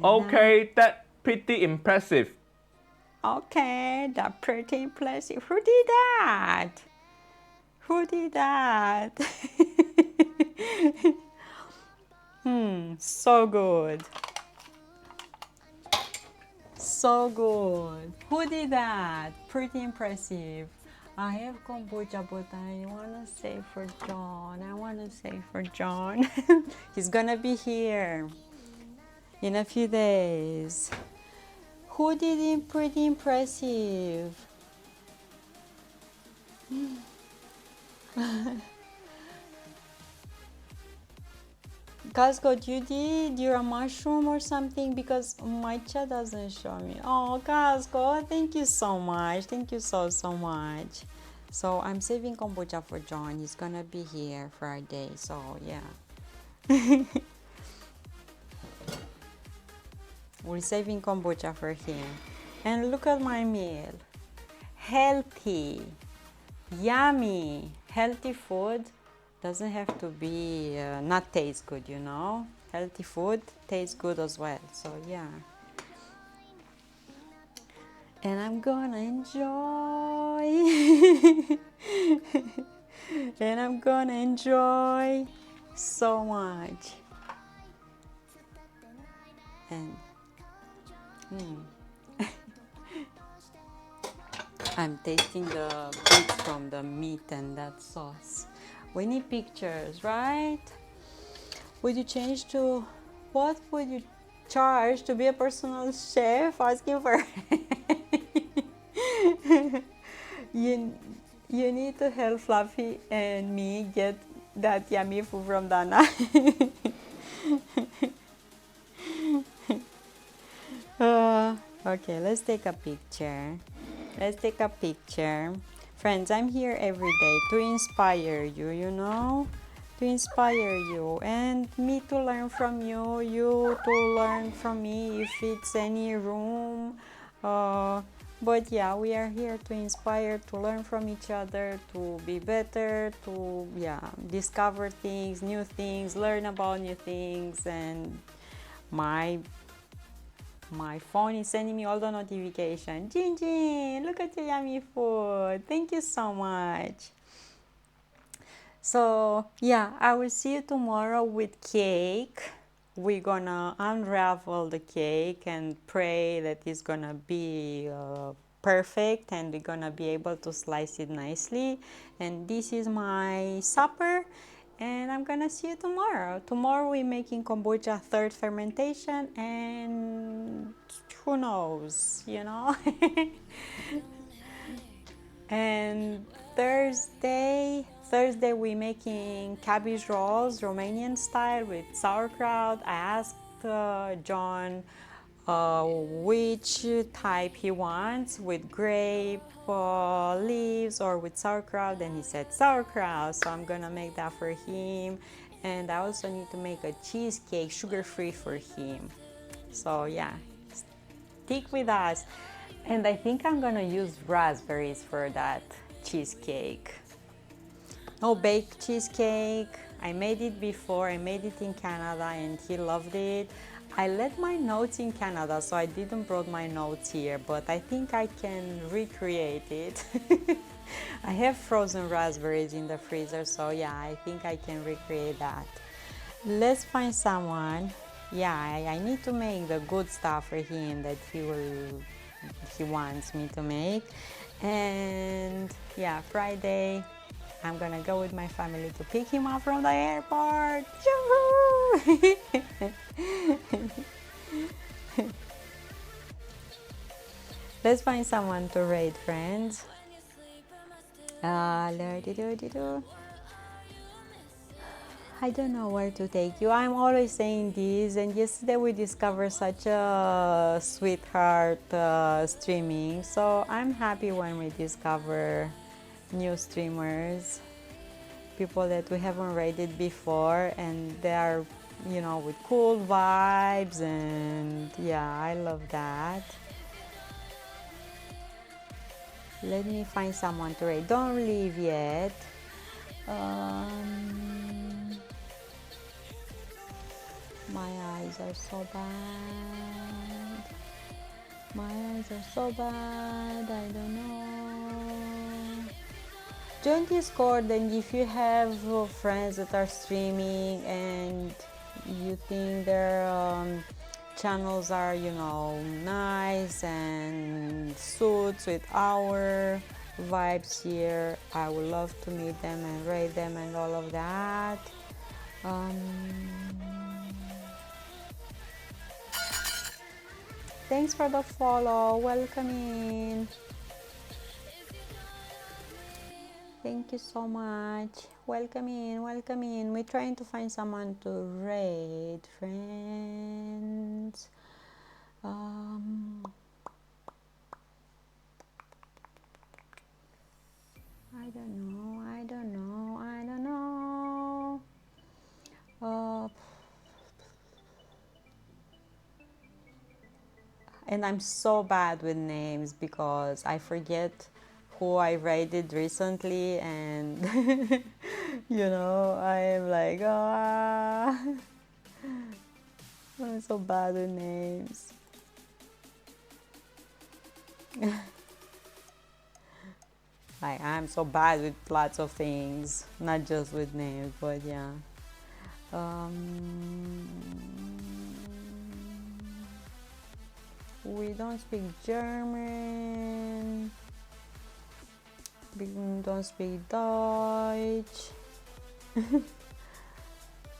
Okay, that's pretty impressive. Okay, that's pretty impressive. Who did that? Who did that? So good. So good. Who did that? Pretty impressive. I have kombucha, but I want to save for John. I want to save for John. He's gonna be here in a few days. Who did it? Pretty impressive. Casco, you did? You're a mushroom or something? Because my chat doesn't show me. Oh, Casco, thank you so much. Thank you so much. So I'm saving kombucha for John. He's gonna be here Friday. So yeah. We're saving kombucha for him. And look at my meal. Healthy, yummy, healthy food. Doesn't have to be not taste good, you know. Healthy food tastes good as well. So yeah. And I'm gonna enjoy. And I'm gonna enjoy so much. And I'm tasting the bits from the meat and that sauce. We need pictures, right? Would you change to, what would you charge to be a personal chef? Asking for you, you need to help Fluffy and me get that yummy food from Dana. Okay, let's take a picture. Let's take a picture. Friends, I'm here every day to inspire you, you know? To inspire you and me to learn from you, you to learn from me if it's any room. But yeah, we are here to inspire, to learn from each other, to be better, to discover things, new things, learn about new things. And my phone is sending me all the notifications. Jin Jin, look at your yummy food. Thank you so much. So yeah, I will see you tomorrow with cake. We're gonna unravel the cake and pray that it's gonna be perfect and we're gonna be able to slice it nicely. And this is my supper, and I'm gonna see you tomorrow. Tomorrow we're making kombucha third fermentation, and who knows, you know. And Thursday we're making cabbage rolls, Romanian style with sauerkraut. I asked John which type he wants, with grape leaves or with sauerkraut, and he said sauerkraut, so I'm gonna make that for him. And I also need to make a cheesecake, sugar-free, for him. So yeah, stick with us. And I think I'm gonna use raspberries for that cheesecake. No baked cheesecake. I made it before. I made it in Canada and he loved it. I left my notes in Canada, so I didn't brought my notes here, but I think I can recreate it. I have frozen raspberries in the freezer, so yeah, I think I can recreate that. Let's find someone. Yeah, I need to make the good stuff for him that he wants me to make. And yeah, Friday I'm gonna go with my family to pick him up from the airport. Let's find someone to raid, friends. I don't know where to take you. I'm always saying this, and yesterday we discovered such a sweetheart streaming. So I'm happy when we discover new streamers, people that we haven't rated before, and they are, you know, with cool vibes, and yeah, I love that. Let me find someone to raid. Don't leave yet. My eyes are so bad. My eyes are so bad. I don't know. Join Discord, and if you have friends that are streaming and you think their channels are, you know, nice and suits with our vibes here, I would love to meet them and rate them and all of that. Thanks for the follow. Welcome in. Thank you so much. Welcome in, welcome in. We're trying to find someone to raid, friends. I don't know. And I'm so bad with names because I forget who I rated recently, and you know, I'm like, I'm so bad with names. I'm so bad with lots of things, not just with names, but yeah. We don't speak German. don't speak Dutch.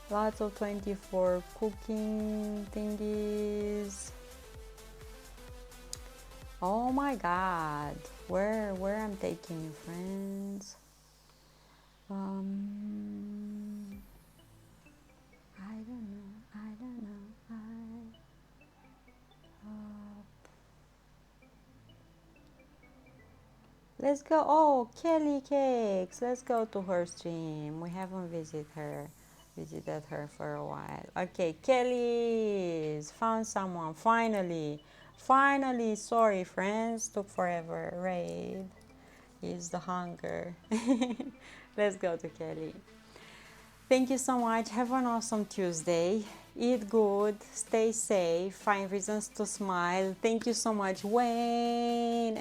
Lots of 24 cooking thingies. Oh my god, where I'm taking you, friends? I don't know. Let's go. Oh, Kelly Cakes. Let's go to her stream. We haven't visited her for a while. Okay, Kelly's found someone finally. Finally, sorry friends, took forever. Raid is the hunger. Let's go to Kelly. Thank you so much. Have an awesome Tuesday. Eat good, stay safe, find reasons to smile. Thank you so much, Wayne,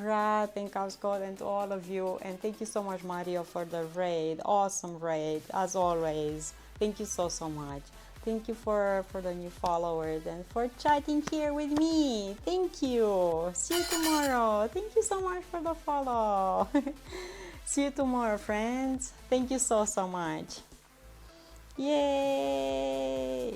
Rat, and Scott, and to all of you. And thank you so much, Mario, for the raid. Awesome raid, as always. Thank you so much. Thank you for the new followers and for chatting here with me. Thank you. See you tomorrow. Thank you so much for the follow. See you tomorrow, friends. Thank you so much. Yay!